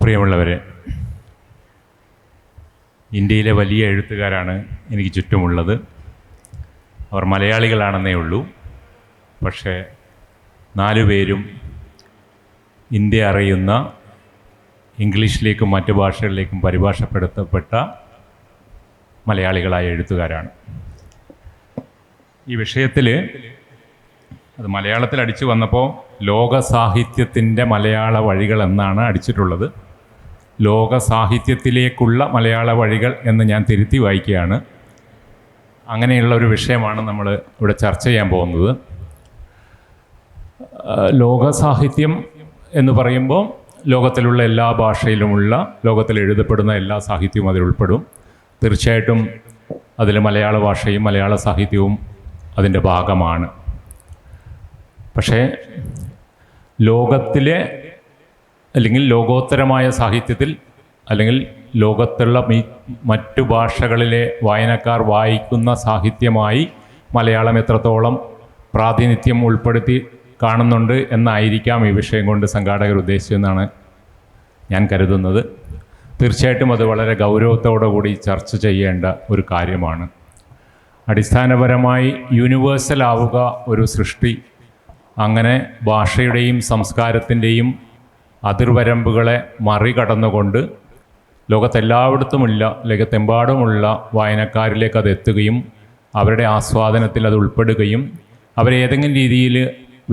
പ്രിയമുള്ളവരെ, ഇന്ത്യയിലെ വലിയ എഴുത്തുകാരാണ് എനിക്ക് ചുറ്റുമുള്ളത്. അവർ മലയാളികളാണെന്നേ ഉള്ളൂ. പക്ഷേ 4 പേരും ഇന്ത്യ അറിയുന്ന, ഇംഗ്ലീഷിലേക്കും മറ്റ് ഭാഷകളിലേക്കും പരിഭാഷപ്പെടുത്തപ്പെട്ട മലയാളികളായ എഴുത്തുകാരാണ്. ഈ വിഷയത്തിൽ അത് മലയാളത്തിൽ അടിച്ചു വന്നപ്പോൾ ലോക സാഹിത്യത്തിൻ്റെ മലയാള വഴികൾ എന്നാണ് അടിച്ചിട്ടുള്ളത്. ലോക സാഹിത്യത്തിലേക്കുള്ള മലയാള വഴികൾ എന്ന് ഞാൻ തിരുത്തി വായിക്കുകയാണ്. അങ്ങനെയുള്ള ഒരു വിഷയമാണ് നമ്മൾ ഇവിടെ ചർച്ച ചെയ്യാൻ പോകുന്നത്. ലോക സാഹിത്യം എന്ന് പറയുമ്പോൾ ലോകത്തിലുള്ള എല്ലാ ഭാഷയിലുമുള്ള, ലോകത്തിൽ എഴുതപ്പെടുന്ന എല്ലാ സാഹിത്യവും അതിൽ ഉൾപ്പെടും. തീർച്ചയായിട്ടും അതിൽ മലയാള ഭാഷയും മലയാള സാഹിത്യവും അതിൻ്റെ ഭാഗമാണ്. പക്ഷേ ലോകത്തിലെ അല്ലെങ്കിൽ ലോകോത്തരമായ സാഹിത്യത്തിൽ അല്ലെങ്കിൽ ലോകത്തുള്ള മറ്റു ഭാഷകളിലെ വായനക്കാർ വായിക്കുന്ന സാഹിത്യമായി മലയാളം എത്രത്തോളം പ്രാതിനിധ്യം ഉൾപ്പെടുത്തി കാണുന്നുണ്ട് എന്നായിരിക്കാം ഈ വിഷയം കൊണ്ട് സംഘാടകർ ഉദ്ദേശിച്ചതെന്നാണ് ഞാൻ കരുതുന്നത്. തീർച്ചയായിട്ടും അത് വളരെ ഗൗരവത്തോടു കൂടി ചർച്ച ചെയ്യേണ്ട ഒരു കാര്യമാണ്. അടിസ്ഥാനപരമായി യൂണിവേഴ്സൽ ആവുക ഒരു സൃഷ്ടി, അങ്ങനെ ഭാഷയുടെയും സംസ്കാരത്തിൻ്റെയും അതിർവരമ്പുകളെ മറികടന്നുകൊണ്ട് ലോകത്തെമ്പാടുമുള്ള വായനക്കാരിലേക്ക് അത് എത്തുകയും അവരുടെ ആസ്വാദനത്തിൽ അത് ഉൾപ്പെടുകയും അവരെ ഏതെങ്കിലും രീതിയിൽ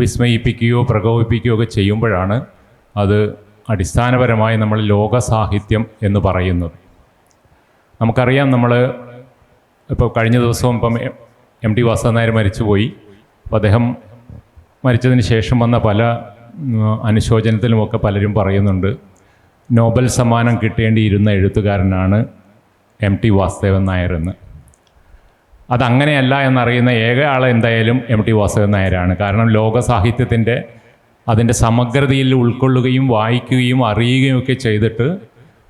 വിസ്മയിപ്പിക്കുകയോ പ്രകോപിപ്പിക്കുകയോ ഒക്കെ ചെയ്യുമ്പോഴാണ് അത് അടിസ്ഥാനപരമായി നമ്മൾ ലോക സാഹിത്യം എന്ന് പറയുന്നത്. നമുക്കറിയാം, നമ്മൾ ഇപ്പോൾ കഴിഞ്ഞ ദിവസവും MT വാസുദേവൻ നായർ മരിച്ചുപോയി. അപ്പോൾ അദ്ദേഹം മരിച്ചതിന് ശേഷം വന്ന പല അനുശോചനത്തിലുമൊക്കെ പലരും പറയുന്നുണ്ട്, നോബൽ സമ്മാനം കിട്ടേണ്ടിയിരുന്ന എഴുത്തുകാരനാണ് MT വാസുദേവൻ നായർ എന്ന്. അതങ്ങനെയല്ല എന്നറിയുന്ന ഏക ആൾ എന്തായാലും MT വാസുദേവൻ നായരാണ്. കാരണം ലോക സാഹിത്യത്തിൻ്റെ അതിൻ്റെ സമഗ്രതയിൽ ഉൾക്കൊള്ളുകയും വായിക്കുകയും അറിയുകയും ഒക്കെ ചെയ്തിട്ട്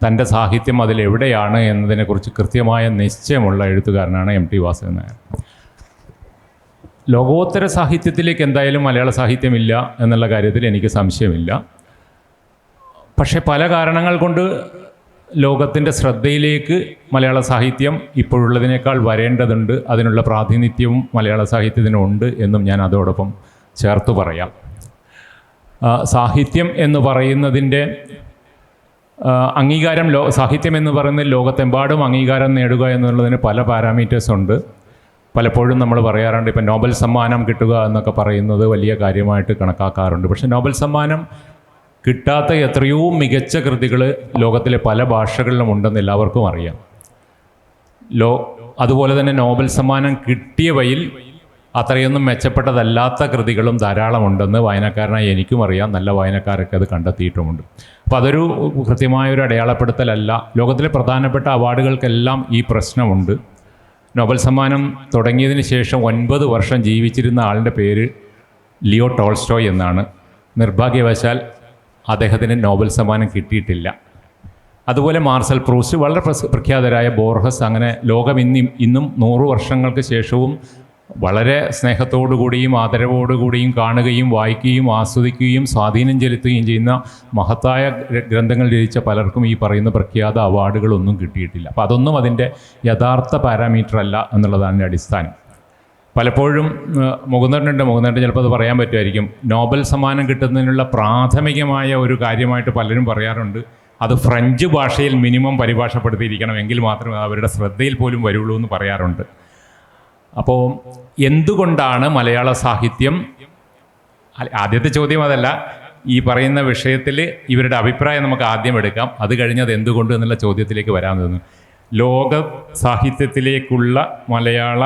തൻ്റെ സാഹിത്യം അതിലെവിടെയാണ് എന്നതിനെക്കുറിച്ച് കൃത്യമായ നിശ്ചയമുള്ള എഴുത്തുകാരനാണ് MT വാസുദേവൻ നായർ. ലോകോത്തര സാഹിത്യത്തിലേക്ക് എന്തായാലും മലയാള സാഹിത്യമില്ല എന്നുള്ള കാര്യത്തിൽ എനിക്ക് സംശയമില്ല. പക്ഷേ പല കാരണങ്ങൾ കൊണ്ട് ലോകത്തിൻ്റെ ശ്രദ്ധയിലേക്ക് മലയാള സാഹിത്യം ഇപ്പോഴുള്ളതിനേക്കാൾ വരേണ്ടതുണ്ട്. അതിനുള്ള പ്രാതിനിധ്യവും മലയാള സാഹിത്യത്തിനുണ്ട് എന്നും ഞാൻ അതോടൊപ്പം ചേർത്ത് പറയാം. സാഹിത്യം എന്ന് പറയുന്നതിൻ്റെ അംഗീകാരം, സാഹിത്യം എന്ന് പറയുന്നത് ലോകത്തെമ്പാടും അംഗീകാരം നേടുക എന്നുള്ളതിന് പല പാരാമീറ്റേഴ്സ് ഉണ്ട്. പലപ്പോഴും നമ്മൾ പറയാറുണ്ട്, ഇപ്പം നോബൽ സമ്മാനം കിട്ടുക എന്നൊക്കെ പറയുന്നത് വലിയ കാര്യമായിട്ട് കണക്കാക്കാറുണ്ട്. പക്ഷേ നോബൽ സമ്മാനം കിട്ടാത്ത എത്രയോ മികച്ച കൃതികൾ ലോകത്തിലെ പല ഭാഷകളിലും ഉണ്ടെന്ന് എല്ലാവർക്കും അറിയാം. അതുപോലെ തന്നെ നോബൽ സമ്മാനം കിട്ടിയവയിൽ അത്രയൊന്നും മെച്ചപ്പെട്ടതല്ലാത്ത കൃതികളും ധാരാളമുണ്ടെന്ന് വായനക്കാരനായി എനിക്കും അറിയാം. നല്ല വായനക്കാരൊക്കെ അത് കണ്ടെത്തിയിട്ടുമുണ്ട്. അപ്പോൾ അതൊരു കൃത്യമായൊരു അടയാളപ്പെടുത്തലല്ല. ലോകത്തിലെ പ്രധാനപ്പെട്ട അവാർഡുകൾക്കെല്ലാം ഈ പ്രശ്നമുണ്ട്. നോബൽ സമ്മാനം തുടങ്ങിയതിന് ശേഷം 9 വർഷം ജീവിച്ചിരുന്ന ആളുടെ പേര് ലിയോ ടോൾസ്റ്റോയ് എന്നാണ്. നിർഭാഗ്യവശാൽ അദ്ദേഹത്തിന് നോബൽ സമ്മാനം കിട്ടിയിട്ടില്ല. അതുപോലെ മാർസൽ പ്രൂസ്റ്റ്, വളരെ പ്രഖ്യാതരായ ബോർഹസ്, അങ്ങനെ ലോകം ഇന്നും 100 വർഷങ്ങൾക്ക് ശേഷവും വളരെ സ്നേഹത്തോടുകൂടിയും ആദരവോടുകൂടിയും കാണുകയും വായിക്കുകയും ആസ്വദിക്കുകയും സ്വാധീനം ചെലുത്തുകയും ചെയ്യുന്ന മഹത്തായ ഗ്രന്ഥങ്ങൾ രചിച്ച പലർക്കും ഈ പറയുന്ന പ്രഖ്യാത അവാർഡുകളൊന്നും കിട്ടിയിട്ടില്ല. അപ്പോൾ അതൊന്നും അതിൻ്റെ യഥാർത്ഥ പാരാമീറ്റർ അല്ല എന്നുള്ളതാണ് അതിൻ്റെ അടിസ്ഥാനം. പലപ്പോഴും മുകുന്ദൻ ചിലപ്പോൾ അത് പറയാൻ പറ്റുമായിരിക്കും, നോബൽ സമ്മാനം കിട്ടുന്നതിനുള്ള പ്രാഥമികമായ ഒരു കാര്യമായിട്ട് പലരും പറയാറുണ്ട്, അത് ഫ്രഞ്ച് ഭാഷയിൽ മിനിമം പരിഭാഷപ്പെടുത്തിയിരിക്കണം, എങ്കിൽ മാത്രമേ അവരുടെ ശ്രദ്ധയിൽ പോലും വരുള്ളൂ എന്ന് പറയാറുണ്ട്. അപ്പോൾ എന്തുകൊണ്ടാണ് മലയാള സാഹിത്യം, ആദ്യത്തെ ചോദ്യം അതല്ല, ഈ പറയുന്ന വിഷയത്തിൽ ഇവരുടെ അഭിപ്രായം നമുക്ക് ആദ്യം എടുക്കാം. അത് കഴിഞ്ഞത് എന്തുകൊണ്ട് എന്നുള്ള ചോദ്യത്തിലേക്ക് വരാൻ തോന്നുന്നു. ലോക സാഹിത്യത്തിലേക്കുള്ള മലയാള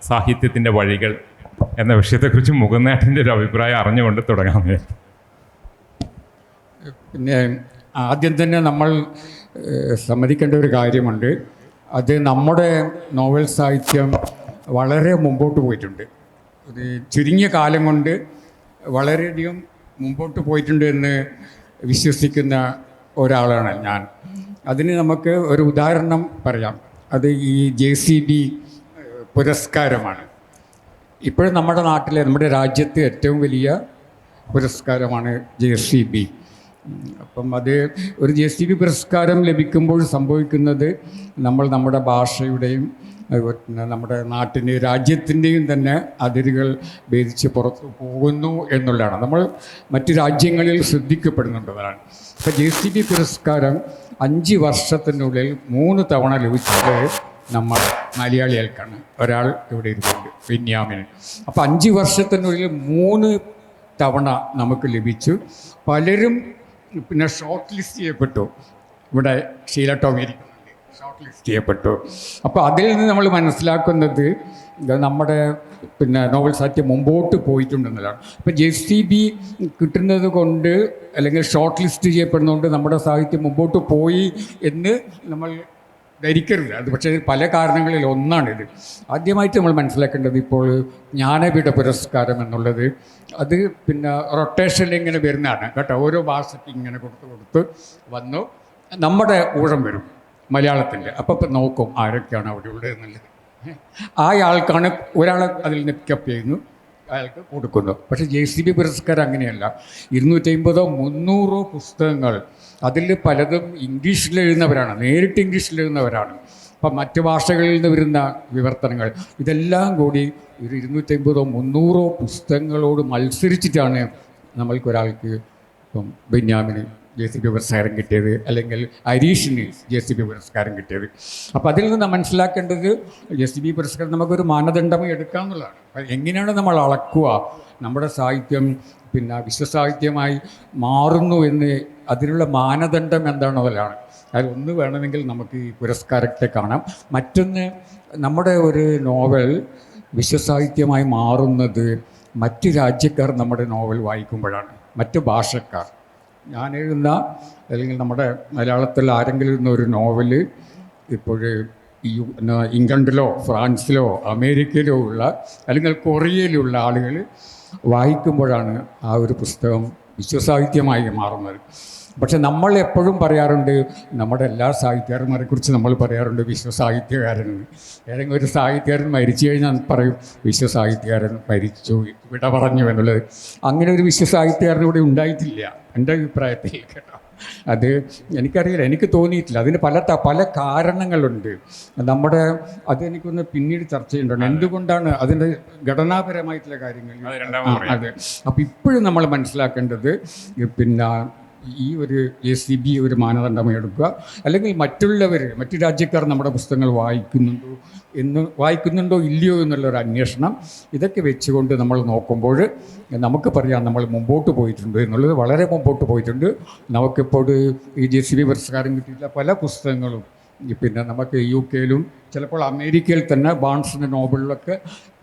സാഹിത്യത്തിൻ്റെ വഴികൾ എന്ന വിഷയത്തെക്കുറിച്ച് മുകുന്ദേട്ടൻ്റെ ഒരു അഭിപ്രായം അറിഞ്ഞുകൊണ്ട് തുടങ്ങാൻ. പിന്നെ ആദ്യം തന്നെ നമ്മൾ സമ്മതിക്കേണ്ട ഒരു കാര്യമുണ്ട്. അത് നമ്മുടെ നോവൽ സാഹിത്യം വളരെ മുമ്പോട്ട് പോയിട്ടുണ്ട്. അത് ചുരുങ്ങിയ കാലം കൊണ്ട് വളരെയധികം മുമ്പോട്ട് പോയിട്ടുണ്ട് എന്ന് വിശ്വസിക്കുന്ന ഒരാളാണ് ഞാൻ. അതിന് നമുക്ക് ഒരു ഉദാഹരണം പറയാം. അത് ഈ JCB പുരസ്കാരമാണ്. ഇപ്പോഴും നമ്മുടെ നാട്ടിലെ, നമ്മുടെ രാജ്യത്തെ ഏറ്റവും വലിയ പുരസ്കാരമാണ് JCB. അപ്പം അത് ഒരു JCB പുരസ്കാരം ലഭിക്കുമ്പോൾ സംഭവിക്കുന്നത് നമ്മൾ നമ്മുടെ ഭാഷയുടെയും അതുപോലെ തന്നെ നമ്മുടെ നാട്ടിൻ്റെയും രാജ്യത്തിൻ്റെയും തന്നെ അതിരുകൾ ഭേദിച്ച് പുറത്ത് പോകുന്നു എന്നുള്ളതാണ്. നമ്മൾ മറ്റ് രാജ്യങ്ങളിൽ ശ്രദ്ധിക്കപ്പെടുന്നുള്ളതാണ്. ഇപ്പോൾ JCB പുരസ്കാരം 5 വർഷത്തിനുള്ളിൽ 3 തവണ ലഭിച്ചത് നമ്മൾ മലയാളികൾക്കാണ്. ഒരാൾ ഇവിടെ ഇരുന്നുണ്ട്, ബെന്യാമിൻ. അപ്പോൾ 5 വർഷത്തിനുള്ളിൽ 3 തവണ നമുക്ക് ലഭിച്ചു. പലരും പിന്നെ ഷോർട്ട് ലിസ്റ്റ് ചെയ്യപ്പെട്ടു. ഇവിടെ ഷീല ടോമി ഇരിക്കുന്നുണ്ട്, ഷോർട്ട് ലിസ്റ്റ് ചെയ്യപ്പെട്ടു. അപ്പോൾ അതിൽ നിന്ന് നമ്മൾ മനസ്സിലാക്കുന്നത് നമ്മുടെ പിന്നെ നോവൽ സാഹിത്യം മുമ്പോട്ട് പോയിട്ടുണ്ടെന്നുള്ളതാണ്. ഇപ്പോൾ JCB കിട്ടുന്നത് കൊണ്ട് അല്ലെങ്കിൽ ഷോർട്ട് ലിസ്റ്റ് ചെയ്യപ്പെടുന്നതുകൊണ്ട് നമ്മുടെ സാഹിത്യം മുമ്പോട്ട് പോയി എന്ന് നമ്മൾ ധരിക്കരുത്. അത് പക്ഷേ പല കാരണങ്ങളിൽ ഒന്നാണിത്. ആദ്യമായിട്ട് നമ്മൾ മനസ്സിലാക്കേണ്ടത് ഇപ്പോൾ ജ്ഞാനപീഠ പുരസ്കാരം എന്നുള്ളത് അത് പിന്നെ റൊട്ടേഷനിൽ ഇങ്ങനെ വരുന്നതാണ് കേട്ടോ. ഓരോ ഭാഷയ്ക്ക് ഇങ്ങനെ കൊടുത്ത് വന്നു നമ്മുടെ ഊഴം വരും മലയാളത്തിൻ്റെ. അപ്പം നോക്കും ആരൊക്കെയാണ് അവിടെ ഉള്ളത് എന്നുള്ളത്. ആ ആൾക്കാണ് ഒരാളെ അതിൽ നിന്ന് പിക്കപ്പ് ചെയ്യുന്നു, അയാൾക്ക് കൊടുക്കുന്നു. പക്ഷേ JCB പുരസ്കാരം അങ്ങനെയല്ല. 250-300 പുസ്തകങ്ങൾ, അതിൽ പലതും ഇംഗ്ലീഷിൽ എഴുതുന്നവരാണ്, നേരിട്ട് ഇംഗ്ലീഷിൽ എഴുതുന്നവരാണ്. അപ്പം മറ്റ് ഭാഷകളിൽ നിന്ന് വരുന്ന വിവർത്തനങ്ങൾ, ഇതെല്ലാം കൂടി ഒരു 250-300 പുസ്തകങ്ങളോട് മത്സരിച്ചിട്ടാണ് നമ്മൾക്കൊരാൾക്ക് ഇപ്പം ബെന്യാമിന് JCB പുരസ്കാരം കിട്ടിയത്, അല്ലെങ്കിൽ ഹരീഷിന് JCB പുരസ്കാരം കിട്ടിയത്. അപ്പോൾ അതിൽ നിന്ന് മനസ്സിലാക്കേണ്ടത് JCB പുരസ്കാരം നമുക്കൊരു മാനദണ്ഡമായി എടുക്കാമെന്നുള്ളതാണ്. എങ്ങനെയാണ് നമ്മൾ അളക്കുക നമ്മുടെ സാഹിത്യം പിന്നെ വിശ്വസാഹിത്യമായി മാറുന്നു എന്ന്, അതിനുള്ള മാനദണ്ഡം എന്താണെന്നതിലാണ്. അതിലൊന്ന് വേണമെങ്കിൽ നമുക്ക് ഈ പുരസ്കാരത്തെ കാണാം. മറ്റൊന്ന്, നമ്മുടെ ഒരു നോവൽ വിശ്വസാഹിത്യമായി മാറുന്നത് മറ്റ് രാജ്യക്കാർ നമ്മുടെ നോവൽ വായിക്കുമ്പോഴാണ്, മറ്റ് ഭാഷക്കാർ. ഞാൻ എഴുതുന്ന അല്ലെങ്കിൽ നമ്മുടെ മലയാളത്തിൽ ആരെങ്കിലും എഴുതുന്ന ഒരു നോവല് ഇപ്പോൾ ഇംഗ്ലണ്ടിലോ ഫ്രാൻസിലോ അമേരിക്കയിലോ ഉള്ള അല്ലെങ്കിൽ കൊറിയയിലുള്ള ആളുകൾ വായിക്കുമ്പോഴാണ് ആ ഒരു പുസ്തകം വിശ്വസാഹിത്യമായി മാറുന്നത്. പക്ഷെ നമ്മൾ എപ്പോഴും പറയാറുണ്ട്, നമ്മുടെ എല്ലാ സാഹിത്യകാരന്മാരെക്കുറിച്ച് നമ്മൾ പറയാറുണ്ട് വിശ്വസാഹിത്യകാരൻ. ഏതെങ്കിലും ഒരു സാഹിത്യകാരൻ മരിച്ചു കഴിഞ്ഞാൽ പറയും വിശ്വസാഹിത്യകാരൻ മരിച്ചു, വിട പറഞ്ഞു എന്നുള്ളത്. അങ്ങനെ ഒരു വിശ്വസാഹിത്യകാരൻ ഇവിടെ ഉണ്ടായിട്ടില്ല എൻ്റെ അഭിപ്രായത്തിൽ കേട്ടോ. അത് എനിക്കറിയില്ല, എനിക്ക് തോന്നിയിട്ടില്ല. അതിന് പല കാരണങ്ങളുണ്ട്. നമ്മുടെ അതെനിക്കൊന്ന് പിന്നീട് ചർച്ച ചെയ്യേണ്ടതാണ്, എന്തുകൊണ്ടാണ് അതിൻ്റെ ഘടനാപരമായിട്ടുള്ള കാര്യങ്ങൾ. അതെ. അപ്പോൾ ഇപ്പോഴും നമ്മൾ മനസ്സിലാക്കേണ്ടത് പിന്നെ ഈ ഒരു JCB ഒരു മാനദണ്ഡമായി എടുക്കുക, അല്ലെങ്കിൽ മറ്റു രാജ്യക്കാർ നമ്മുടെ പുസ്തകങ്ങൾ വായിക്കുന്നുണ്ടോ ഇല്ലയോ എന്നുള്ളൊരു അന്വേഷണം. ഇതൊക്കെ വെച്ചുകൊണ്ട് നമ്മൾ നോക്കുമ്പോൾ നമുക്ക് പറയാം നമ്മൾ മുമ്പോട്ട് പോയിട്ടുണ്ട് എന്നുള്ളത്. വളരെ മുമ്പോട്ട് പോയിട്ടുണ്ട്. നമുക്കിപ്പോൾ ഈ JCB പുരസ്കാരം കിട്ടിയിട്ടുള്ള പല പുസ്തകങ്ങളും പിന്നെ നമുക്ക് UK-ലും ചിലപ്പോൾ അമേരിക്കയിൽ തന്നെ ബാൺസിൻ്റെ നോവലിലൊക്കെ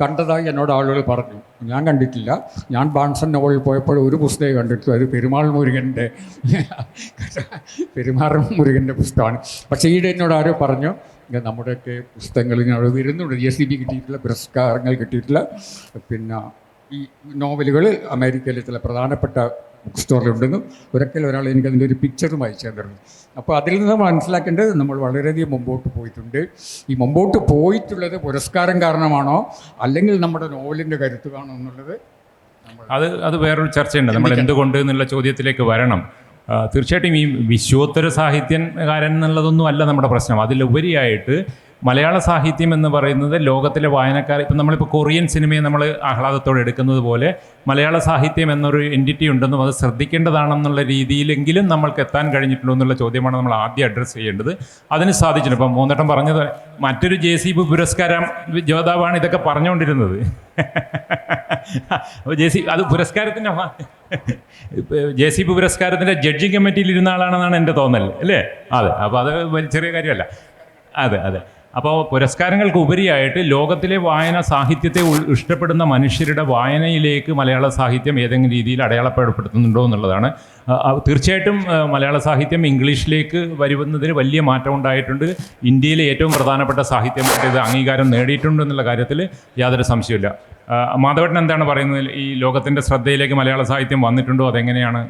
കണ്ടതായി എന്നോട് ആളുകൾ പറഞ്ഞു. ഞാൻ കണ്ടിട്ടില്ല. ഞാൻ ബാൺസൺ നോവലിൽ പോയപ്പോൾ ഒരു പുസ്തകം കണ്ടിട്ടുള്ളൂ, അത് പെരുമാൾ മുരുകൻ്റെ പുസ്തകമാണ്. പക്ഷേ ഈയിടെ എന്നോട് ആരോ പറഞ്ഞു നമ്മുടെയൊക്കെ പുസ്തകങ്ങൾ ഇങ്ങനെ വരുന്നുണ്ട്, JCB കിട്ടിയിട്ടുള്ള പുരസ്കാരങ്ങൾ കിട്ടിയിട്ടുള്ള പിന്നെ ഈ നോവലുകൾ അമേരിക്കയിലെ ചില പ്രധാനപ്പെട്ട ബുക്ക് സ്റ്റോറിലുണ്ടെന്നും ഒരാൾ എനിക്കതിൻ്റെ ഒരു പിക്ചറും അയച്ചു തന്നിരുന്നു. അപ്പോൾ അതിൽ നിന്ന് മനസ്സിലാക്കേണ്ടത് നമ്മൾ വളരെയധികം മുമ്പോട്ട് പോയിട്ടുണ്ട്. ഈ മുമ്പോട്ട് പോയിട്ടുള്ളത് പുരസ്കാരം കാരണമാണോ അല്ലെങ്കിൽ നമ്മുടെ നോവലിൻ്റെ കരുത്ത് കാണോ എന്നുള്ളത് അത് വേറൊരു ചർച്ചയുണ്ട്. നമ്മൾ എന്തുകൊണ്ട് എന്നുള്ള ചോദ്യത്തിലേക്ക് വരണം. തീർച്ചയായിട്ടും ഈ വിശ്വോത്തര സാഹിത്യകാരൻ എന്നുള്ളതൊന്നും അല്ല നമ്മുടെ പ്രശ്നം. അതിലുപരിയായിട്ട് മലയാള സാഹിത്യം എന്ന് പറയുന്നത് ലോകത്തിലെ വായനക്കാർ, ഇപ്പം നമ്മളിപ്പോൾ കൊറിയൻ സിനിമയെ നമ്മൾ ആഹ്ലാദത്തോടെ എടുക്കുന്നത് പോലെ മലയാള സാഹിത്യം എന്നൊരു എൻറ്റിറ്റി ഉണ്ടെന്നും അത് ശ്രദ്ധിക്കേണ്ടതാണെന്നുള്ള രീതിയിലെങ്കിലും നമ്മൾക്ക് എത്താൻ കഴിഞ്ഞിട്ടുണ്ടോ എന്നുള്ള ചോദ്യമാണ് നമ്മൾ ആദ്യം അഡ്രസ്സ് ചെയ്യേണ്ടത്. അതിന് സാധിച്ചിട്ടുണ്ട്. ഇപ്പം മൂന്നേട്ടൻ പറഞ്ഞത് മറ്റൊരു JCB പുരസ്കാരം ജേതാവാണ് ഇതൊക്കെ പറഞ്ഞുകൊണ്ടിരുന്നത്. അപ്പോൾ അത് പുരസ്കാരത്തിൻ്റെ JCB പുരസ്കാരത്തിൻ്റെ ജഡ്ജിങ് കമ്മിറ്റിയിൽ ഇരുന്ന ആളാണെന്നാണ് എൻ്റെ തോന്നൽ, അല്ലേ? അതെ. അപ്പോൾ അത് ചെറിയ കാര്യമല്ല. അതെ. അപ്പോൾ പുരസ്കാരങ്ങൾക്ക് ഉപരിയായിട്ട് ലോകത്തിലെ വായന സാഹിത്യത്തെ ഇഷ്ടപ്പെടുന്ന മനുഷ്യരുടെ വായനയിലേക്ക് മലയാള സാഹിത്യം ഏതെങ്കിലും രീതിയിൽ അടയാളപ്പെടുത്തുന്നുണ്ടോ എന്നുള്ളതാണ്. തീർച്ചയായിട്ടും മലയാള സാഹിത്യം ഇംഗ്ലീഷിലേക്ക് വരുന്നതിന് വലിയ മാറ്റം ഉണ്ടായിട്ടുണ്ട്. ഇന്ത്യയിലെ ഏറ്റവും പ്രധാനപ്പെട്ട സാഹിത്യമായിട്ട് ഇത് അംഗീകാരം നേടിയിട്ടുണ്ട് എന്നുള്ള കാര്യത്തിൽ യാതൊരു സംശയമില്ല. മാധവേട്ടൻ എന്താണ് പറയുന്നത്? ഈ ലോകത്തിൻ്റെ ശ്രദ്ധയിലേക്ക് മലയാള സാഹിത്യം വന്നിട്ടുണ്ടോ? അതെങ്ങനെയാണ്?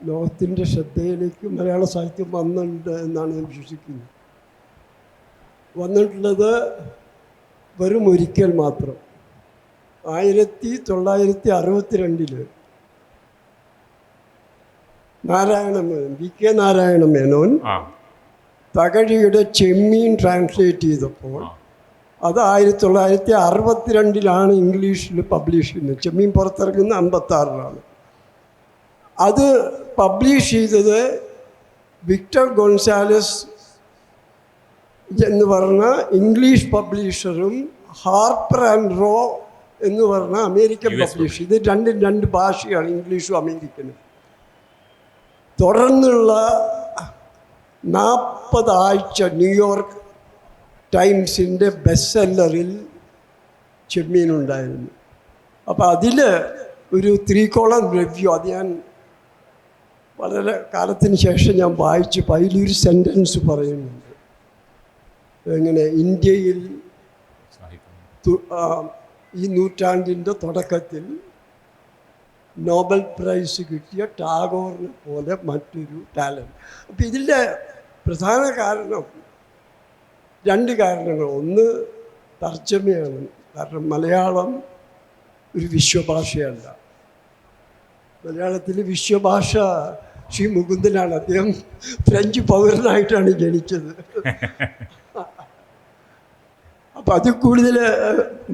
ലോകത്തിൻ്റെ ശ്രദ്ധയിലേക്ക് മലയാള സാഹിത്യം വന്നിട്ടുണ്ട് എന്നാണ് ഞാൻ വിശ്വസിക്കുന്നത്. വന്നിട്ടുള്ളത് വെറും ഒരിക്കൽ മാത്രം. 1962 നാരായണ മേനോൻ, VK നാരായണ മേനോൻ ആ തകഴിയുടെ ചെമ്മീൻ ട്രാൻസ്ലേറ്റ് ചെയ്തപ്പോൾ അത് 1962 ഇംഗ്ലീഷിൽ പബ്ലിഷ് ചെയ്യുന്നത്. ചെമ്മീൻ പുറത്തിറങ്ങുന്ന 56 അത് പബ്ലിഷ് ചെയ്തത് വിക്ടർ ഗോൺസാലസ് എന്ന് പറഞ്ഞ ഇംഗ്ലീഷ് പബ്ലിഷറും ഹാർപ്പർ ആൻഡ് റോ എന്ന് പറഞ്ഞ അമേരിക്കൻ പബ്ലിഷർ. ഇത് രണ്ടും രണ്ട് ഭാഷയാണ്, ഇംഗ്ലീഷും അമേരിക്കനും. തുടർന്നുള്ള 40 ആഴ്ച ന്യൂയോർക്ക് ടൈംസിൻ്റെ ബെസ്റ്റ് സെല്ലറിൽ ചെമ്മീനുണ്ടായിരുന്നു. അപ്പോൾ അതിൽ ഒരു 3 കോളം റിവ്യൂ അത് ഞാൻ വളരെ കാലത്തിന് ശേഷം ഞാൻ വായിച്ചപ്പോൾ അതിലൊരു സെൻറ്റൻസ് പറയുന്നുണ്ട്. എങ്ങനെ ഇന്ത്യയിൽ ഈ നൂറ്റാണ്ടിൻ്റെ തുടക്കത്തിൽ നോബൽ പ്രൈസ് കിട്ടിയ ടാഗോറിനെ പോലെ മറ്റൊരു ടാലൻറ്റ്. അപ്പോൾ ഇതിൻ്റെ പ്രധാന കാരണം 2 കാരണങ്ങൾ. ഒന്ന് തർജ്ജമയാണ്. കാരണം മലയാളം ഒരു വിശ്വഭാഷയല്ല. മലയാളത്തിൽ വിശ്വഭാഷ ശ്രീ മുകുന്ദനാണ്. അദ്ദേഹം ഫ്രഞ്ച് പൗരനായിട്ടാണ് ജനിച്ചത്. അപ്പം അതിൽ കൂടുതൽ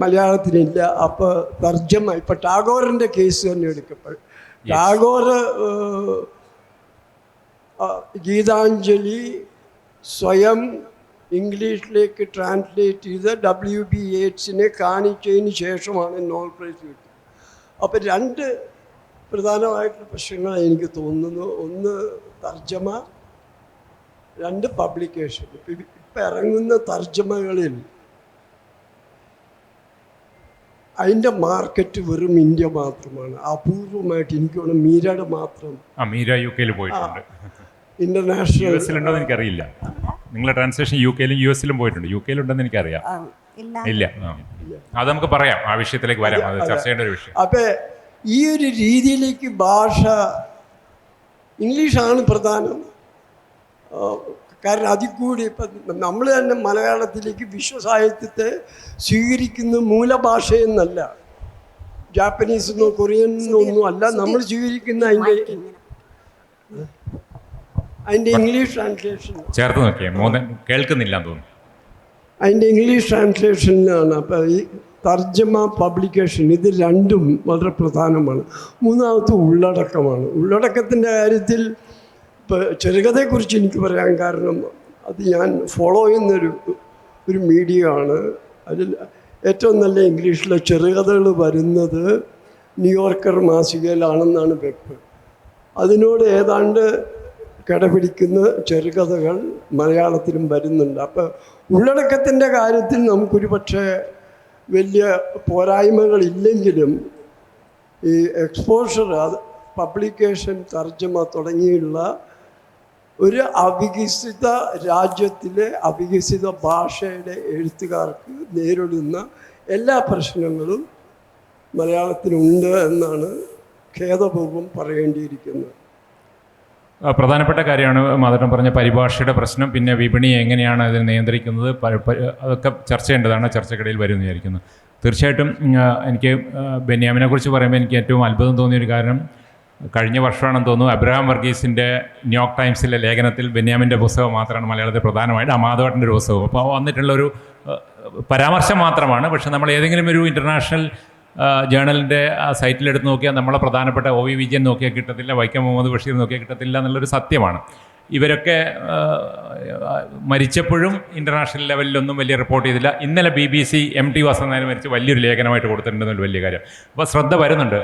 മലയാളത്തിനില്ല. അപ്പോൾ തർജ്ജമ ഇപ്പം ടാഗോറിൻ്റെ കേസ് തന്നെ എടുക്കപ്പോൾ ടാഗോർ ഗീതാഞ്ജലി സ്വയം ഇംഗ്ലീഷിലേക്ക് ട്രാൻസ്ലേറ്റ് ചെയ്ത് WB യേറ്റ്സിനെ കാണിച്ചതിന് ശേഷമാണ് നോബൽ പ്രൈസ് കിട്ടിയത്. അപ്പോൾ 2 പ്രധാനമായിട്ടുള്ള പ്രശ്നങ്ങൾ എനിക്ക് തോന്നുന്നു. ഒന്ന് തർജ്ജമ, 2 പബ്ലിക്കേഷൻ. ഇപ്പം ഇറങ്ങുന്ന തർജ്ജമകളിൽ അതിൻ്റെ മാർക്കറ്റ് വെറും ഇന്ത്യ മാത്രമാണ്. അപൂർവമായിട്ട് എനിക്ക് തോന്നുന്നു മീരയുടെ മാത്രം. മീര UK പോയിട്ടുണ്ട്. ഇന്റർനാഷണൽ US എനിക്കറിയില്ല. നിങ്ങളുടെ ട്രാൻസ്ലേഷൻ UK US പോയിട്ടുണ്ട്. UK ഉണ്ടെന്ന് എനിക്കറിയാം. ഇല്ല. അത് നമുക്ക് പറയാം, ആ വിഷയത്തിലേക്ക് വരാം. അത് ചർച്ച ചെയ്യേണ്ട ഒരു വിഷയം. അപ്പം ഈ ഒരു രീതിയിലേക്ക് ഭാഷ ഇംഗ്ലീഷാണ് പ്രധാനം. കാരണം അതിൽ കൂടി ഇപ്പം നമ്മൾ തന്നെ മലയാളത്തിലേക്ക് വിശ്വസാഹിത്യത്തെ സ്വീകരിക്കുന്ന മൂലഭാഷയെന്നല്ല, ജാപ്പനീസ് എന്നോ കൊറിയൻ ഒന്നും അല്ല നമ്മൾ സ്വീകരിക്കുന്ന അതിൻ്റെ ഇംഗ്ലീഷ് ട്രാൻസ്ലേഷൻ ചേർത്ത് നോക്കിയേ. കേൾക്കുന്നില്ല തോന്നുന്നു. അതിൻ്റെ ഇംഗ്ലീഷ് ട്രാൻസ്ലേഷനിലാണ്. അപ്പോൾ ഈ തർജ്ജമ, പബ്ലിക്കേഷൻ, ഇത് രണ്ടും വളരെ പ്രധാനമാണ്. മൂന്നാമത്തെ ഉള്ളടക്കമാണ്. ഉള്ളടക്കത്തിൻ്റെ കാര്യത്തിൽ ഇപ്പോൾ ചെറുകഥയെക്കുറിച്ച് എനിക്ക് പറയാൻ കാരണം അത് ഞാൻ ഫോളോ ചെയ്യുന്നൊരു മീഡിയ ആണ്. അതിൽ ഏറ്റവും നല്ല ഇംഗ്ലീഷിലെ ചെറുകഥകൾ വരുന്നത് ന്യൂയോർക്കർ മാസികയിലാണെന്നാണ് വെപ്പ്. അതിനോട് ഏതാണ്ട് കിടപിടിക്കുന്ന ചെറുകഥകൾ മലയാളത്തിലും വരുന്നുണ്ട്. അപ്പോൾ ഉള്ളടക്കത്തിൻ്റെ കാര്യത്തിൽ നമുക്കൊരു പക്ഷേ വലിയ പോരായ്മകളില്ലെങ്കിലും ഈ എക്സ്പോഷർ, അത് പബ്ലിക്കേഷൻ, തർജ്ജമ തുടങ്ങിയുള്ള ഒരു അവികസിത രാജ്യത്തിലെ അവികസിത ഭാഷയുടെ എഴുത്തുകാർക്ക് നേരിടുന്ന എല്ലാ പ്രശ്നങ്ങളും മലയാളത്തിനുണ്ട് എന്നാണ് ഖേദപൂർവ്വം പറയേണ്ടിയിരിക്കുന്നത്. പ്രധാനപ്പെട്ട കാര്യമാണ് മാധവൻ പറഞ്ഞ പരിഭാഷയുടെ പ്രശ്നം. പിന്നെ വിപണി എങ്ങനെയാണ് അതിനെ നിയന്ത്രിക്കുന്നത്, അതൊക്കെ ചർച്ച ചെയ്യേണ്ടതാണ്, ചർച്ചക്കിടയിൽ വരുമെന്ന് വിചാരിക്കുന്നു. തീർച്ചയായിട്ടും എനിക്ക് ബെന്യാമിനെ കുറിച്ച് പറയുമ്പോൾ എനിക്ക് ഏറ്റവും അത്ഭുതം തോന്നിയൊരു കാരണം, കഴിഞ്ഞ വർഷമാണെന്ന് തോന്നുന്നു അബ്രഹാം വർഗീസിൻ്റെ ന്യൂയോർക്ക് ടൈംസിലെ ലേഖനത്തിൽ ബെന്യാമിൻ്റെ പുസ്തകം മാത്രമാണ് മലയാളത്തിൽ പ്രധാനമായിട്ട്, മാധവേട്ടൻ്റെ ഒരു പുസ്തകം. അപ്പോൾ വന്നിട്ടുള്ളൊരു പരാമർശം മാത്രമാണ്. പക്ഷേ നമ്മൾ ഏതെങ്കിലും ഒരു ഇൻ്റർനാഷണൽ ജേണലിൻ്റെ സൈറ്റിലെടുത്ത് നോക്കിയാൽ നമ്മളെ പ്രധാനപ്പെട്ട OV വിജയൻ നോക്കിയാൽ കിട്ടത്തില്ല, വൈക്കം മുഹമ്മദ് ബഷീർ നോക്കിയാൽ കിട്ടത്തില്ല എന്നുള്ളൊരു സത്യമാണ്. ഇവരൊക്കെ മരിച്ചപ്പോഴും ഇൻ്റർനാഷണൽ ലെവലിലൊന്നും വലിയ റിപ്പോർട്ട് ചെയ്തില്ല. ഇന്നലെ BBC MT വാസുദേവൻ മരിച്ച് വലിയൊരു ലേഖനമായിട്ട് കൊടുത്തിട്ടുണ്ടെന്നൊരു വലിയ കാര്യം. അപ്പോൾ ശ്രദ്ധ വരുന്നുണ്ട്.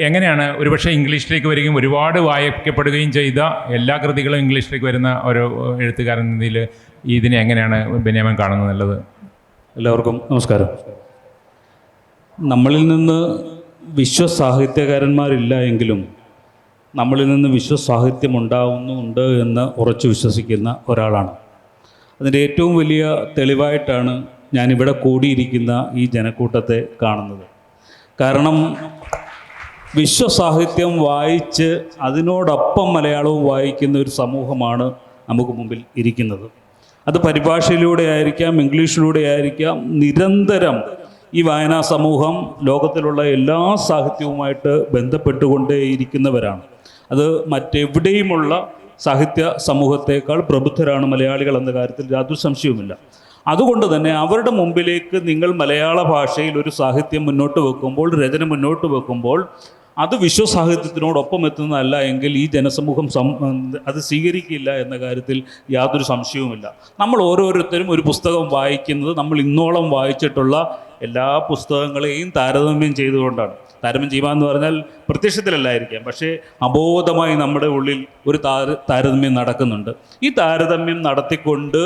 എങ്ങനെയാണ് ഒരുപക്ഷെ ഇംഗ്ലീഷിലേക്ക് വരികയും ഒരുപാട് വായിക്കപ്പെടുകയും ചെയ്ത എല്ലാ കൃതികളും ഇംഗ്ലീഷിലേക്ക് വരുന്ന ഒരു എഴുത്തുകാരൻ എന്നതിൽ ഇതിനെ എങ്ങനെയാണ് ബെന്യാമിൻ കാണുന്നത് എന്നുള്ളത്? എല്ലാവർക്കും നമസ്കാരം. നമ്മളിൽ നിന്ന് വിശ്വസാഹിത്യകാരന്മാരില്ല എങ്കിലും നമ്മളിൽ നിന്ന് വിശ്വസാഹിത്യം ഉണ്ടാവുന്നുണ്ട് എന്ന് ഉറച്ചു വിശ്വസിക്കുന്ന ഒരാളാണ്. അതിൻ്റെ ഏറ്റവും വലിയ തെളിവായിട്ടാണ് ഞാനിവിടെ കൂടിയിരിക്കുന്ന ഈ ജനക്കൂട്ടത്തെ കാണുന്നത്. കാരണം വിശ്വസാഹിത്യം വായിച്ച് അതിനോടൊപ്പം മലയാളവും വായിക്കുന്ന ഒരു സമൂഹമാണ് നമുക്ക് മുമ്പിൽ ഇരിക്കുന്നത്. അത് പരിഭാഷയിലൂടെ ആയിരിക്കാം, ഇംഗ്ലീഷിലൂടെ ആയിരിക്കാം. നിരന്തരം ഈ വായനാ സമൂഹം ലോകത്തിലുള്ള എല്ലാ സാഹിത്യവുമായിട്ട് ബന്ധപ്പെട്ടുകൊണ്ടേയിരിക്കുന്നവരാണ്. അത് മറ്റെവിടെയുമുള്ള സാഹിത്യ സമൂഹത്തേക്കാൾ പ്രബുദ്ധരാണ് മലയാളികൾ എന്ന കാര്യത്തിൽ യാതൊരു സംശയവുമില്ല. അതുകൊണ്ട് തന്നെ അവരുടെ മുമ്പിലേക്ക് നിങ്ങൾ മലയാള ഭാഷയിൽ ഒരു സാഹിത്യം മുന്നോട്ട് വെക്കുമ്പോൾ, രചന മുന്നോട്ട് വെക്കുമ്പോൾ അത് വിശ്വസാഹിത്യത്തിനോടൊപ്പം എത്തുന്നതല്ല എങ്കിൽ ഈ ജനസമൂഹം അത് സ്വീകരിക്കില്ല എന്ന കാര്യത്തിൽ യാതൊരു സംശയവുമില്ല. നമ്മൾ ഓരോരുത്തരും ഒരു പുസ്തകം വായിക്കുന്നത് നമ്മൾ ഇന്നോളം വായിച്ചിട്ടുള്ള എല്ലാ പുസ്തകങ്ങളെയും താരതമ്യം ചെയ്തുകൊണ്ടാണ്. താരതമ്യം ചെയ്യുക എന്ന് പറഞ്ഞാൽ പ്രത്യക്ഷത്തിലല്ലായിരിക്കാം, പക്ഷേ അബോധമായി നമ്മുടെ ഉള്ളിൽ ഒരു താരതമ്യം നടക്കുന്നുണ്ട്. ഈ താരതമ്യം നടത്തിക്കൊണ്ട്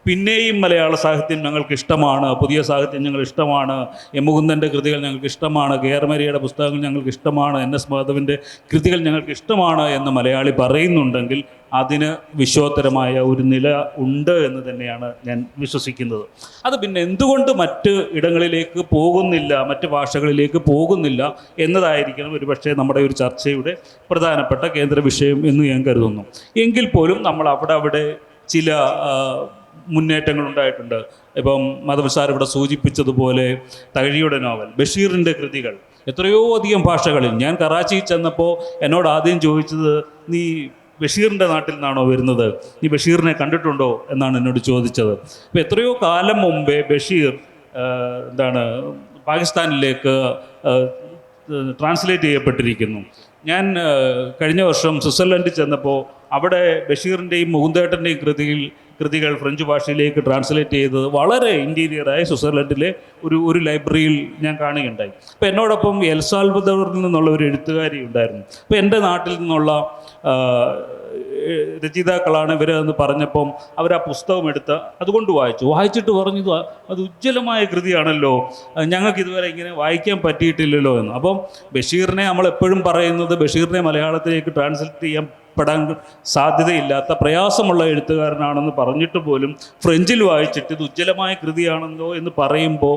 പിന്നെയും മലയാള സാഹിത്യം ഞങ്ങൾക്ക് ഇഷ്ടമാണ്, പുതിയ സാഹിത്യം ഞങ്ങൾ ഇഷ്ടമാണ്, എം മുകുന്ദൻ്റെ കൃതികൾ ഞങ്ങൾക്ക് ഇഷ്ടമാണ്, കെ.ആർ. മരിയയുടെ പുസ്തകങ്ങൾ ഞങ്ങൾക്ക് ഇഷ്ടമാണ്, NS മാധവൻ്റെ കൃതികൾ ഞങ്ങൾക്ക് ഇഷ്ടമാണ് എന്ന് മലയാളി പറയുന്നുണ്ടെങ്കിൽ അതിന് വിശ്വോത്തരമായ ഒരു നില ഉണ്ട് എന്ന് തന്നെയാണ് ഞാൻ വിശ്വസിക്കുന്നത്. അത് പിന്നെ എന്തുകൊണ്ട് മറ്റ് ഇടങ്ങളിലേക്ക് പോകുന്നില്ല, മറ്റ് ഭാഷകളിലേക്ക് പോകുന്നില്ല എന്നതായിരിക്കണം ഒരുപക്ഷെ നമ്മുടെ ഒരു ചർച്ചയുടെ പ്രധാനപ്പെട്ട കേന്ദ്ര വിഷയം എന്ന് ഞാൻ കരുതുന്നു. എങ്കിൽ പോലും നമ്മൾ അവിടെ ചില മുന്നേറ്റങ്ങൾ ഉണ്ടായിട്ടുണ്ട്. ഇപ്പം മാധവൻ സാർ ഇവിടെ സൂചിപ്പിച്ചതുപോലെ തകഴിയുടെ നോവൽ, ബഷീറിൻ്റെ കൃതികൾ എത്രയോ അധികം ഭാഷകളിൽ. ഞാൻ കറാച്ചിയിൽ ചെന്നപ്പോൾ എന്നോട് ആദ്യം ചോദിച്ചത്, നീ ബഷീറിൻ്റെ നാട്ടിൽ നിന്നാണോ വരുന്നത്, നീ ബഷീറിനെ കണ്ടിട്ടുണ്ടോ എന്നാണ് എന്നോട് ചോദിച്ചത്. അപ്പോൾ എത്രയോ കാലം മുമ്പേ ബഷീർ പാകിസ്ഥാനിലേക്ക് ട്രാൻസ്ലേറ്റ് ചെയ്യപ്പെട്ടിരിക്കുന്നു. ഞാൻ കഴിഞ്ഞ വർഷം സ്വിറ്റ്സർലൻഡിൽ ചെന്നപ്പോൾ അവിടെ ബഷീറിൻ്റെയും മുകുന്ദേട്ടൻ്റെയും കൃതികൾ ഫ്രഞ്ച് ഭാഷയിലേക്ക് ട്രാൻസ്ലേറ്റ് ചെയ്തത് വളരെ ഇൻറ്റീരിയറായി സ്വിറ്റ്സർലൻഡിലെ ഒരു ലൈബ്രറിയിൽ ഞാൻ കാണുകയുണ്ടായി. അപ്പോൾ എന്നോടൊപ്പം എൽ സാൽവദോറിൽ നിന്നുള്ള ഒരു എഴുത്തുകാരി ഉണ്ടായിരുന്നു. അപ്പോൾ എൻ്റെ നാട്ടിൽ നിന്നുള്ള രചയിതാക്കളാണ് ഇവരെന്ന് പറഞ്ഞപ്പം അവർ ആ പുസ്തകം എടുത്ത് അതുകൊണ്ട് വായിച്ചിട്ട് പറഞ്ഞു, അത് ഉജ്ജ്വലമായ കൃതിയാണല്ലോ, ഞങ്ങൾക്ക് ഇതുവരെ ഇങ്ങനെ വായിക്കാൻ പറ്റിയിട്ടില്ലല്ലോ എന്ന്. അപ്പം ബഷീറിനെ നമ്മളെപ്പോഴും പറയുന്നത് ബഷീറിനെ മലയാളത്തിലേക്ക് ട്രാൻസ്ലേറ്റ് ചെയ്യാൻ സാധ്യതയില്ലാത്ത പ്രയാസമുള്ള എഴുത്തുകാരനാണെന്ന് പറഞ്ഞിട്ട് പോലും ഫ്രഞ്ചിൽ വായിച്ചിട്ട് ഇത് ഉജ്ജ്വലമായ കൃതിയാണെന്നോ എന്ന് പറയുമ്പോൾ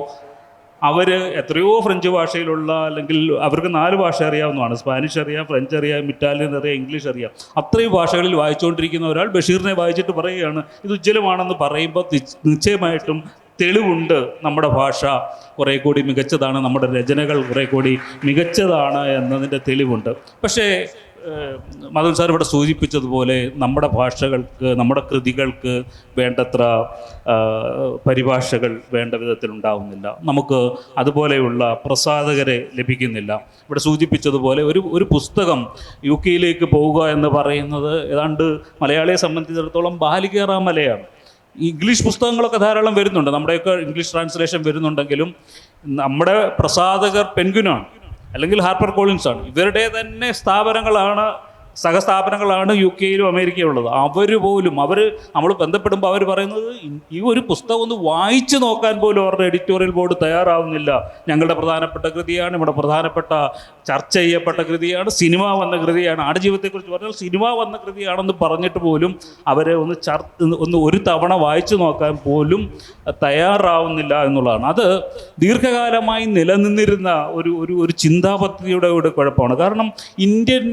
അവർ എത്രയോ ഫ്രഞ്ച് ഭാഷയിലുള്ള, അല്ലെങ്കിൽ അവർക്ക് 4 ഭാഷ അറിയാവുന്നതാണ്, സ്പാനിഷ് അറിയാം, ഫ്രഞ്ച് അറിയാം, ഇറ്റാലിയൻ അറിയാം, ഇംഗ്ലീഷ് അറിയാം. അത്രയും ഭാഷകളിൽ വായിച്ചുകൊണ്ടിരിക്കുന്ന ഒരാൾ ബഷീറിനെ വായിച്ചിട്ട് പറയുകയാണ് ഇത് ഉജ്ജ്വലമാണെന്ന് പറയുമ്പോൾ നിശ്ചയമായിട്ടും തെളിവുണ്ട് നമ്മുടെ ഭാഷ കുറേ കൂടി മികച്ചതാണ്, നമ്മുടെ രചനകൾ കുറേ കൂടി മികച്ചതാണ് എന്നതിൻ്റെ തെളിവുണ്ട്. പക്ഷേ മാധവൻ സാർ ഇവിടെ സൂചിപ്പിച്ചതുപോലെ നമ്മുടെ ഭാഷകൾക്ക്, നമ്മുടെ കൃതികൾക്ക് വേണ്ടത്ര പരിഭാഷകൾ വേണ്ട വിധത്തിലുണ്ടാവുന്നില്ല. നമുക്ക് അതുപോലെയുള്ള പ്രസാധകരെ ലഭിക്കുന്നില്ല. ഇവിടെ സൂചിപ്പിച്ചതുപോലെ ഒരു പുസ്തകം UK പോവുക എന്ന് പറയുന്നത് ഏതാണ്ട് മലയാളിയെ സംബന്ധിച്ചിടത്തോളം ബാലികേറാമലയാണ്. ഇംഗ്ലീഷ് പുസ്തകങ്ങളൊക്കെ ധാരാളം വരുന്നുണ്ട്, നമ്മുടെയൊക്കെ ഇംഗ്ലീഷ് ട്രാൻസ്ലേഷൻ വരുന്നുണ്ടെങ്കിലും നമ്മുടെ പ്രസാധകർ പെൻഗ്വിനാണ് അല്ലെങ്കിൽ ഹാർപ്പർ കോളിൻസാണ്. ഇവരുടെ തന്നെ സഹസ്ഥാപനങ്ങളാണ് UK അമേരിക്കയും ഉള്ളത്. നമ്മൾ ബന്ധപ്പെടുമ്പോൾ അവർ പറയുന്നത് ഈ ഒരു പുസ്തകം ഒന്ന് വായിച്ചു നോക്കാൻ പോലും അവരുടെ എഡിറ്റോറിയൽ ബോർഡ് തയ്യാറാവുന്നില്ല. ഞങ്ങളുടെ പ്രധാനപ്പെട്ട കൃതിയാണ്, ഇവിടെ പ്രധാനപ്പെട്ട ചർച്ച ചെയ്യപ്പെട്ട കൃതിയാണ്, സിനിമ വന്ന കൃതിയാണ്, ആടുജീവിതത്തെക്കുറിച്ച് പറഞ്ഞാൽ സിനിമ വന്ന കൃതിയാണെന്ന് പറഞ്ഞിട്ട് പോലും അവരെ ഒന്ന് ഒരു തവണ വായിച്ചു നോക്കാൻ പോലും തയ്യാറാവുന്നില്ല എന്നുള്ളതാണ്. അത് ദീർഘകാലമായി നിലനിന്നിരുന്ന ഒരു ചിന്താപദ്ധതിയുടെ കുഴപ്പമാണ്. കാരണം ഇന്ത്യൻ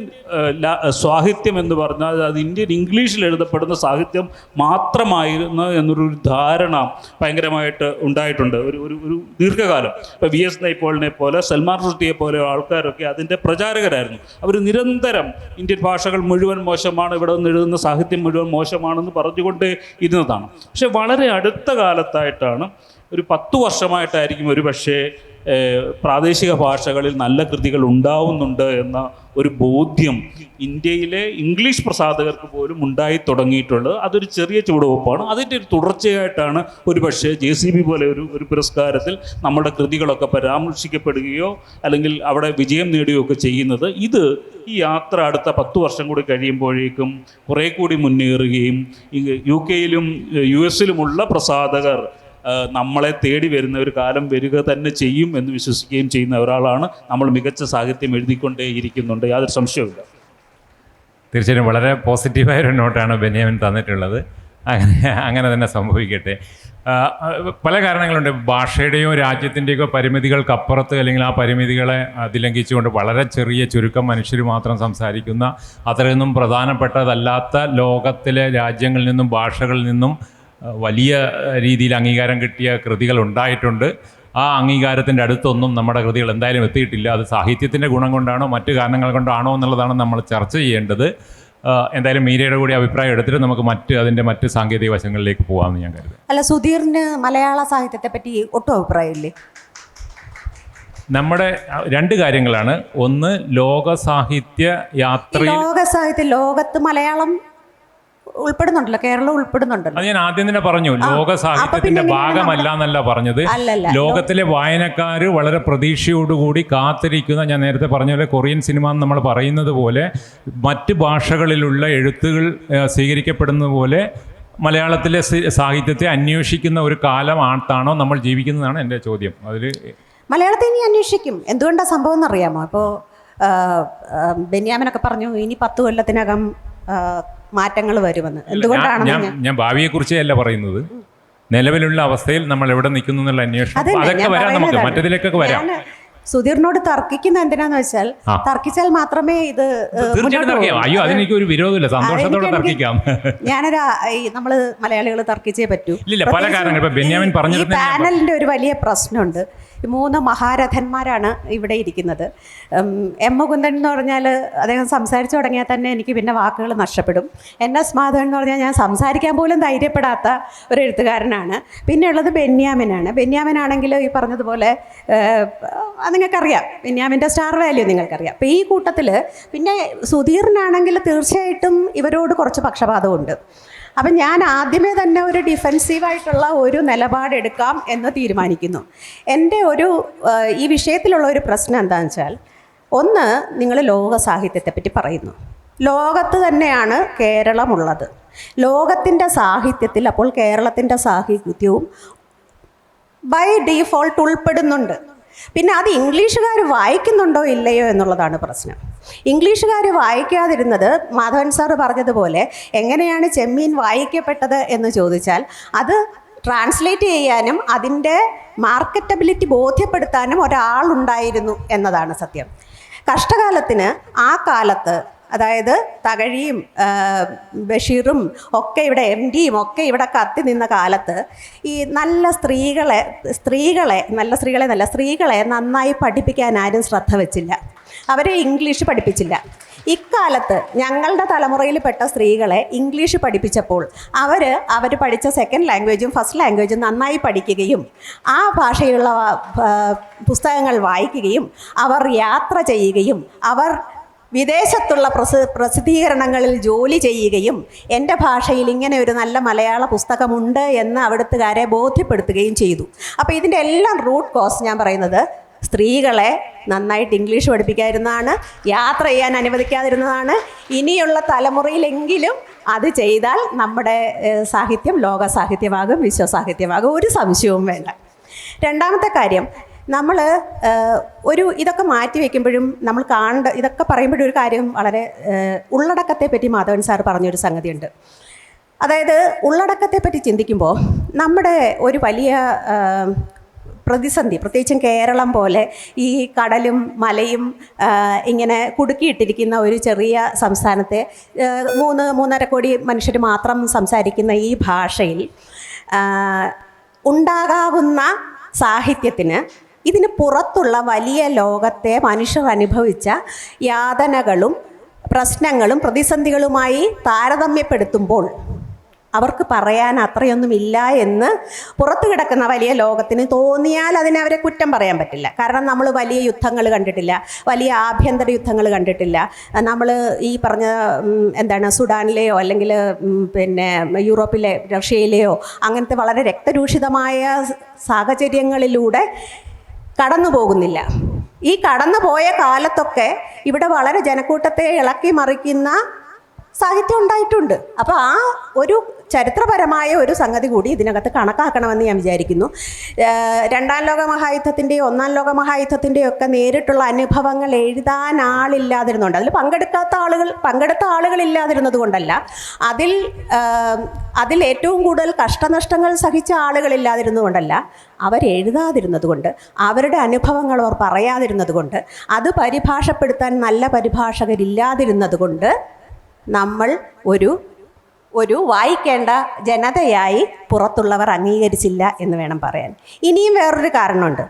സാഹിത്യം എന്ന് പറഞ്ഞാൽ അത് ഇന്ത്യൻ ഇംഗ്ലീഷിൽ എഴുതപ്പെടുന്ന സാഹിത്യം മാത്രമായിരുന്നു എന്നൊരു ധാരണ ഭയങ്കരമായിട്ട് ഉണ്ടായിട്ടുണ്ട് ഒരു ദീർഘകാലം. ഇപ്പോൾ VS നൈപ്പോളിനെ പോലെ, സൽമാൻ റുഷ്ദിയെ പോലെ ആൾക്കാരൊക്കെ അതിൻ്റെ പ്രചാരകരായിരുന്നു. അവർ നിരന്തരം ഇന്ത്യൻ ഭാഷകൾ മുഴുവൻ മോശമാണ്, ഇവിടെ നിന്ന് എഴുതുന്ന സാഹിത്യം മുഴുവൻ മോശമാണെന്ന് പറഞ്ഞുകൊണ്ട് ഇരുന്നതാണ്. പക്ഷെ വളരെ അടുത്ത കാലത്തായിട്ടാണ്, ഒരു 10 വർഷമായിട്ടായിരിക്കും ഒരു പക്ഷേ പ്രാദേശിക ഭാഷകളിൽ നല്ല കൃതികൾ ഉണ്ടാവുന്നുണ്ട് എന്ന ഒരു ബോധ്യം ഇന്ത്യയിലെ ഇംഗ്ലീഷ് പ്രസാധകർക്ക് പോലും ഉണ്ടായി തുടങ്ങിയിട്ടുള്ളത്. അതൊരു ചെറിയ ചുവടുവെപ്പാണ്. അതിൻ്റെ ഒരു തുടർച്ചയായിട്ടാണ് ഒരു പക്ഷേ JCB പോലെ ഒരു പുരസ്കാരത്തിൽ നമ്മുടെ കൃതികളൊക്കെ പരാമർശിക്കപ്പെടുകയോ അല്ലെങ്കിൽ അവിടെ വിജയം നേടുകയോ ഒക്കെ ചെയ്യുന്നത്. ഈ യാത്ര അടുത്ത 10 വർഷം കൂടി കഴിയുമ്പോഴേക്കും കുറേ കൂടി മുന്നേറുകയും UK US പ്രസാധകർ നമ്മളെ തേടി വരുന്ന ഒരു കാലം വരിക തന്നെ ചെയ്യും എന്ന് വിശ്വസിക്കുകയും ചെയ്യുന്ന ഒരാളാണ്. നമ്മൾ മികച്ച സാഹിത്യം എഴുതിക്കൊണ്ടേ ഇരിക്കുന്നുണ്ട്, യാതൊരു സംശയവുമില്ല. തീർച്ചയായും വളരെ പോസിറ്റീവായൊരു നോട്ടാണ് ബെന്യാമിൻ തന്നിട്ടുള്ളത്. അങ്ങനെ തന്നെ സംഭവിക്കട്ടെ. പല കാരണങ്ങളുണ്ട്. ഭാഷയുടെയോ രാജ്യത്തിൻ്റെയോ പരിമിതികൾക്കപ്പുറത്ത്, അല്ലെങ്കിൽ ആ പരിമിതികളെ അതിലംഘിച്ചുകൊണ്ട് വളരെ ചെറിയ ചുരുക്കം മനുഷ്യർ മാത്രം സംസാരിക്കുന്ന, അത്രയൊന്നും പ്രധാനപ്പെട്ടതല്ലാത്ത ലോകത്തിലെ രാജ്യങ്ങളിൽ നിന്നും ഭാഷകളിൽ നിന്നും വലിയ രീതിയിൽ അംഗീകാരം കിട്ടിയ കൃതികൾ ഉണ്ടായിട്ടുണ്ട്. ആ അംഗീകാരത്തിൻ്റെ അടുത്തൊന്നും നമ്മുടെ കൃതികൾ എന്തായാലും എത്തിയിട്ടില്ല. അത് സാഹിത്യത്തിൻ്റെ ഗുണം കൊണ്ടാണോ മറ്റു കാരണങ്ങൾ കൊണ്ടാണോ എന്നുള്ളതാണ് നമ്മൾ ചർച്ച ചെയ്യേണ്ടത്. എന്തായാലും മീരയുടെ കൂടി അഭിപ്രായം എടുത്തിട്ട് നമുക്ക് അതിൻ്റെ മറ്റ് സാങ്കേതിക വശങ്ങളിലേക്ക് പോകാമെന്ന് ഞാൻ കരുതുന്നു. അല്ല, സുധീറിന് മലയാള സാഹിത്യത്തെ പറ്റി ഒട്ടും അഭിപ്രായമില്ലേ? നമ്മുടെ രണ്ട് കാര്യങ്ങളാണ്. ഒന്ന്, ലോക സാഹിത്യ യാത്രയിൽ ലോകത്ത് മലയാളം ഉൾപ്പെടുന്നുണ്ടല്ലോ, കേരളം ഉൾപ്പെടുന്നുണ്ടല്ലോ. അത് ഞാൻ ആദ്യം തന്നെ പറഞ്ഞു, ലോക സാഹിത്യത്തിന്റെ ഭാഗമല്ല എന്നല്ല പറഞ്ഞത്. ലോകത്തിലെ വായനക്കാർ വളരെ പ്രതീക്ഷയോടുകൂടി കാത്തിരിക്കുന്ന, ഞാൻ നേരത്തെ പറഞ്ഞ പോലെ കൊറിയൻ സിനിമ എന്ന് നമ്മൾ പറയുന്നത് പോലെ മറ്റ് ഭാഷകളിലുള്ള എഴുത്തുകൾ സ്വീകരിക്കപ്പെടുന്നത് പോലെ മലയാളത്തിലെ സാഹിത്യത്തെ അന്വേഷിക്കുന്ന ഒരു കാലം ആണോ നമ്മൾ ജീവിക്കുന്നതാണ് എൻ്റെ ചോദ്യം. അതിൽ മലയാളത്തെ ഇനി അന്വേഷിക്കും. എന്തുകൊണ്ടാണ് സംഭവം എന്നറിയാമോ? ഇപ്പോൾ ബെന്യാമിനൊക്കെ പറഞ്ഞു ഇനി 10 കൊല്ലത്തിനകം മാറ്റങ്ങൾ വരുമെന്ന്. എന്തുകൊണ്ടാണ് ഞാൻ ഭാവിയെക്കുറിച്ചേ അല്ല പറയുന്നത്, നിലവിലുള്ള അവസ്ഥയിൽ നമ്മൾ എവിടെ നിൽക്കുന്നു എന്നുള്ള അന്വേഷണം അതൊക്കെ വരാം, നമുക്ക് മറ്റതിലേക്കൊക്കെ വരാം. സുധീറിനോട് തർക്കിക്കുന്ന എന്തിനാന്ന് വെച്ചാൽ തർക്കിച്ചാൽ മാത്രമേ ഇത് അയ്യോ അതിനെനിക്ക് ഒരു വിരോധമില്ല, സന്തോഷത്തോടെ തർക്കിക്കാം. നമ്മള് മലയാളികൾ തർക്കിച്ചേ പറ്റൂ. ഇല്ല, പല കാരണങ്ങൾ. ഇപ്പൊ ബെന്യാമിൻ പറഞ്ഞത് പാനലിന്റെ ഒരു വലിയ പ്രശ്നമുണ്ട്. 3 മഹാരഥന്മാരാണ് ഇവിടെ ഇരിക്കുന്നത്. എം മുകുന്ദൻ എന്ന് പറഞ്ഞാൽ അദ്ദേഹം സംസാരിച്ചു തുടങ്ങിയാൽ തന്നെ എനിക്ക് പിന്നെ വാക്കുകൾ നഷ്ടപ്പെടും. NS മാധവൻ എന്ന് പറഞ്ഞാൽ ഞാൻ സംസാരിക്കാൻ പോലും ധൈര്യപ്പെടാത്ത ഒരു എഴുത്തുകാരനാണ്. പിന്നെ ഉള്ളത് ബെന്യാമിനാണ്. ബെന്യാമിനാണെങ്കിൽ ഈ പറഞ്ഞതുപോലെ നിങ്ങൾക്കറിയാം, ബെന്യാമിൻ്റെ സ്റ്റാർ വാല്യൂ നിങ്ങൾക്കറിയാം. അപ്പോൾ ഈ കൂട്ടത്തിൽ പിന്നെ സുധീറിനാണെങ്കിൽ തീർച്ചയായിട്ടും ഇവരോട് കുറച്ച് പക്ഷപാതമുണ്ട്. അപ്പം ഞാൻ ആദ്യമേ തന്നെ ഒരു ഡിഫെൻസീവായിട്ടുള്ള ഒരു നിലപാടെടുക്കാം എന്ന് തീരുമാനിക്കുന്നു. എൻ്റെ ഈ വിഷയത്തിലുള്ള ഒരു പ്രശ്നം എന്താണെന്ന് വെച്ചാൽ, ഒന്ന്, നിങ്ങൾ ലോക സാഹിത്യത്തെപ്പറ്റി പറയുന്നു. ലോകത്ത് തന്നെയാണ് കേരളമുള്ളത്. ലോകത്തിൻ്റെ സാഹിത്യത്തിൽ അപ്പോൾ കേരളത്തിൻ്റെ സാഹിത്യവും ബൈ ഡീഫോൾട്ട് ഉൾപ്പെടുന്നുണ്ട്. പിന്നെ അത് ഇംഗ്ലീഷുകാർ വായിക്കുന്നുണ്ടോ ഇല്ലയോ എന്നുള്ളതാണ് പ്രശ്നം. ഇംഗ്ലീഷുകാർ വായിക്കാതിരുന്നത് മാധവൻ സാറ് പറഞ്ഞതുപോലെ എങ്ങനെയാണ് ചെമ്മീൻ വായിക്കപ്പെട്ടത് എന്ന് ചോദിച്ചാൽ അത് ട്രാൻസ്ലേറ്റ് ചെയ്യാനും അതിൻ്റെ മാർക്കറ്റബിലിറ്റി ബോധ്യപ്പെടുത്താനും ഒരാളുണ്ടായിരുന്നു എന്നതാണ് സത്യം. കഷ്ടകാലത്തിന് ആ കാലത്ത്, അതായത് തകഴിയും ബഷീറും ഒക്കെ ഇവിടെ MD യും ഒക്കെ ഇവിടെ കത്തി നിന്ന കാലത്ത് ഈ സ്ത്രീകളെ നന്നായി പഠിപ്പിക്കാൻ ആരും ശ്രദ്ധ വെച്ചില്ല. അവരെ ഇംഗ്ലീഷ് പഠിപ്പിച്ചില്ല. ഇക്കാലത്ത് ഞങ്ങളുടെ തലമുറയിൽപ്പെട്ട സ്ത്രീകളെ ഇംഗ്ലീഷ് പഠിപ്പിച്ചപ്പോൾ അവർ പഠിച്ച സെക്കൻഡ് ലാംഗ്വേജും ഫസ്റ്റ് ലാംഗ്വേജും നന്നായി പഠിക്കുകയും ആ ഭാഷയിലുള്ള പുസ്തകങ്ങൾ വായിക്കുകയും അവർ യാത്ര ചെയ്യുകയും അവർ വിദേശത്തുള്ള പ്രസിദ്ധീകരണങ്ങളിൽ ജോലി ചെയ്യുകയും എൻ്റെ ഭാഷയിൽ ഇങ്ങനെ ഒരു നല്ല മലയാള പുസ്തകമുണ്ട് എന്ന് അവിടുത്തുകാരെ ബോധ്യപ്പെടുത്തുകയും ചെയ്തു. അപ്പോൾ ഇതിൻ്റെ എല്ലാം റൂട്ട് കോസ് ഞാൻ പറയുന്നത് സ്ത്രീകളെ നന്നായിട്ട് ഇംഗ്ലീഷ് പഠിപ്പിക്കാതിരുന്നതാണ്, യാത്ര ചെയ്യാൻ അനുവദിക്കാതിരുന്നതാണ്. ഇനിയുള്ള തലമുറയിലെങ്കിലും അത് ചെയ്താൽ നമ്മുടെ സാഹിത്യം ലോക സാഹിത്യമാകും, വിശ്വസാഹിത്യമാകും, ഒരു സംശയവും വേണ്ട. രണ്ടാമത്തെ കാര്യം, നമ്മൾ ഇതൊക്കെ മാറ്റി വയ്ക്കുമ്പോഴും നമ്മൾ ഇതൊക്കെ പറയുമ്പോഴും ഒരു കാര്യം വളരെ ഉള്ളടക്കത്തെ പറ്റി മാധവൻ സാർ പറഞ്ഞൊരു സംഗതിയുണ്ട്. അതായത് ഉള്ളടക്കത്തെ പറ്റി ചിന്തിക്കുമ്പോൾ നമ്മുടെ ഒരു വലിയ പ്രതിസന്ധി, പ്രത്യേകിച്ചും കേരളം പോലെ ഈ കടലും മലയും ഇങ്ങനെ കുടുക്കിയിട്ടിരിക്കുന്ന ഒരു ചെറിയ സംസ്ഥാനത്തെ 3.5 കോടി മനുഷ്യർ മാത്രം സംസാരിക്കുന്ന ഈ ഭാഷയിൽ ഉണ്ടാകാവുന്ന സാഹിത്യത്തിന് ഇതിന് പുറത്തുള്ള വലിയ ലോകത്തെ മനുഷ്യർ അനുഭവിച്ച യാതനകളും പ്രശ്നങ്ങളും പ്രതിസന്ധികളുമായി താരതമ്യപ്പെടുത്തുമ്പോൾ അവർക്ക് പറയാൻ അത്രയൊന്നുമില്ല എന്ന് പുറത്തു കിടക്കുന്ന വലിയ ലോകത്തിന് തോന്നിയാൽ അതിനവരെ കുറ്റം പറയാൻ പറ്റില്ല. കാരണം നമ്മൾ വലിയ യുദ്ധങ്ങൾ കണ്ടിട്ടില്ല, വലിയ ആഭ്യന്തര യുദ്ധങ്ങൾ കണ്ടിട്ടില്ല. നമ്മൾ ഈ പറഞ്ഞ സുഡാനിലെയോ അല്ലെങ്കിൽ പിന്നെ യൂറോപ്പിലെ റഷ്യയിലെയോ അങ്ങനത്തെ വളരെ രക്തരൂഷിതമായ സാഹചര്യങ്ങളിലൂടെ കടന്നു പോകുന്നില്ല. ഈ കടന്നു പോയ കാലത്തൊക്കെ ഇവിടെ വളരെ ജനക്കൂട്ടത്തെ ഇളക്കി മറിക്കുന്ന സാഹിത്യം ഉണ്ടായിട്ടുണ്ട്. അപ്പോൾ ആ ഒരു ചരിത്രപരമായ ഒരു സംഗതി കൂടി ഇതിനകത്ത് കണക്കാക്കണമെന്ന് ഞാൻ വിചാരിക്കുന്നു. 2ാം ലോക മഹായുദ്ധത്തിൻ്റെയോ 1ാം ലോക മഹായുദ്ധത്തിൻ്റെയോ ഒക്കെ നേരിട്ടുള്ള അനുഭവങ്ങൾ എഴുതാൻ ആളില്ലാതിരുന്നുണ്ട്. അതിൽ പങ്കെടുത്ത ആളുകളില്ലാതിരുന്നത് കൊണ്ടല്ല, അതിൽ ഏറ്റവും കൂടുതൽ കഷ്ടനഷ്ടങ്ങൾ സഹിച്ച ആളുകളില്ലാതിരുന്നത് കൊണ്ടല്ല, അവരെഴുതാതിരുന്നത് കൊണ്ട്, അവരുടെ അനുഭവങ്ങൾ അവർ പറയാതിരുന്നത് കൊണ്ട്, അത് പരിഭാഷപ്പെടുത്താൻ നല്ല പരിഭാഷകരില്ലാതിരുന്നത് കൊണ്ട് നമ്മൾ ഒരു ഒരു വായിക്കേണ്ട ജനതയായി പുറത്തുള്ളവർ അംഗീകരിച്ചില്ല എന്ന് വേണം പറയാൻ. ഇനിയും വേറൊരു കാരണമുണ്ട്.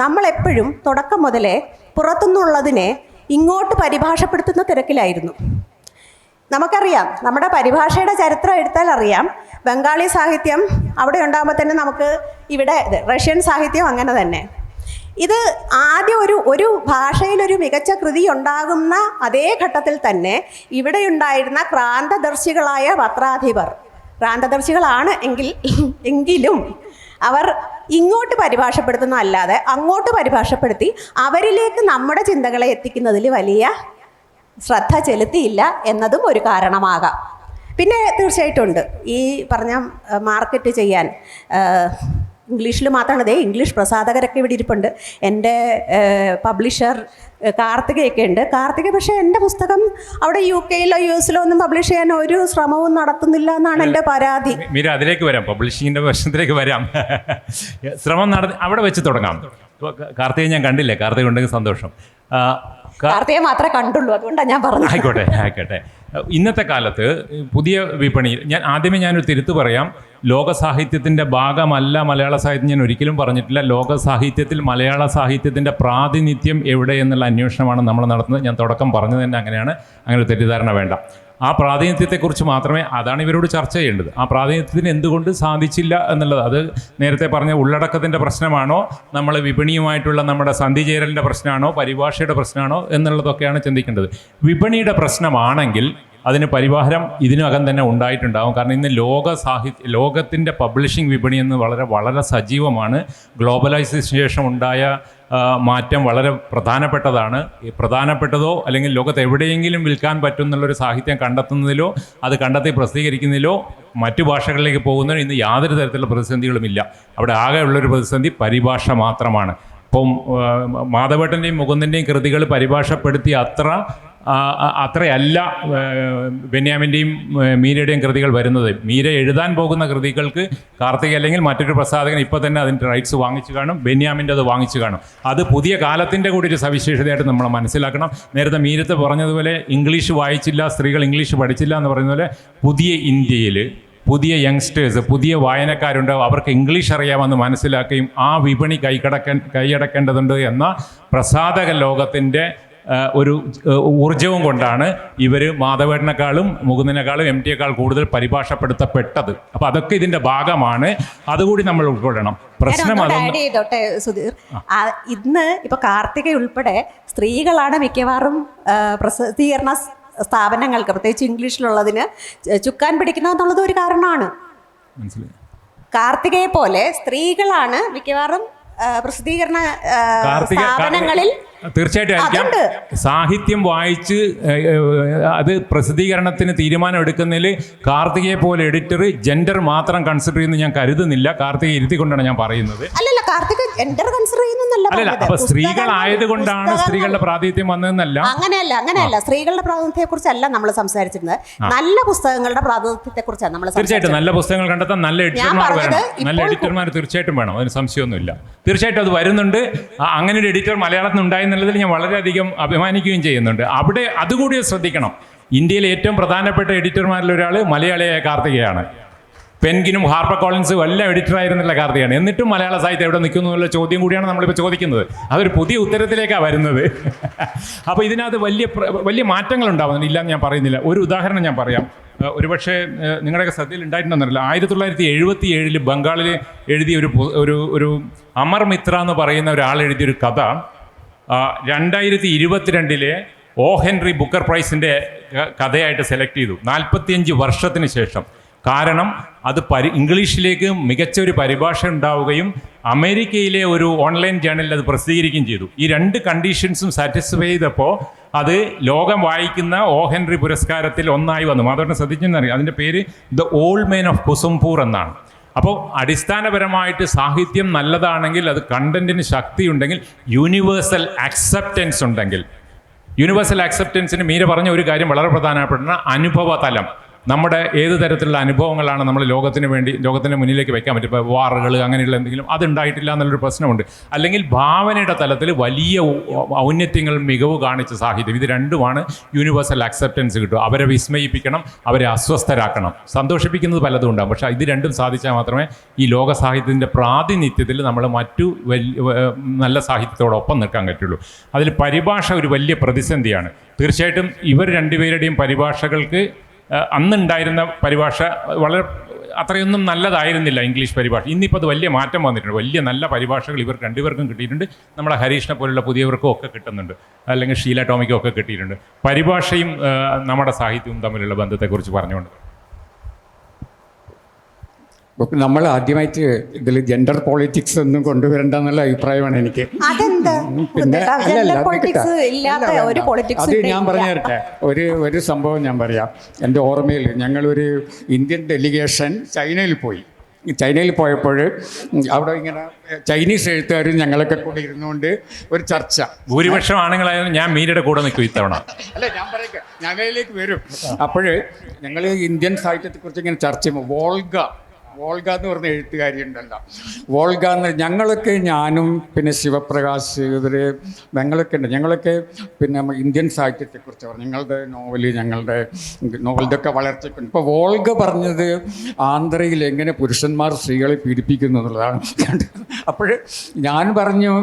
നമ്മളെപ്പോഴും തുടക്കം മുതലേ പുറത്തുനിന്നുള്ളതിനെ ഇങ്ങോട്ട് പരിഭാഷപ്പെടുത്തുന്ന തിരക്കിലായിരുന്നു. നമുക്കറിയാം, നമ്മുടെ പരിഭാഷയുടെ ചരിത്രം എടുത്താൽ അറിയാം, ബംഗാളി സാഹിത്യം അവിടെ ഉണ്ടാകുമ്പോൾ തന്നെ നമുക്ക് ഇവിടെ റഷ്യൻ സാഹിത്യം അങ്ങനെ തന്നെ. ഇത് ആദ്യം ഒരു ഭാഷയിലൊരു മികച്ച കൃതി ഉണ്ടാകുന്ന അതേ ഘട്ടത്തിൽ തന്നെ ഇവിടെ ഉണ്ടായിരുന്ന ക്രാന്തദർശികളായ പത്രാധിപർ, ക്രാന്തദർശികളാണ് എങ്കിലും അവർ ഇങ്ങോട്ട് പരിഭാഷപ്പെടുത്തുന്ന അല്ലാതെ അങ്ങോട്ട് പരിഭാഷപ്പെടുത്തി അവരിലേക്ക് നമ്മുടെ ചിന്തകളെ എത്തിക്കുന്നതിൽ വലിയ ശ്രദ്ധ ചെലുത്തിയില്ല എന്നതും ഒരു കാരണമാകാം. പിന്നെ തീർച്ചയായിട്ടും ഉണ്ട് ഈ പറഞ്ഞ മാർക്കറ്റ് ചെയ്യാൻ ഇംഗ്ലീഷിൽ മാത്രമല്ല, ഇംഗ്ലീഷ് പ്രസാധകരൊക്കെ ഇവിടെ ഇരിപ്പുണ്ട്. എൻ്റെ പബ്ലിഷർ കാർത്തികയൊക്കെ ഉണ്ട്. കാർത്തിക പക്ഷേ എൻ്റെ പുസ്തകം അവിടെ UK US ഒന്നും പബ്ലിഷ് ചെയ്യാൻ ഒരു ശ്രമവും നടത്തുന്നില്ല എന്നാണ് എൻ്റെ പരാതി. മീര, അതിലേക്ക് വരാം, പബ്ലിഷിങ്ങിൻ്റെ പ്രശ്നത്തിലേക്ക് വരാം. ശ്രമം അവിടെ വെച്ച് തുടങ്ങാം. കാർത്തിക ഞാൻ കണ്ടില്ലേ, കാർത്തിക ഉണ്ടെങ്കിൽ സന്തോഷം. കാർത്തികയെ മാത്രമേ കണ്ടുള്ളൂ, അതുകൊണ്ടാണ് ഞാൻ പറഞ്ഞത്. ആയിക്കോട്ടെ. ഇന്നത്തെ കാലത്ത് പുതിയ വിപണിയിൽ ഞാനൊരു തിരുത്ത് പറയാം. ലോക സാഹിത്യത്തിൻ്റെ ഭാഗമല്ല മലയാള സാഹിത്യം ഞാൻ ഒരിക്കലും പറഞ്ഞിട്ടില്ല. ലോക സാഹിത്യത്തിൽ മലയാള സാഹിത്യത്തിൻ്റെ പ്രാതിനിധ്യം എവിടെ എന്നുള്ള അന്വേഷണമാണ് നമ്മൾ നടത്തുന്നത്. ഞാൻ തുടക്കം പറഞ്ഞു തന്നെ അങ്ങനെയാണ്. അങ്ങനെ ഒരു തെറ്റിദ്ധാരണ വേണ്ട. ആ പ്രാതിനിധ്യത്തെക്കുറിച്ച് മാത്രമേ, അതാണ് ഇവരോട് ചർച്ച ചെയ്യേണ്ടത്. ആ പ്രാതിനിധ്യത്തിന് എന്തുകൊണ്ട് സാധിച്ചില്ല എന്നുള്ളത്, അത് നേരത്തെ പറഞ്ഞ ഉള്ളടക്കത്തിൻ്റെ പ്രശ്നമാണോ, നമ്മൾ വിപണിയുമായിട്ടുള്ള നമ്മുടെ സന്ധിചേരലിൻ്റെ പ്രശ്നമാണോ, പരിഭാഷയുടെ പ്രശ്നമാണോ എന്നുള്ളതൊക്കെയാണ് ചിന്തിക്കേണ്ടത്. വിപണിയുടെ പ്രശ്നമാണെങ്കിൽ അതിന് പരിഹാരം ഇതിനകം തന്നെ ഉണ്ടായിട്ടുണ്ടാകും. കാരണം ഇന്ന് ലോകത്തിൻ്റെ പബ്ലിഷിംഗ് വിപണി എന്ന് വളരെ സജീവമാണ്. ഗ്ലോബലൈസേഷന് ശേഷം ഉണ്ടായ മാറ്റം വളരെ പ്രധാനപ്പെട്ടതാണ്. പ്രധാനപ്പെട്ടതോ അല്ലെങ്കിൽ ലോകത്ത് എവിടെയെങ്കിലും വിൽക്കാൻ പറ്റുന്നുള്ളൊരു സാഹിത്യം കണ്ടെത്തുന്നതിലോ അത് കണ്ടെത്തി പ്രസിദ്ധീകരിക്കുന്നതിലോ മറ്റു ഭാഷകളിലേക്ക് പോകുന്നതിന് ഇന്ന് യാതൊരു തരത്തിലുള്ള പ്രതിസന്ധികളുമില്ല. അവിടെ ആകെ ഉള്ളൊരു പ്രതിസന്ധി പരിഭാഷ മാത്രമാണ്. ഇപ്പം മാധവേട്ടൻ്റെയും മുകുന്ദൻ്റെയും കൃതികൾ പരിഭാഷപ്പെടുത്തി അത്രയല്ല ബെന്യാമിൻ്റെയും മീരയുടെയും കൃതികൾ വരുന്നത്. മീര എഴുതാൻ പോകുന്ന കൃതികൾക്ക് കാർത്തിക അല്ലെങ്കിൽ മറ്റൊരു പ്രസാധകൻ ഇപ്പോൾ തന്നെ അതിൻ്റെ റൈറ്റ്സ് വാങ്ങിച്ചു കാണും, ബെന്യാമിൻ്റെ അത് വാങ്ങിച്ചു കാണും. അത് പുതിയ കാലത്തിൻ്റെ കൂടി ഒരു സവിശേഷതയായിട്ട് നമ്മൾ മനസ്സിലാക്കണം. നേരത്തെ മീരത്ത് പറഞ്ഞതുപോലെ ഇംഗ്ലീഷ് വായിച്ചില്ല, സ്ത്രീകൾ ഇംഗ്ലീഷ് പഠിച്ചില്ല എന്ന് പറയുന്ന പോലെ പുതിയ ഇന്ത്യയിൽ പുതിയ യങ്സ്റ്റേഴ്സ്, പുതിയ വായനക്കാരുണ്ടാവും. അവർക്ക് ഇംഗ്ലീഷ് അറിയാമെന്ന് മനസ്സിലാക്കുകയും ആ വിപണി കൈയടക്കേണ്ടതുണ്ട് എന്ന പ്രസാധക ലോകത്തിൻ്റെ ഒരു ഊർജവും കൊണ്ടാണ് ഇവർ മാധവേട്ടനേക്കാളും മുകുന്ദനേക്കാളും MT കൂടുതൽ പരിഭാഷപ്പെടുത്തപ്പെട്ടത്. അപ്പോൾ അതൊക്കെ ഇതിൻ്റെ ഭാഗമാണ്. അതുകൂടി നമ്മൾ ഉൾക്കൊള്ളണം. പ്രശ്നം ചെയ്തോട്ടെ സുധീർ, ഇന്ന് ഇപ്പോൾ കാർത്തിക ഉൾപ്പെടെ സ്ത്രീകളാണ് മിക്കവാറും പ്രസിദ്ധീകരണ സ്ഥാപനങ്ങൾക്ക്, പ്രത്യേകിച്ച് ഇംഗ്ലീഷിലുള്ളതിന് ചുക്കാൻ പിടിക്കുന്നതെന്നുള്ളത് ഒരു കാരണമാണ്. കാർത്തികയെ പോലെ സ്ത്രീകളാണ് മിക്കവാറും പ്രസിദ്ധീകരണ സ്ഥാപനങ്ങളിൽ തീർച്ചയായിട്ടും ആയിരിക്കാം. സാഹിത്യം വായിച്ച് അത് പ്രസിദ്ധീകരണത്തിന് തീരുമാനം എടുക്കുന്നതിൽ കാർത്തികയെ പോലെ എഡിറ്റർ ജെൻഡർ മാത്രം കൺസിഡർ ചെയ്യുന്നു ഞാൻ കരുതുന്നില്ല. കാർത്തിക ഇരുത്തിക്കൊണ്ടാണ് ഞാൻ പറയുന്നത്. അല്ലല്ല, കാർത്തിക ജെൻഡർ കൺസിഡർ ചെയ്യുന്നല്ല. അപ്പൊ സ്ത്രീകളായതുകൊണ്ടാണ് സ്ത്രീകളുടെ പ്രാതിനിധ്യം വന്നതെന്നല്ല. അങ്ങനെയല്ല സ്ത്രീകളുടെ പ്രാതിനിധ്യത്തെ കുറിച്ചല്ല നമ്മൾ സംസാരിച്ചിരുന്നത്. നല്ല പുസ്തകങ്ങളുടെ പ്രാതിനിധ്യത്തെ കുറിച്ചാണ് നമ്മൾ. തീർച്ചയായിട്ടും നല്ല പുസ്തകങ്ങൾ കണ്ടെത്താൻ നല്ല എഡിറ്റർമാർ വേണം. നല്ല എഡിറ്റർമാർ തീർച്ചയായിട്ടും വേണം, അതിന് സംശയമൊന്നുമില്ല. തീർച്ചയായിട്ടും അത് വരുന്നുണ്ട്. അങ്ങനെ ഒരു എഡിറ്റർ മലയാളത്തിൽ ഉണ്ടായി എന്നുള്ളതിൽ ഞാൻ വളരെയധികം അഭിമാനിക്കുകയും ചെയ്യുന്നുണ്ട്. അവിടെ അതുകൂടി ശ്രദ്ധിക്കണം. ഇന്ത്യയിലെ ഏറ്റവും പ്രധാനപ്പെട്ട എഡിറ്റർമാരിൽ ഒരാൾ മലയാളിയായ കാർത്തികയാണ്. പെൻഗിനും ഹാർപ്പർ കോളിൻസും എല്ലാം എഡിറ്ററായിരുന്നില്ല കാർത്തികയാണ്. എന്നിട്ടും മലയാള സാഹിത്യം എവിടെ നിൽക്കുന്നു എന്നുള്ള ചോദ്യം കൂടിയാണ് നമ്മളിപ്പോൾ ചോദിക്കുന്നത്. അതൊരു പുതിയ ഉത്തരത്തിലേക്കാണ് വരുന്നത്. അപ്പോൾ ഇതിനകത്ത് വലിയ മാറ്റങ്ങൾ ഉണ്ടാവുന്നുണ്ട്, ഇല്ലാന്ന് ഞാൻ പറയുന്നില്ല. ഒരു ഉദാഹരണം ഞാൻ പറയാം. ഒരുപക്ഷെ നിങ്ങളുടെയൊക്കെ ശ്രദ്ധയിൽ ഉണ്ടായിട്ടുണ്ടെന്നറിയില്ല. 1977 ബംഗാളിൽ എഴുതിയ ഒരു അമർ മിത്ര എന്ന് പറയുന്ന ഒരാൾ എഴുതിയൊരു കഥ 2022 O. Henry ബുക്കർ പ്രൈസിൻ്റെ കഥയായിട്ട് സെലക്ട് ചെയ്തു, 45 വർഷത്തിന് ശേഷം. കാരണം അത് ഇംഗ്ലീഷിലേക്ക് മികച്ച ഒരു പരിഭാഷ ഉണ്ടാവുകയും അമേരിക്കയിലെ ഒരു ഓൺലൈൻ ജേണലിൽ അത് പ്രസിദ്ധീകരിക്കുകയും ചെയ്തു. ഈ രണ്ട് കണ്ടീഷൻസും സാറ്റിസ്ഫൈ ചെയ്തപ്പോൾ അത് ലോകം വായിക്കുന്ന O. Henry പുരസ്കാരത്തിൽ ഒന്നായി വന്നു. മാധവനെ ശ്രദ്ധിച്ചെന്നറിയാം, അതിൻ്റെ പേര് ദ ഓൾഡ് മെൻ ഓഫ് കുസുംപൂർ എന്നാണ്. അപ്പോൾ അടിസ്ഥാനപരമായിട്ട് സാഹിത്യം നല്ലതാണെങ്കിൽ, അത് കണ്ടന്റിന് ശക്തിയുണ്ടെങ്കിൽ, യൂണിവേഴ്സൽ അക്സെപ്റ്റൻസ് ഉണ്ടെങ്കിൽ, യൂണിവേഴ്സൽ അക്സെപ്റ്റൻസിന് മീര പറഞ്ഞ ഒരു കാര്യം വളരെ പ്രധാനപ്പെട്ട അനുഭവതലം. നമ്മുടെ ഏത് തരത്തിലുള്ള അനുഭവങ്ങളാണ് നമ്മൾ ലോകത്തിന് മുന്നിലേക്ക് വയ്ക്കാൻ പറ്റും. ഇപ്പോൾ വാറുകൾ അങ്ങനെയുള്ള എന്തെങ്കിലും അതുണ്ടായിട്ടില്ല എന്നുള്ളൊരു പ്രശ്നമുണ്ട്. അല്ലെങ്കിൽ ഭാവനയുടെ തലത്തിൽ വലിയ ഔന്നത്യങ്ങൾ മികവ് കാണിച്ച സാഹിത്യം, ഇത് രണ്ടുമാണ് യൂണിവേഴ്സൽ അക്സെപ്റ്റൻസ് കിട്ടും. അവരെ വിസ്മയിപ്പിക്കണം, അവരെ അസ്വസ്ഥരാക്കണം. സന്തോഷിപ്പിക്കുന്നത് പലതും ഉണ്ടാകും, പക്ഷേ ഇത് രണ്ടും സാധിച്ചാൽ മാത്രമേ ഈ ലോക സാഹിത്യത്തിൻ്റെ പ്രാതിനിധ്യത്തിൽ നമ്മൾ മറ്റു നല്ല സാഹിത്യത്തോടൊപ്പം നിൽക്കാൻ പറ്റുള്ളൂ. അതിൽ പരിഭാഷ ഒരു വലിയ പ്രതിസന്ധിയാണ്. തീർച്ചയായിട്ടും ഇവർ രണ്ടുപേരുടെയും പരിഭാഷകൾക്ക് അന്നുണ്ടായിരുന്ന പരിഭാഷ വളരെ അത്രയൊന്നും നല്ലതായിരുന്നില്ല, ഇംഗ്ലീഷ് പരിഭാഷ. ഇന്നിപ്പോൾ അത് വലിയ മാറ്റം വന്നിട്ടുണ്ട്. വലിയ നല്ല പരിഭാഷകൾ ഇവർ രണ്ടുപേർക്കും കിട്ടിയിട്ടുണ്ട്. നമ്മുടെ ഹരീഷിനെ പോലുള്ള പുതിയവർക്കും ഒക്കെ കിട്ടുന്നുണ്ട്, അല്ലെങ്കിൽ ഷീല ടോമിക്കും ഒക്കെ കിട്ടിയിട്ടുണ്ട്. പരിഭാഷയും നമ്മുടെ സാഹിത്യവും തമ്മിലുള്ള ബന്ധത്തെക്കുറിച്ച് പറഞ്ഞുകൊണ്ട് നമ്മൾ ആദ്യമായിട്ട് ഇതിൽ ജെൻഡർ പോളിറ്റിക്സ് ഒന്നും കൊണ്ടുവരണ്ട എന്നുള്ള അഭിപ്രായമാണ് എനിക്ക്. പിന്നെ അത് ഞാൻ പറഞ്ഞു തരട്ടെ. ഒരു സംഭവം ഞാൻ പറയാം. എൻ്റെ ഓർമ്മയിൽ ഞങ്ങളൊരു ഇന്ത്യൻ ഡെലിഗേഷൻ ചൈനയിൽ പോയപ്പോൾ അവിടെ ഇങ്ങനെ ചൈനീസ് എഴുത്തുകാരും ഞങ്ങളൊക്കെ കൂടെ ഇരുന്നുകൊണ്ട് ഒരു ചർച്ച. ഭൂരിപക്ഷം ആണുങ്ങളായാലും ഞാൻ മീരയുടെ കൂടെ നിൽക്കും ഇത്തവണ. അല്ല, ഞാൻ പറയാം, ഞങ്ങളിലേക്ക് വരും. അപ്പോൾ ഞങ്ങൾ ഇന്ത്യൻ സാഹിത്യത്തെക്കുറിച്ച് ഇങ്ങനെ ചർച്ച ചെയ്യുമ്പോൾ വോൾഗ എന്ന് പറഞ്ഞ എഴുത്തുകാരി ഉണ്ടല്ലോ, വോൾഗ എന്ന് ഞങ്ങളൊക്കെ, ഞാനും പിന്നെ ശിവപ്രകാശ്, ഇവർ ഞങ്ങളൊക്കെ പിന്നെ ഇന്ത്യൻ സാഹിത്യത്തെക്കുറിച്ച് പറഞ്ഞു. ഞങ്ങളുടെ നോവലിൻ്റെ ഒക്കെ വളർച്ചയ്ക്കുണ്ട്. ഇപ്പോൾ വോൾഗ പറഞ്ഞത് ആന്ധ്രയിൽ എങ്ങനെ പുരുഷന്മാർ സ്ത്രീകളെ പീഡിപ്പിക്കുന്നു എന്നുള്ളതാണ്. അപ്പോൾ ഞാൻ പറഞ്ഞു,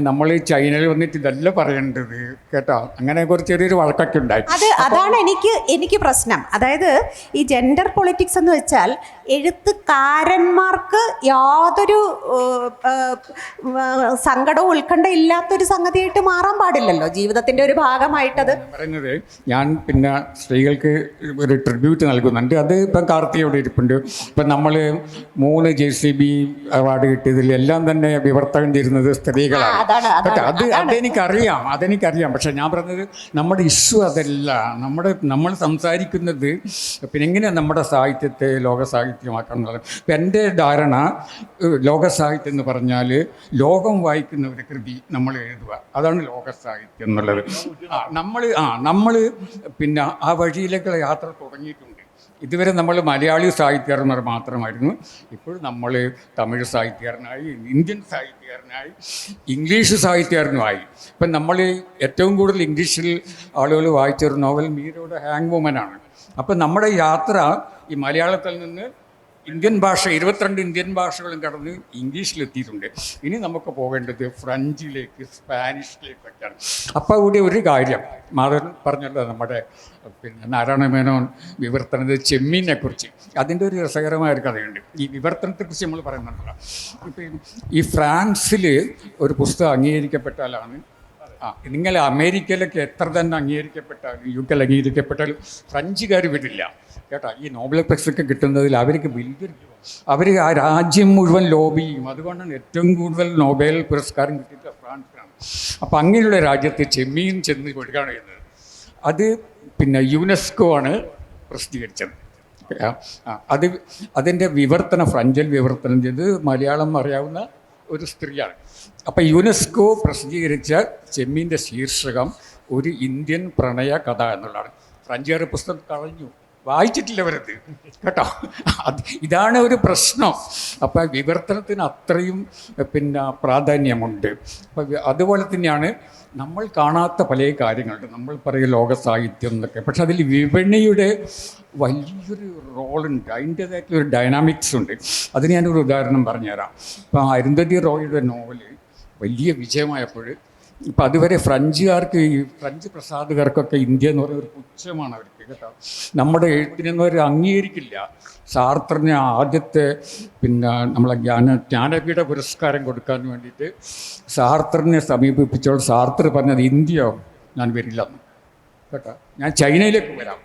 നമ്മൾ ചൈനയിൽ വന്നിട്ട് ഇതല്ല പറയേണ്ടത് കേട്ടോ. അങ്ങനെ കുറച്ച് ചെറിയൊരു വഴക്കൊക്കെ ഉണ്ടായി. അതാണ് എനിക്ക് പ്രശ്നം. അതായത് ഈ ജെൻഡർ പൊളിറ്റിക്സ് എന്ന് വെച്ചാൽ എഴുത്തുകാരന്മാർക്ക് യാതൊരു സങ്കടവും ഉത്കണ്ഠ ഇല്ലാത്തൊരു സംഗതിയായിട്ട് മാറാൻ പാടില്ലല്ലോ, ജീവിതത്തിൻ്റെ ഒരു ഭാഗമായിട്ടത്. പറയുന്നത് ഞാൻ പിന്നെ സ്ത്രീകൾക്ക് ഒരു ട്രിബ്യൂട്ട് നൽകുന്നുണ്ട്. അത് ഇപ്പം കാർത്തികയോടെ ഇരിപ്പുണ്ട്. ഇപ്പം നമ്മൾ 3 JCB അവാർഡ് കിട്ടിയതിൽ എല്ലാം തന്നെ വിവർത്തനം ചെയ്യുന്നത് സ്ത്രീകളാണ് കേട്ടോ. അതെനിക്കറിയാം. പക്ഷെ ഞാൻ പറഞ്ഞത് നമ്മുടെ ഇഷ്യൂ അതല്ല. നമ്മൾ സംസാരിക്കുന്നത് പിന്നെ എങ്ങനെയാണ് നമ്മുടെ സാഹിത്യത്തെ ലോക സാഹിത്യമാക്കണം എന്നുള്ളത്. ഇപ്പം എൻ്റെ ധാരണ, ലോക സാഹിത്യം എന്ന് പറഞ്ഞാൽ ലോകം വായിക്കുന്ന ഒരു കൃതി നമ്മൾ എഴുതുക, അതാണ് ലോക സാഹിത്യം എന്നുള്ളത്. നമ്മൾ പിന്നെ ആ വഴിയിലേക്കുള്ള യാത്ര തുടങ്ങിയിട്ടുണ്ട്. ഇതുവരെ നമ്മൾ മലയാളി സാഹിത്യകാരന്മാർ മാത്രമായിരുന്നു. ഇപ്പോൾ നമ്മൾ തമിഴ് സാഹിത്യകാരനായി, ഇന്ത്യൻ സാഹിത്യകാരനായി, ഇംഗ്ലീഷ് സാഹിത്യകാരനുമായി. ഇപ്പം നമ്മൾ ഏറ്റവും കൂടുതൽ ഇംഗ്ലീഷിൽ ആളുകൾ വായിച്ചൊരു നോവൽ മീരയുടെ ഹാങ് വുമനാണ്. അപ്പം നമ്മുടെ യാത്ര ഈ മലയാളത്തിൽ നിന്ന് ഇന്ത്യൻ ഭാഷ 22 ഇന്ത്യൻ ഭാഷകളും കടന്ന് ഇംഗ്ലീഷിലെത്തിയിട്ടുണ്ട്. ഇനി നമുക്ക് പോകേണ്ടത് ഫ്രഞ്ചിലേക്ക്, സ്പാനിഷിലേക്കൊക്കെയാണ്. അപ്പോൾ ഇവിടെ ഒരു കാര്യം മാധവൻ പറഞ്ഞല്ലോ, നമ്മുടെ പിന്നെ നാരായണ മേനോൻ വിവർത്തനത് ചെമ്മീനെ കുറിച്ച്. അതിൻ്റെ ഒരു രസകരമായ ഒരു കഥയുണ്ട്. ഈ വിവർത്തനത്തെക്കുറിച്ച് നമ്മൾ പറയുന്നുണ്ടല്ലോ. ഇപ്പം ഈ ഫ്രാൻസിൽ ഒരു പുസ്തകം അംഗീകരിക്കപ്പെട്ടാലാണ്, നിങ്ങൾ അമേരിക്കയിലൊക്കെ എത്ര തന്നെ അംഗീകരിക്കപ്പെട്ടാലും, UK അംഗീകരിക്കപ്പെട്ടാലും ഫ്രഞ്ചുകാർ വിടില്ല കേട്ടോ. ഈ നോബൽ പ്രൈസൊക്കെ കിട്ടുന്നതിൽ അവർക്ക് അവർ ആ രാജ്യം മുഴുവൻ ലോബി ചെയ്യും. അതുകൊണ്ടാണ് ഏറ്റവും കൂടുതൽ നൊബേൽ പുരസ്കാരം കിട്ടിയിട്ട് ഫ്രാൻസിനാണ്. അപ്പോൾ അങ്ങനെയുള്ള രാജ്യത്ത് ചെമ്മീൻ ചെന്ന് കൊടുക്കുകയാണ് ചെയ്യുന്നത്. അത് പിന്നെ യുനെസ്കോ ആണ് പ്രസിദ്ധീകരിച്ചത്. അതിൻ്റെ ഫ്രഞ്ചിൽ വിവർത്തനം ചെയ്ത് മലയാളം അറിയാവുന്ന ഒരു സ്ത്രീയാണ്. അപ്പം യുനെസ്കോ പ്രസിദ്ധീകരിച്ച ചെമ്മീൻ്റെ ശീർഷകം ഒരു ഇന്ത്യൻ പ്രണയ കഥ എന്നുള്ളതാണ്. ഫ്രഞ്ചുകാർ പുസ്തകം കളഞ്ഞു, വായിച്ചിട്ടില്ല അവരത് കേട്ടോ. ഇതാണ് ഒരു പ്രശ്നം. അപ്പം വിവർത്തനത്തിന് അത്രയും പിന്നെ പ്രാധാന്യമുണ്ട്. അപ്പം അതുപോലെ തന്നെയാണ് നമ്മൾ കാണാത്ത പല കാര്യങ്ങളുണ്ട്. നമ്മൾ പറയും ലോക സാഹിത്യം എന്നൊക്കെ, പക്ഷെ അതിൽ വിപണിയുടെ വലിയൊരു റോളുണ്ട്, അതിൻ്റേതായിട്ടുള്ളൊരു ഡൈനാമിക്സ് ഉണ്ട്. അതിന് ഞാനൊരു ഉദാഹരണം പറഞ്ഞുതരാം. ഇപ്പം അരുന്ധതി റോയുടെ നോവല് വലിയ വിജയമായപ്പോൾ, ഇപ്പം അതുവരെ ഫ്രഞ്ചുകാർക്ക്, ഈ ഫ്രഞ്ച് പ്രസാധകർക്കൊക്കെ ഇന്ത്യ എന്ന് പറയുന്ന ഒരു പുച്ഛമാണ് അവർക്ക് കേട്ടോ. നമ്മുടെ എഴുത്തിനൊന്നും അവർ അംഗീകരിക്കില്ല. സാർത്രന് ആദ്യത്തെ പിന്നെ നമ്മളെ ജ്ഞാനപീഠ പുരസ്കാരം കൊടുക്കാൻ വേണ്ടിയിട്ട് സാർത്രനെ സമീപിപ്പിച്ചപ്പോൾ സാർത്ര പറഞ്ഞത്, ഇന്ത്യ ഞാൻ വരില്ല കേട്ടോ, ഞാൻ ചൈനയിലേക്ക് വരാം,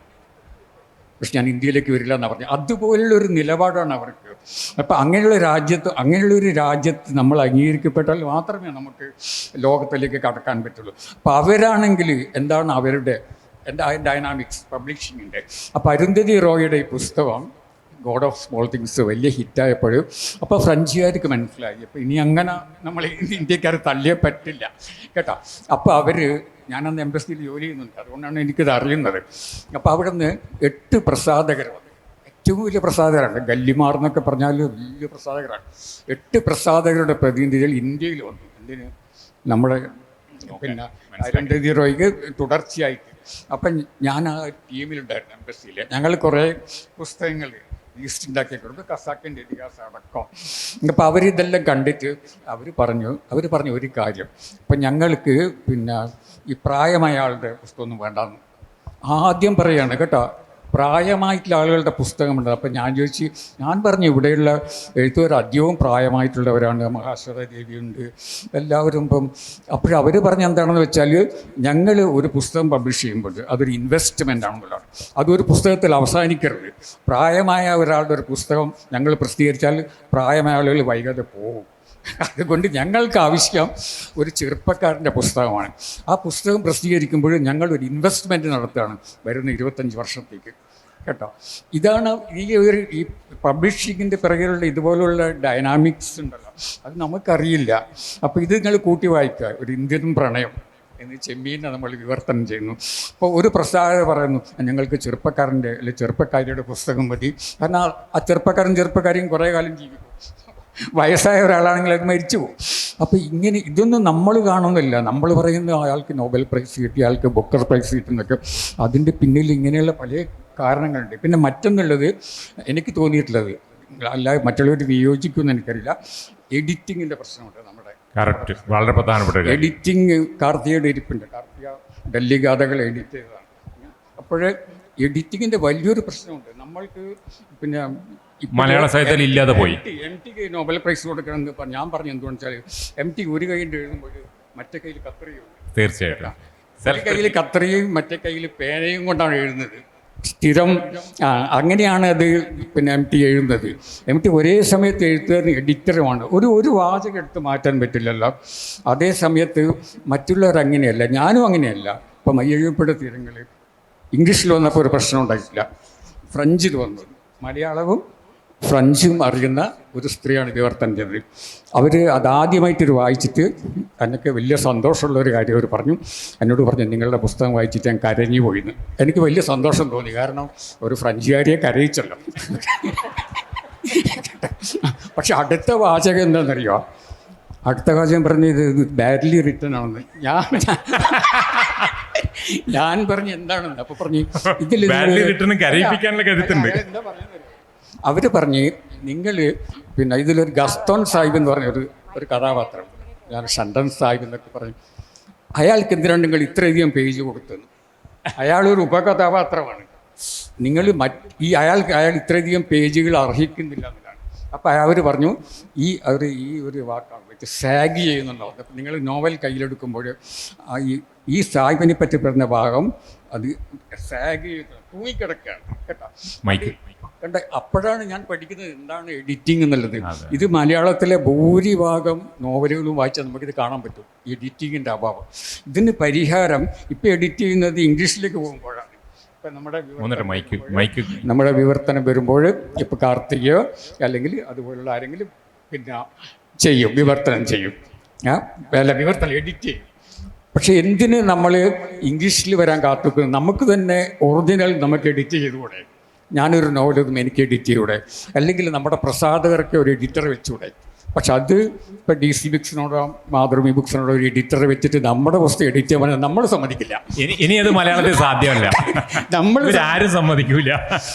പക്ഷെ ഞാൻ ഇന്ത്യയിലേക്ക് വരില്ല എന്നാണ് പറഞ്ഞത്. അതുപോലുള്ളൊരു നിലപാടാണ് അവർക്ക്. അപ്പം അങ്ങനെയുള്ളൊരു രാജ്യത്ത് നമ്മൾ അംഗീകരിക്കപ്പെട്ടാൽ മാത്രമേ നമുക്ക് ലോകത്തിലേക്ക് കടക്കാൻ പറ്റുള്ളൂ. അപ്പോൾ അവരാണെങ്കിൽ എന്താണ് അവരുടെ ഡൈനാമിക്സ് പബ്ലിഷിങ്ങിൻ്റെ. അപ്പോൾ അരുന്ധതി റോയുടെ ഈ പുസ്തകം ഗോഡ് ഓഫ് സ്മോൾ തിങ്സ് വലിയ ഹിറ്റായപ്പോൾ അപ്പോൾ ഫ്രഞ്ചുകാർക്ക് മനസ്സിലായി, അപ്പോൾ ഇനി അങ്ങനെ നമ്മൾ ഇന്ത്യക്കാർ തള്ളിയേ പറ്റില്ല കേട്ടോ. അപ്പോൾ ഞാനന്ന് എംബസിയിൽ ജോലി ചെയ്യുന്നുണ്ട്, അതുകൊണ്ടാണ് എനിക്കിത് അറിയുന്നത്. അപ്പോൾ അവിടെ നിന്ന് 8 പ്രസാധകർ വന്നു. ഏറ്റവും വലിയ പ്രസാധകരാണ്. ഗല്ലിമാർ എന്നൊക്കെ പറഞ്ഞാൽ വലിയ പ്രസാധകരാണ്. 8 പ്രസാധകരുടെ പ്രതിനിധികൾ ഇന്ത്യയിൽ വന്നു. എന്തിന്? നമ്മുടെ പിന്നെ അരുന്ധതി റോയ്ക്ക് തുടർച്ചയായിട്ട്. അപ്പം ഞാൻ ആ ടീമിലുണ്ടായിരുന്നു എംബസിയിൽ. ഞങ്ങൾ കുറേ പുസ്തകങ്ങൾ ഈസ്റ്റ് ഉണ്ടാക്കി കൊടുത്തു, ഖസാക്കിൻ്റെ ഇതിഹാസം അടക്കം. അപ്പോൾ അവരിതെല്ലാം കണ്ടിട്ട് അവർ പറഞ്ഞു ഒരു കാര്യം, ഇപ്പം ഞങ്ങൾക്ക് പിന്നെ ഈ പ്രായമായ ആളുടെ പുസ്തകമൊന്നും വേണ്ടാന്ന് ആദ്യം പറയാണ് കേട്ടോ. പ്രായമായിട്ടുള്ള ആളുകളുടെ പുസ്തകമുണ്ട്. അപ്പം ഞാൻ പറഞ്ഞു ഇവിടെയുള്ള എഴുത്തുകാർ അധികവും പ്രായമായിട്ടുള്ളവരാണ്. മഹാശ്വത ദേവിയുണ്ട്, എല്ലാവരും. അപ്പോഴവർ പറഞ്ഞ എന്താണെന്ന് വെച്ചാൽ, ഞങ്ങൾ ഒരു പുസ്തകം പബ്ലിഷ് ചെയ്യുമ്പോൾ അതൊരു ഇൻവെസ്റ്റ്മെൻ്റ് ആണെന്നുള്ളതാണ്. അതൊരു പുസ്തകത്തിൽ അവസാനിക്കരുത്. പ്രായമായ ഒരാളുടെ ഒരു പുസ്തകം ഞങ്ങൾ പ്രസിദ്ധീകരിച്ചാൽ പ്രായമായ ആളുകൾ വൈകാതെ പോകും. അതുകൊണ്ട് ഞങ്ങൾക്ക് ആവശ്യം ഒരു ചെറുപ്പക്കാരൻ്റെ പുസ്തകമാണ്. ആ പുസ്തകം പ്രസിദ്ധീകരിക്കുമ്പോൾ ഞങ്ങളൊരു ഇൻവെസ്റ്റ്മെൻറ്റ് നടത്തുകയാണ് വരുന്ന 25 വർഷത്തേക്ക് കേട്ടോ. ഇതാണ് ഈ പബ്ലിഷിങ്ങിൻ്റെ പിറകിലുള്ള ഇതുപോലുള്ള ഡൈനാമിക്സ് ഉണ്ടല്ലോ, അത് നമുക്കറിയില്ല. അപ്പോൾ ഇത് നിങ്ങൾ കൂട്ടി വായിക്കുക. ഒരു ഇന്ത്യൻ പ്രണയം എന്ന് ചെമ്മീനെ നമ്മൾ വിവർത്തനം ചെയ്യുന്നു. അപ്പോൾ ഒരു പ്രസാധകർ പറയുന്നു ഞങ്ങൾക്ക് ചെറുപ്പക്കാരൻ്റെ അല്ലെങ്കിൽ ചെറുപ്പക്കാരിയുടെ പുസ്തകം മതി. കാരണം ആ ചെറുപ്പക്കാരും കുറേ കാലം ജീവിക്കും. വയസ്സായ ഒരാളാണെങ്കിൽ അത് മരിച്ചു പോകും. അപ്പോൾ ഇതൊന്നും നമ്മൾ കാണുന്നില്ല. നമ്മൾ പറയുന്ന അയാൾക്ക് നോബൽ പ്രൈസ് കിട്ടി, അയാൾക്ക് ബുക്കർ പ്രൈസ് കിട്ടുന്നൊക്കെ, അതിൻ്റെ പിന്നിൽ ഇങ്ങനെയുള്ള പല കാരണങ്ങളുണ്ട്. പിന്നെ മറ്റൊന്നുള്ളത് എനിക്ക് തോന്നിയിട്ടുള്ളത്, അല്ല മറ്റുള്ളവർ വിയോജിക്കുമെന്ന് എനിക്കറിയില്ല, എഡിറ്റിങ്ങിൻ്റെ പ്രശ്നമുണ്ട്. നമ്മുടെ കറക്റ്റ്, വളരെ പ്രധാനപ്പെട്ട എഡിറ്റിങ്. കാർത്തികയുടെ ഇരിപ്പുണ്ട്. കാർത്തിക ഡൽഹി ഗാഥകൾ എഡിറ്റ് ചെയ്തതാണ്. അപ്പോൾ എഡിറ്റിങ്ങിൻ്റെ വലിയൊരു പ്രശ്നമുണ്ട്. നമ്മൾക്ക് പിന്നെ മലയാള സാഹിത്യത്തിൽ ഇല്ലാതെ പോയി. MTക്ക് നോബൽ പ്രൈസ് കൊടുക്കണമെന്ന് ഞാൻ പറഞ്ഞു. എന്തുകൊണ്ടെന്ന് വെച്ചാൽ MT ഒരു കൈയിൽ എഴുതുമ്പോൾ മറ്റേ കയ്യിൽ കത്രികയും, തീർച്ചയായിട്ടും ഒരു കയ്യിൽ കത്രികയും മറ്റേ കയ്യിൽ പേനയും കൊണ്ടാണ് എഴുതുന്നത്. സ്ഥിരം അങ്ങനെയാണ് അത് പിന്നെ MT എഴുതുന്നത്. MT ഒരേ സമയത്ത് എഴുത്തുകാരൻ എഡിറ്ററുമാണ്. ഒരു വാചകം എടുത്ത് മാറ്റാൻ പറ്റില്ലല്ലോ. അതേ സമയത്ത് മറ്റുള്ളവർ അങ്ങനെയല്ല, ഞാനും അങ്ങനെയല്ല. ഇപ്പം മയ്യഴിപ്പുഴ തീരങ്ങൾ ഇംഗ്ലീഷിൽ വന്നപ്പോൾ ഒരു പ്രശ്നം ഉണ്ടായിട്ടില്ല. ഫ്രഞ്ചിൽ വന്നത്, മലയാളവും ഫ്രഞ്ചും അറിയുന്ന ഒരു സ്ത്രീയാണ് വിവർത്തനം ചെയ്തത്. അവർ അതാദ്യമായിട്ടൊരു വായിച്ചിട്ട് എന്നൊക്കെ വലിയ സന്തോഷമുള്ള ഒരു കാര്യം അവർ പറഞ്ഞു. എന്നോട് പറഞ്ഞു നിങ്ങളുടെ പുസ്തകം വായിച്ചിട്ട് ഞാൻ കരഞ്ഞു പോയിന്ന്. എനിക്ക് വലിയ സന്തോഷം തോന്നി. കാരണം ഒരു ഫ്രഞ്ചുകാരിയെ കരയിച്ചല്ലോ. പക്ഷെ അടുത്ത വാചകം എന്താണെന്നറിയോ? അടുത്ത വാചകം പറഞ്ഞത് ഇത് ബാഡ്ലി റിട്ടൺ ആണെന്ന്. ഞാൻ പറഞ്ഞു എന്താണെന്ന്. അപ്പോൾ പറഞ്ഞു ഇതിൽ എന്താ പറയുന്നത്? അവർ പറഞ്ഞ് നിങ്ങൾ പിന്നെ ഇതിലൊരു ഗസ്തോൺ സാഹിബ് എന്ന് പറഞ്ഞ ഒരു കഥാപാത്രം, ഞാൻ ഷണ്ടൻ സാഹിബ് എന്നൊക്കെ പറഞ്ഞു, അയാൾക്ക് എന്തിനാണ് നിങ്ങൾ ഇത്രയധികം പേജ് കൊടുത്തത്? അയാളൊരു ഉപകഥാപാത്രമാണ്. നിങ്ങൾ അയാൾ ഇത്രയധികം പേജുകൾ അർഹിക്കുന്നില്ല എന്നതാണ്. അപ്പോൾ അവർ പറഞ്ഞു ഈ ഒരു വാക്കാണ് വെച്ച് സാഗ് ചെയ്യുന്നുണ്ടോ. അപ്പം നിങ്ങൾ നോവൽ കയ്യിലെടുക്കുമ്പോൾ ഈ സാഹിബിനെ പറ്റി പറഞ്ഞ ഭാഗം അത് സാഗ് ചെയ്യുന്നത് തൂങ്ങിക്കിടക്കുകയാണ് കേട്ടോ. കണ്ട, അപ്പോഴാണ് ഞാൻ പഠിക്കുന്നത് എന്താണ് എഡിറ്റിംഗ് എന്നുള്ളത്. ഇത് മലയാളത്തിലെ ഭൂരിഭാഗം നോവലുകളും വായിച്ചാൽ നമുക്കിത് കാണാൻ പറ്റും, എഡിറ്റിങ്ങിൻ്റെ അഭാവം. ഇതിന് പരിഹാരം ഇപ്പം എഡിറ്റ് ചെയ്യുന്നത് ഇംഗ്ലീഷിലേക്ക് പോകുമ്പോഴാണ്. ഇപ്പം നമ്മുടെ വിവർത്തനം വരുമ്പോൾ ഇപ്പോൾ കാർത്തികയോ അല്ലെങ്കിൽ അതുപോലുള്ള ആരെങ്കിലും പിന്നെ വിവർത്തനം ചെയ്യും, എഡിറ്റ് ചെയ്യും. പക്ഷെ എന്തിന് നമ്മൾ ഇംഗ്ലീഷിൽ വരാൻ കാത്തുനിൽക്കുന്നു? നമുക്ക് തന്നെ ഒറിജിനൽ നമുക്ക് എഡിറ്റ് ചെയ്തുകൂടെ? ഞാനൊരു നോവലൊന്നും എനിക്ക് എഡിറ്റ് ചെയ്യൂടെ? അല്ലെങ്കിൽ നമ്മുടെ പ്രസാധകർക്ക് ഒരു എഡിറ്റർ വെച്ചുകൂടെ? പക്ഷെ അത് ഇപ്പം DC ബുക്സിനോടോ മാതൃഭൂമി ബുക്സിനോടോ ഒരു എഡിറ്ററെ വെച്ചിട്ട് നമ്മുടെ പുസ്തകം എഡിറ്റ് ചെയ്യാൻ നമ്മൾ സമ്മതിക്കില്ല. ഇനി അത് മലയാളത്തിൽ സാധ്യമല്ല. ആരും സമ്മതിക്കില്ല.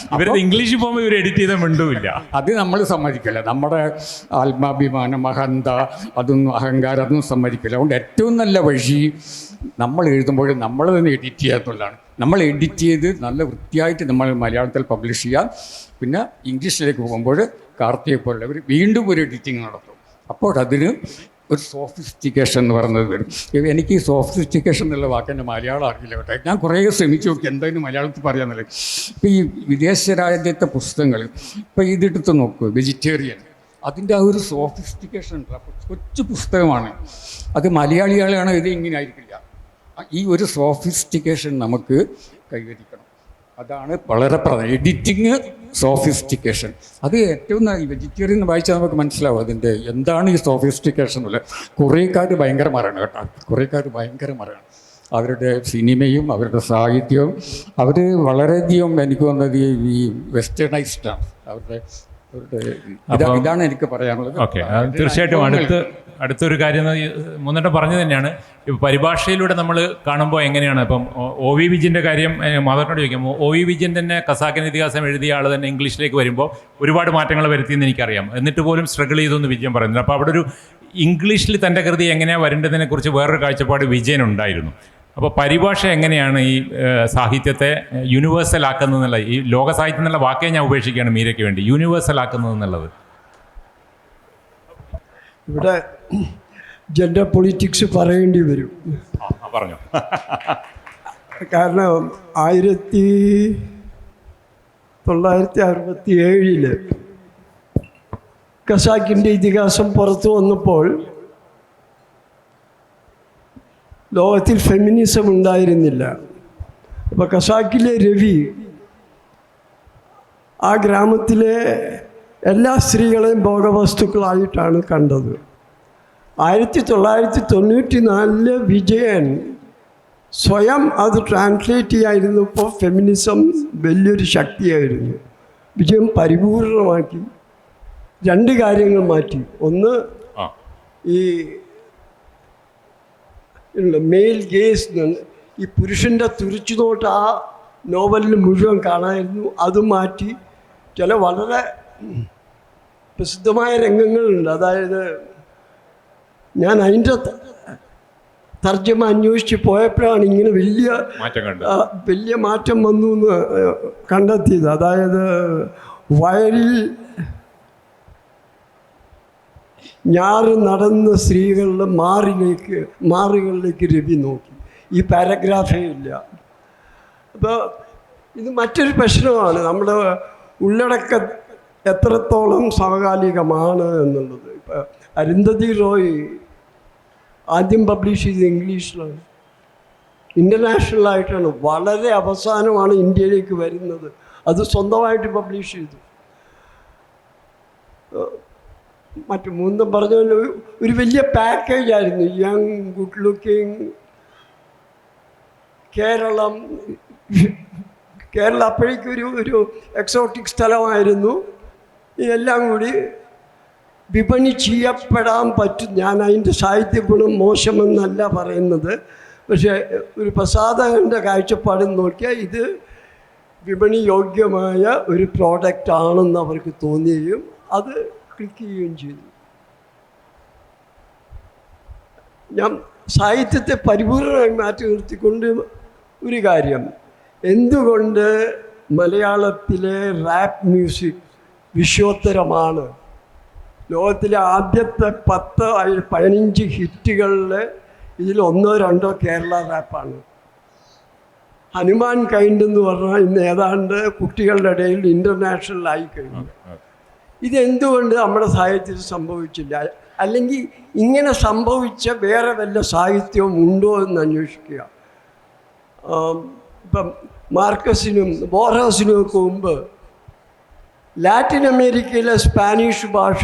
ഇംഗ്ലീഷിൽ പോകുമ്പോൾ ഇവർ എഡിറ്റ് ചെയ്താൽ മിണ്ടൂല്ല. അത് നമ്മൾ സമ്മതിക്കില്ല. നമ്മുടെ ആത്മാഭിമാനം, അഹന്ത, അതൊന്നും അഹങ്കാരം അതൊന്നും സമ്മതിക്കില്ല. അതുകൊണ്ട് ഏറ്റവും നല്ല വഴി നമ്മൾ എഴുതുമ്പോൾ നമ്മൾ തന്നെ എഡിറ്റ് ചെയ്യാന്നുള്ളതാണ്. നമ്മൾ എഡിറ്റ് ചെയ്ത് നല്ല വൃത്തിയായിട്ട് നമ്മൾ മലയാളത്തിൽ പബ്ലിഷ് ചെയ്യാം. പിന്നെ ഇംഗ്ലീഷിലേക്ക് പോകുമ്പോൾ കാർത്തിയെ പോലുള്ളവർ വീണ്ടും ഒരു എഡിറ്റിംഗ് നടത്തും. അപ്പോൾ അതിന് ഒരു സോഫിസ്റ്റിക്കേഷൻ എന്ന് പറയുന്നത് വരും. എനിക്ക് ഈ സോഫിസ്റ്റിക്കേഷൻ എന്നുള്ള വാക്കെൻ്റെ മലയാളം അറിയില്ല കേട്ടോ. ഞാൻ കുറേ ശ്രമിച്ചു നോക്കി എന്തായാലും മലയാളത്തിൽ പറയാമെന്നുള്ളത്. ഇപ്പോൾ ഈ വിദേശ രാജ്യത്തെ പുസ്തകങ്ങൾ ഇപ്പോൾ ഇതെടുത്ത് നോക്കൂ, വെജിറ്റേറിയൻ, അതിൻ്റെ ആ ഒരു സോഫിസ്റ്റിക്കേഷൻ ഉണ്ട്. അപ്പോൾ കൊച്ചു പുസ്തകമാണ്, അത് മലയാളികളാണ്, ഇത് ഇങ്ങനെ ആയിരിക്കില്ല. ഈ ഒരു സോഫിസ്റ്റിക്കേഷൻ നമുക്ക് കൈവരിക്കണം. അതാണ് വളരെ പ്രധാനം. എഡിറ്റിങ്, സോഫിസ്റ്റിക്കേഷൻ, അത് ഏറ്റവും ഈ വെജിറ്റേറിയൻ വായിച്ചാൽ നമുക്ക് മനസ്സിലാവും അതിൻ്റെ എന്താണ് ഈ സോഫിസ്റ്റിക്കേഷൻ എന്നുള്ളത്. കുറേക്കാർ ഭയങ്കരമാരാണ് കേട്ടോ, കുറേക്കാർ ഭയങ്കരമാരാണ്. അവരുടെ സിനിമയും അവരുടെ സാഹിത്യവും അവർ വളരെയധികം എനിക്ക് തോന്നുന്നത് ഈ വെസ്റ്റേണൈസ്ഡാണ് അവരുടെ ഇതാണ് എനിക്ക് പറയാനുള്ളത്. ഓക്കെ, തീർച്ചയായിട്ടും അടുത്തൊരു കാര്യം മുന്നേറ്റം പറഞ്ഞു തന്നെയാണ്. ഇപ്പോൾ പരിഭാഷയിലൂടെ നമ്മൾ കാണുമ്പോൾ എങ്ങനെയാണ് ഇപ്പം ഒ വി വിജയൻ്റെ കാര്യം മാധവനോട് ചോദിക്കാം. ഒ വി വിജയൻ തന്നെ ഖസാക്കിൻ ഇതിഹാസം എഴുതിയ ആൾ തന്നെ ഇംഗ്ലീഷിലേക്ക് വരുമ്പോൾ ഒരുപാട് മാറ്റങ്ങൾ വരുത്തിയെന്ന് എനിക്കറിയാം. എന്നിട്ട് പോലും സ്ട്രഗിൾ ചെയ്തൊന്ന് വിജയൻ പറയുന്നത്. അപ്പോൾ അവിടെ ഒരു ഇംഗ്ലീഷിൽ തൻ്റെ കൃതി എങ്ങനെയാണ് വരേണ്ടതിനെക്കുറിച്ച് വേറൊരു കാഴ്ചപ്പാട് വിജയനുണ്ടായിരുന്നു. അപ്പോൾ പരിഭാഷ എങ്ങനെയാണ് ഈ സാഹിത്യത്തെ യൂണിവേഴ്സൽ ആക്കുന്നതെന്നുള്ള, ഈ ലോക സാഹിത്യം എന്നുള്ള വാക്കേ ഞാൻ ഉപേക്ഷിക്കുകയാണ് മീരയ്ക്ക് വേണ്ടി, യൂണിവേഴ്സൽ ആക്കുന്നതെന്നുള്ളത്? ഇവിടെ ജെൻഡർ പൊളിറ്റിക്സ് പറയേണ്ടി വരും. പറഞ്ഞു. കാരണം 1967 ഖസാക്കിൻ്റെ ഇതിഹാസം പുറത്തു വന്നപ്പോൾ ലോകത്തിൽ ഫെമിനിസം ഉണ്ടായിരുന്നില്ല. അപ്പോൾ ഖസാക്കിലെ രവി ആ ഗ്രാമത്തിലെ എല്ലാ സ്ത്രീകളെയും ഭോഗവസ്തുക്കളായിട്ടാണ് കണ്ടത്. 1994 വിജയൻ സ്വയം അത് ട്രാൻസ്ലേറ്റ് ചെയ്യായിരുന്നപ്പോൾ ഫെമിനിസം വലിയൊരു ശക്തിയായിരുന്നു. വിജയൻ പരിപൂർണമാക്കി 2 കാര്യങ്ങൾ മാറ്റി. ഒന്ന്, ഈ മെയിൽ ഗേസ്, ഈ പുരുഷൻ്റെ തുറിച്ചുനോട്ട് ആ നോവലിൽ മുഴുവൻ കാണാമായിരുന്നു. അത് മാറ്റി ചില വളരെ പ്രസിദ്ധമായ രംഗങ്ങളുണ്ട്. അതായത് ഞാൻ അതിൻ്റെ തർജ്ജമ അന്വേഷിച്ച് പോയപ്പോഴാണ് ഇങ്ങനെ വലിയ മാറ്റം വന്നു എന്ന് കണ്ടെത്തിയത്. അതായത് വയലിൽ ഞാറ് നടന്ന സ്ത്രീകളുടെ മാറുകളിലേക്ക് രവി നോക്കി. ഈ പാരഗ്രാഫേ ഇല്ല. അപ്പോൾ ഇത് മറ്റൊരു പ്രശ്നമാണ്, നമ്മുടെ ഉള്ളടക്കം എത്രത്തോളം സമകാലികമാണ് എന്നുള്ളത്. ഇപ്പോൾ അരുന്ധതി റോയ് ആദ്യം പബ്ലിഷ് ചെയ്ത് ഇംഗ്ലീഷിലാണ്, ഇൻ്റർനാഷണലായിട്ടാണ്. വളരെ അവസാനമാണ് ഇന്ത്യയിലേക്ക് വരുന്നത്. അത് സ്വന്തമായിട്ട് പബ്ലിഷ് ചെയ്തു. മറ്റു മൂന്നും പറഞ്ഞ ഒരു വലിയ പാക്കേജായിരുന്നു. യങ്, ഗുഡ് ലുക്കിംഗ്, കേരളം അപ്പോഴേക്കും ഒരു എക്സോട്ടിക് സ്ഥലമായിരുന്നു. ഇതെല്ലാം കൂടി വിപണി ചെയ്യപ്പെടാൻ പറ്റും. ഞാൻ അതിൻ്റെ സാഹിത്യ ഗുണം മോശമെന്നല്ല പറയുന്നത്, പക്ഷേ ഒരു പ്രസാധകൻ്റെ കാഴ്ചപ്പാട് നോക്കിയാൽ ഇത് വിപണി യോഗ്യമായ ഒരു പ്രോഡക്റ്റ് ആണെന്ന് അവർക്ക് തോന്നുകയും അത് ക്ലിക്ക് ചെയ്യുകയും ചെയ്തു. ഞാൻ സാഹിത്യത്തെ പരിപൂർണമായി മാറ്റി നിർത്തിക്കൊണ്ട് ഒരു കാര്യം, എന്തുകൊണ്ട് മലയാളത്തിലെ റാപ്പ് മ്യൂസിക് വിശ്വോത്തരമാണ്? ലോകത്തിലെ ആദ്യത്തെ 10-15 ഹിറ്റുകളിൽ ഇതിൽ 1-2 കേരള റാപ്പാണ്. ഹനുമാൻ കൈൻഡ് എന്ന് പറഞ്ഞാൽ ഇന്ന് ഏതാണ്ട് കുട്ടികളുടെ ഇടയിൽ ഇൻ്റർനാഷണലായി കഴിഞ്ഞു. ഇതെന്തുകൊണ്ട് നമ്മുടെ സാഹിത്യത്തിൽ സംഭവിച്ചില്ല? അല്ലെങ്കിൽ ഇങ്ങനെ സംഭവിച്ച വേറെ വല്ല സാഹിത്യവും ഉണ്ടോ എന്ന് അന്വേഷിക്കുക. ഇപ്പം മാർക്കസിനും ബോർഹസിനും ഒക്കെ മുമ്പ് ലാറ്റിൻ അമേരിക്കയിലെ സ്പാനിഷ് ഭാഷ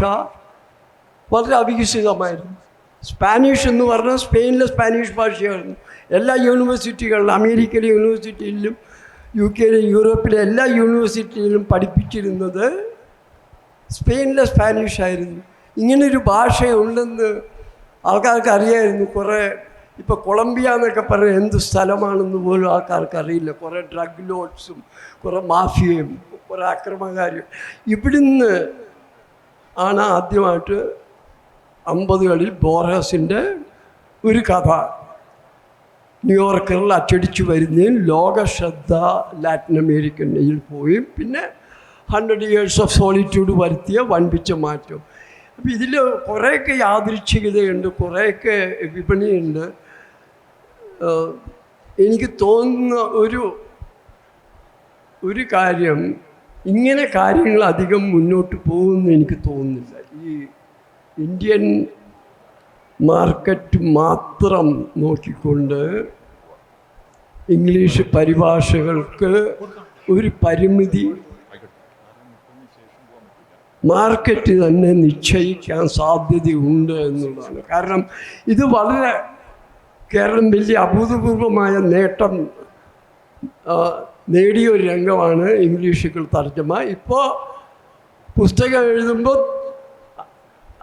വളരെ അവികസിതമായിരുന്നു. സ്പാനിഷ് എന്ന് പറഞ്ഞാൽ സ്പെയിനിലെ സ്പാനിഷ് ഭാഷയായിരുന്നു. എല്ലാ യൂണിവേഴ്സിറ്റികളിലും, അമേരിക്കയിലെ യൂണിവേഴ്സിറ്റിയിലും UK-യിലെ യൂറോപ്പിലെ എല്ലാ യൂണിവേഴ്സിറ്റിയിലും പഠിപ്പിച്ചിരുന്നത് സ്പെയിനിലെ സ്പാനിഷ് ആയിരുന്നു. ഇങ്ങനൊരു ഭാഷയുണ്ടെന്ന് ആൾക്കാർക്ക് അറിയായിരുന്നു. കുറേ ഇപ്പോൾ കൊളംബിയ എന്നൊക്കെ പറഞ്ഞാൽ എന്ത് സ്ഥലമാണെന്ന് പോലും ആൾക്കാർക്ക് അറിയില്ല. കുറേ ഡ്രഗ് ലോഡ്സും കുറേ മാഫിയയും കുറേ അക്രമകാരിയും. ഇവിടുന്ന് ആണ് ആദ്യമായിട്ട് 50കളിൽ ബോർഹസിൻ്റെ ഒരു കഥ ന്യൂയോർക്കറിൽ അച്ചടിച്ചു വരുന്നതിൽ ലോകശ്രദ്ധ ലാറ്റിൻ അമേരിക്കയിൽ പോയി പിന്നെ 100 years of solitude വരുത്തിയ വൻപിച്ച മാറ്റം. അപ്പം ഇതിൽ കുറേയൊക്കെ യാദൃച്ഛികതയുണ്ട്, കുറേയൊക്കെ വിപണിയുണ്ട്. എനിക്ക് തോന്നുന്ന ഒരു കാര്യം, ഇങ്ങനെ കാര്യങ്ങൾ അധികം മുന്നോട്ട് പോകുമെന്ന് എനിക്ക് തോന്നുന്നില്ല. ഈ ഇന്ത്യൻ മാർക്കറ്റ് മാത്രം നോക്കിക്കൊണ്ട് ഇംഗ്ലീഷ് പരിഭാഷകൾക്ക് ഒരു പരിമിതി മാർക്കറ്റ് തന്നെ നിശ്ചയിക്കാൻ സാധ്യതയുണ്ട് എന്നുള്ളതാണ്. കാരണം ഇത് വളരെ കേരളം വലിയ അഭൂതപൂർവമായ നേട്ടം നേടിയൊരു രംഗമാണ് ഇംഗ്ലീഷിൽ തർജ്ജമ. ഇപ്പോൾ പുസ്തകം എഴുതുമ്പോൾ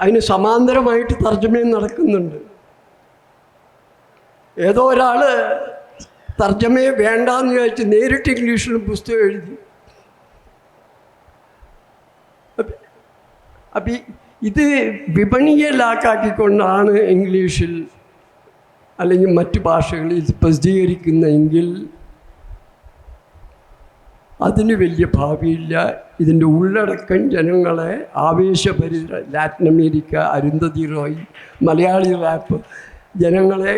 അതിന് സമാന്തരമായിട്ട് തർജ്ജമയും നടക്കുന്നുണ്ട്. ഏതോ ഒരാൾ തർജ്ജമയെ വേണ്ടാന്ന് ചോദിച്ച് നേരിട്ട് ഇംഗ്ലീഷിലും പുസ്തകം എഴുതി. അപ്പം ഇത് വിപണിയെ ലാക്കാക്കിക്കൊണ്ടാണ് ഇംഗ്ലീഷിൽ അല്ലെങ്കിൽ മറ്റു ഭാഷകളിൽ ഇത് പ്രസിദ്ധീകരിക്കുന്നതെങ്കിൽ അതിന് വലിയ ഭാവിയില്ല. ഇതിൻ്റെ ഉള്ളടക്കം ജനങ്ങളെ ആവേശഭരിത, Latin America, Arundhati Roy, Malayali rap ജനങ്ങളെ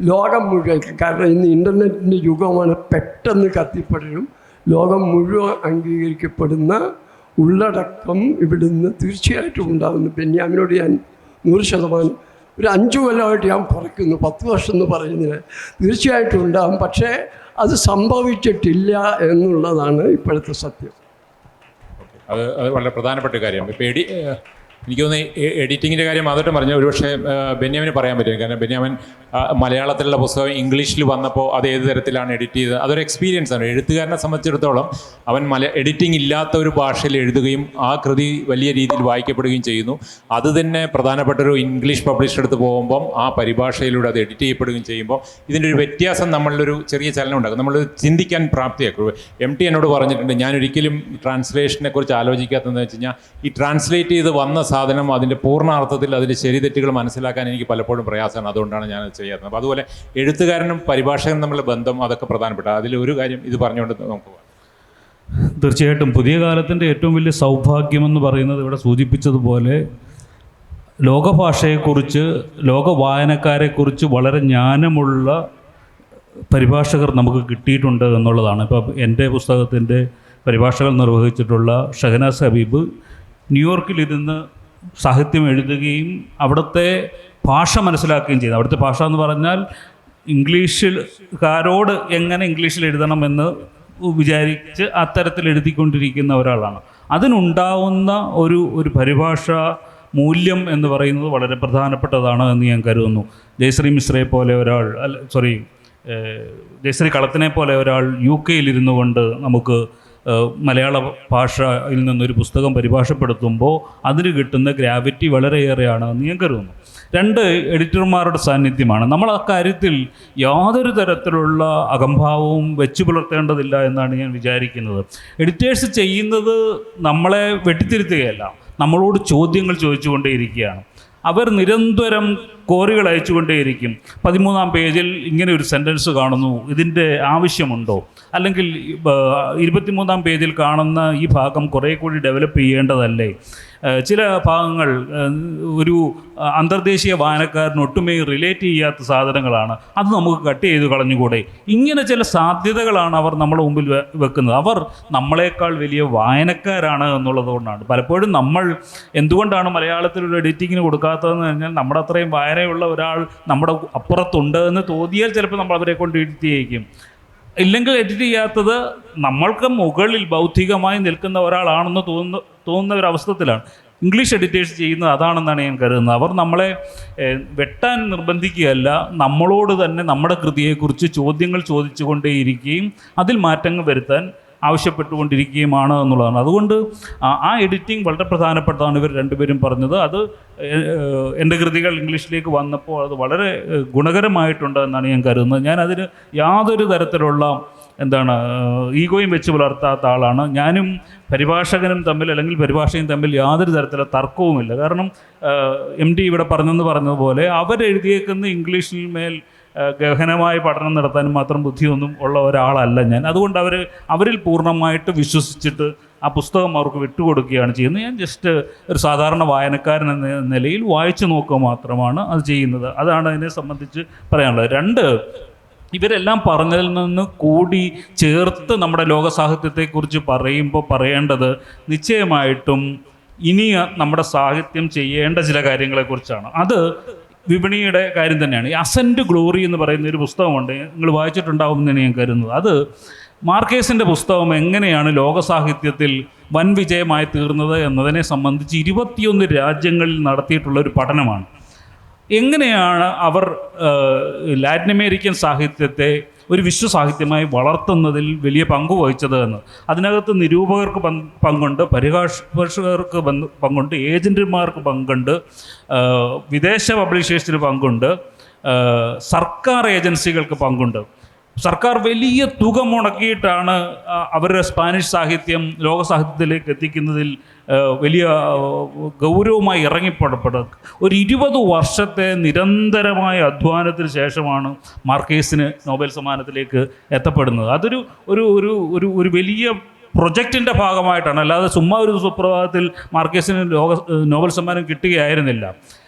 ലോകം മുഴുവൻ, കാരണം ഇന്ന് ഇൻ്റർനെറ്റിൻ്റെ യുഗമാണ്, പെട്ടെന്ന് കത്തിപ്പടരും. ലോകം മുഴുവൻ അംഗീകരിക്കപ്പെടുന്ന ഉള്ളടക്കം ഇവിടുന്ന് തീർച്ചയായിട്ടും ഉണ്ടാകുന്നു. ബെന്യാമിനോട് ഞാൻ 100%, ഒരു 5 കൊല്ലമായിട്ട് ഞാൻ കുറയ്ക്കുന്നു, 10 വർഷം എന്ന് പറയുന്നത് തീർച്ചയായിട്ടും ഉണ്ടാകും. പക്ഷേ അത് സംഭവിച്ചിട്ടില്ല എന്നുള്ളതാണ് ഇപ്പോഴത്തെ സത്യം. അത് വളരെ പ്രധാനപ്പെട്ട കാര്യമാണ്. ഇപ്പോൾ എനിക്ക് തോന്നുന്നു എഡിറ്റിങ്ങിൻ്റെ കാര്യം അതോട്ട് പറഞ്ഞു. ഒരുപക്ഷെ ബെന്യാമിന് പറയാൻ പറ്റും. കാരണം ബെന്യാമിൻ മലയാളത്തിലുള്ള പുസ്തകം ഇംഗ്ലീഷിൽ വന്നപ്പോൾ അത് ഏത് തരത്തിലാണ് എഡിറ്റ് ചെയ്തത്, അതൊരു എക്സ്പീരിയൻസ് ആണ്. എഴുത്തുകാരനെ സംബന്ധിച്ചിടത്തോളം അവൻ എഡിറ്റിംഗ് ഇല്ലാത്ത ഒരു ഭാഷയിൽ എഴുതുകയും ആ കൃതി വലിയ രീതിയിൽ വായിക്കപ്പെടുകയും ചെയ്യുന്നു. അത് തന്നെ പ്രധാനപ്പെട്ട ഒരു ഇംഗ്ലീഷ് പബ്ലിഷർ എടുത്ത് പോകുമ്പം ആ പരിഭാഷയിലൂടെ അത് എഡിറ്റ് ചെയ്യപ്പെടുകയും ചെയ്യുമ്പോൾ ഇതിൻ്റെ ഒരു വ്യത്യാസം നമ്മളിലൊരു ചെറിയ ചലനം ഉണ്ടാക്കും. നമ്മൾ ചിന്തിക്കാൻ പ്രാപ്തിയാക്കും. MT എന്നോട് പറഞ്ഞിട്ടുണ്ട്, ഞാനൊരിക്കലും ട്രാൻസ്ലേഷനെ കുറിച്ച് ആലോചിക്കാത്തതെന്ന് വെച്ച് കഴിഞ്ഞാൽ ഈ ട്രാൻസ്ലേറ്റ് ചെയ്ത് വന്ന സാധനം അതിൻ്റെ പൂർണ്ണാർത്ഥത്തിൽ അതിൻ്റെ ശരിതെറ്റുകൾ മനസ്സിലാക്കാൻ എനിക്ക് പലപ്പോഴും പ്രയാസമാണ്. അതുകൊണ്ടാണ് ഞാനത് ചെയ്യാത്തത്. അപ്പോൾ അതുപോലെ എഴുത്തുകാരനും പരിഭാഷകനും തമ്മിലുള്ള ബന്ധം അതൊക്കെ പ്രധാനപ്പെട്ട. അതിലൊരു കാര്യം ഇത് പറഞ്ഞുകൊണ്ട് നമുക്ക് പോകാം. തീർച്ചയായിട്ടും പുതിയ കാലത്തിൻ്റെ ഏറ്റവും വലിയ സൗഭാഗ്യമെന്ന് പറയുന്നത് ഇവിടെ സൂചിപ്പിച്ചതുപോലെ ലോകഭാഷയെക്കുറിച്ച്, ലോക വായനക്കാരെക്കുറിച്ച് വളരെ ജ്ഞാനമുള്ള പരിഭാഷകർ നമുക്ക് കിട്ടിയിട്ടുണ്ട് എന്നുള്ളതാണ്. ഇപ്പോൾ എൻ്റെ പുസ്തകത്തിൻ്റെ പരിഭാഷകൾ നിർവഹിച്ചിട്ടുള്ള ഷഹനാസ് ഹബീബ് ന്യൂയോർക്കിലിരുന്ന് സാഹിത്യം എഴുതുകയും അവിടുത്തെ ഭാഷ മനസ്സിലാക്കുകയും ചെയ്തു. അവിടുത്തെ ഭാഷ എന്ന് പറഞ്ഞാൽ ഇംഗ്ലീഷിൽക്കാരോട് എങ്ങനെ ഇംഗ്ലീഷിൽ എഴുതണമെന്ന് വിചാരിച്ച് അത്തരത്തിൽ എഴുതിക്കൊണ്ടിരിക്കുന്ന ഒരാളാണ്. അതിനുണ്ടാവുന്ന ഒരു പരിഭാഷ മൂല്യം എന്ന് പറയുന്നത് വളരെ പ്രധാനപ്പെട്ടതാണ് എന്ന് ഞാൻ കരുതുന്നു. ജയശ്രീ മിശ്രയെ പോലെ ഒരാൾ, ജയശ്രീ കളത്തിനെ പോലെ ഒരാൾ UK യിലിരുന്നു കൊണ്ട് നമുക്ക് മലയാള ഭാഷയിൽ നിന്നൊരു പുസ്തകം പരിഭാഷപ്പെടുത്തുമ്പോൾ അതിന് കിട്ടുന്ന ഗ്രാവിറ്റി വളരെയേറെയാണ് എന്ന് ഞാൻ കരുതുന്നു. 2 എഡിറ്റർമാരുടെ സാന്നിധ്യമാണ്. നമ്മൾ ആ കാര്യത്തിൽ യാതൊരു തരത്തിലുള്ള അകംഭാവവും വെച്ചു പുലർത്തേണ്ടതില്ല എന്നാണ് ഞാൻ വിചാരിക്കുന്നത്. എഡിറ്റേഴ്സ് ചെയ്യുന്നത് നമ്മളെ വെട്ടിത്തിരുത്തുകയല്ല, നമ്മളോട് ചോദ്യങ്ങൾ ചോദിച്ചുകൊണ്ടേയിരിക്കുകയാണ്. അവർ നിരന്തരം കോറികൾ അയച്ചുകൊണ്ടേയിരിക്കും. 13-ാം പേജിൽ ഇങ്ങനെ ഒരു സെൻറ്റൻസ് കാണുന്നു, ഇതിൻ്റെ ആവശ്യമുണ്ടോ? അല്ലെങ്കിൽ 23-ാം പേജിൽ കാണുന്ന ഈ ഭാഗം കുറേ കൂടി ഡെവലപ്പ് ചെയ്യേണ്ടതല്ലേ? ചില ഭാഗങ്ങൾ ഒരു അന്തർദേശീയ വായനക്കാരന് ഒട്ടുമേ റിലേറ്റ് ചെയ്യാത്ത സാധനങ്ങളാണ്, അത് നമുക്ക് കട്ട് ചെയ്ത് കളഞ്ഞുകൂടെ? ഇങ്ങനെ ചില സാധ്യതകളാണ് അവർ നമ്മുടെ മുമ്പിൽ വെക്കുന്നത്. അവർ നമ്മളെക്കാൾ വലിയ വായനക്കാരാണ് എന്നുള്ളതുകൊണ്ടാണ്. പലപ്പോഴും നമ്മൾ എന്തുകൊണ്ടാണ് മലയാളത്തിലൊരു എഡിറ്റിങ്ങിന് കൊടുക്കാത്തതെന്ന് പറഞ്ഞാൽ നമ്മുടെ അത്രയും വായനയുള്ള ഒരാൾ നമ്മുടെ അപ്പുറത്തുണ്ട് എന്ന് തോന്നിയാൽ ചിലപ്പോൾ നമ്മൾ അവരെ കൊണ്ട് എഡിറ്റ് ചെയ്യിക്കും. ഇല്ലെങ്കിൽ എഡിറ്റ് ചെയ്യാത്തത് നമ്മൾക്ക് മുകളിൽ ബൗദ്ധികമായി നിൽക്കുന്ന ഒരാളാണെന്ന് തോന്നുന്ന ഒരു അവസ്ഥത്തിലാണ്. ഇംഗ്ലീഷ് എഡിറ്റേഴ്സ് ചെയ്യുന്നത് അതാണെന്നാണ് ഞാൻ കരുതുന്നത്. അവർ നമ്മളെ വെട്ടാൻ നിർബന്ധിക്കുകയല്ല, നമ്മളോട് തന്നെ നമ്മുടെ കൃതിയെക്കുറിച്ച് ചോദ്യങ്ങൾ ചോദിച്ചുകൊണ്ടേയിരിക്കുകയും അതിൽ മാറ്റങ്ങൾ വരുത്താൻ ആവശ്യപ്പെട്ടുകൊണ്ടിരിക്കുകയുമാണ് എന്നുള്ളതാണ്. അതുകൊണ്ട് ആ എഡിറ്റിംഗ് വളരെ പ്രധാനപ്പെട്ടതാണ് ഇവർ രണ്ടുപേരും പറഞ്ഞത്. അത് എൻ്റെ കൃതികൾ ഇംഗ്ലീഷിലേക്ക് വന്നപ്പോൾ അത് വളരെ ഗുണകരമായിട്ടുണ്ട് എന്നാണ് ഞാൻ കരുതുന്നത്. ഞാനതിന് യാതൊരു തരത്തിലുള്ള ഈഗോയും വെച്ച് പുലർത്താത്ത ആളാണ്. ഞാനും പരിഭാഷകനും തമ്മിൽ അല്ലെങ്കിൽ പരിഭാഷയും തമ്മിൽ യാതൊരു തരത്തിലുള്ള തർക്കവുമില്ല. കാരണം MT ഇവിടെ പറഞ്ഞതുപോലെ അവരെഴുതിയേക്കുന്ന ഇംഗ്ലീഷിൽ മേൽ ഗഹനമായ പഠനം നടത്താനും മാത്രം ബുദ്ധിയൊന്നും ഉള്ള ഒരാളല്ല ഞാൻ. അതുകൊണ്ട് അവരിൽ പൂർണ്ണമായിട്ട് വിശ്വസിച്ചിട്ട് ആ പുസ്തകം അവർക്ക് വിട്ടുകൊടുക്കുകയാണ് ചെയ്യുന്നത്. ഞാൻ ജസ്റ്റ് ഒരു സാധാരണ വായനക്കാരൻ എന്ന നിലയിൽ വായിച്ചു നോക്കുക മാത്രമാണ് അത് ചെയ്യുന്നത്. അതാണ് അതിനെ സംബന്ധിച്ച് പറയാനുള്ളത്. 2, ഇവരെല്ലാം പറഞ്ഞതിൽ നിന്ന് കൂടി ചേർത്ത് നമ്മുടെ ലോകസാഹിത്യത്തെക്കുറിച്ച് പറയുമ്പോൾ പറയേണ്ടത് നിശ്ചയമായിട്ടും ഇനി നമ്മുടെ സാഹിത്യം ചെയ്യേണ്ട ചില കാര്യങ്ങളെക്കുറിച്ചാണ്. അത് വിപണിയുടെ കാര്യം തന്നെയാണ്. ഈ അസെൻറ്റ് ഗ്ലോറി എന്ന് പറയുന്ന ഒരു പുസ്തകമുണ്ട്, നിങ്ങൾ വായിച്ചിട്ടുണ്ടാവുമെന്ന് ഞാൻ കരുതുന്നത്. അത് മാർക്കേസിൻ്റെ പുസ്തകം എങ്ങനെയാണ് ലോകസാഹിത്യത്തിൽ വൻ വിജയമായി തീർന്നത് എന്നതിനെ സംബന്ധിച്ച് 21 രാജ്യങ്ങളിൽ നടത്തിയിട്ടുള്ളൊരു പഠനമാണ്. എങ്ങനെയാണ് അവർ ലാറ്റിൻ അമേരിക്കൻ സാഹിത്യത്തെ ഒരു വിശ്വസാഹിത്യമായി വളർത്തുന്നതിൽ വലിയ പങ്ക് വഹിച്ചത് എന്ന്. അതിനകത്ത് നിരൂപകർക്ക് പങ്കുണ്ട്, പരിഭാഷകർക്ക് പങ്കുണ്ട്, ഏജൻറ്റുമാർക്ക് പങ്കുണ്ട്, വിദേശ പബ്ലിഷേഴ്സിന് പങ്കുണ്ട്, സർക്കാർ ഏജൻസികൾക്ക് പങ്കുണ്ട്. സർക്കാർ വലിയ തുക മുടക്കിയിട്ടാണ് അവരുടെ സ്പാനിഷ് സാഹിത്യം ലോക സാഹിത്യത്തിലേക്ക് എത്തിക്കുന്നതിൽ വലിയ ഗൗരവമായി ഇറങ്ങിപ്പുറപ്പെടുന്നത്. ഒരു 20 വർഷത്തെ നിരന്തരമായ അധ്വാനത്തിന് ശേഷമാണ് മാർക്കേസിന് നോബൽ സമ്മാനത്തിലേക്ക് എത്തപ്പെടുന്നത്. അതൊരു ഒരു ഒരു ഒരു ഒരു വലിയ പ്രൊജക്റ്റിൻ്റെ ഭാഗമായിട്ടാണ്, അല്ലാതെ ചുമ്മാ ഒരു സുപ്രഭാതത്തിൽ മാർക്കേസിന് നോബൽ സമ്മാനം കിട്ടുകയായിരുന്നില്ല.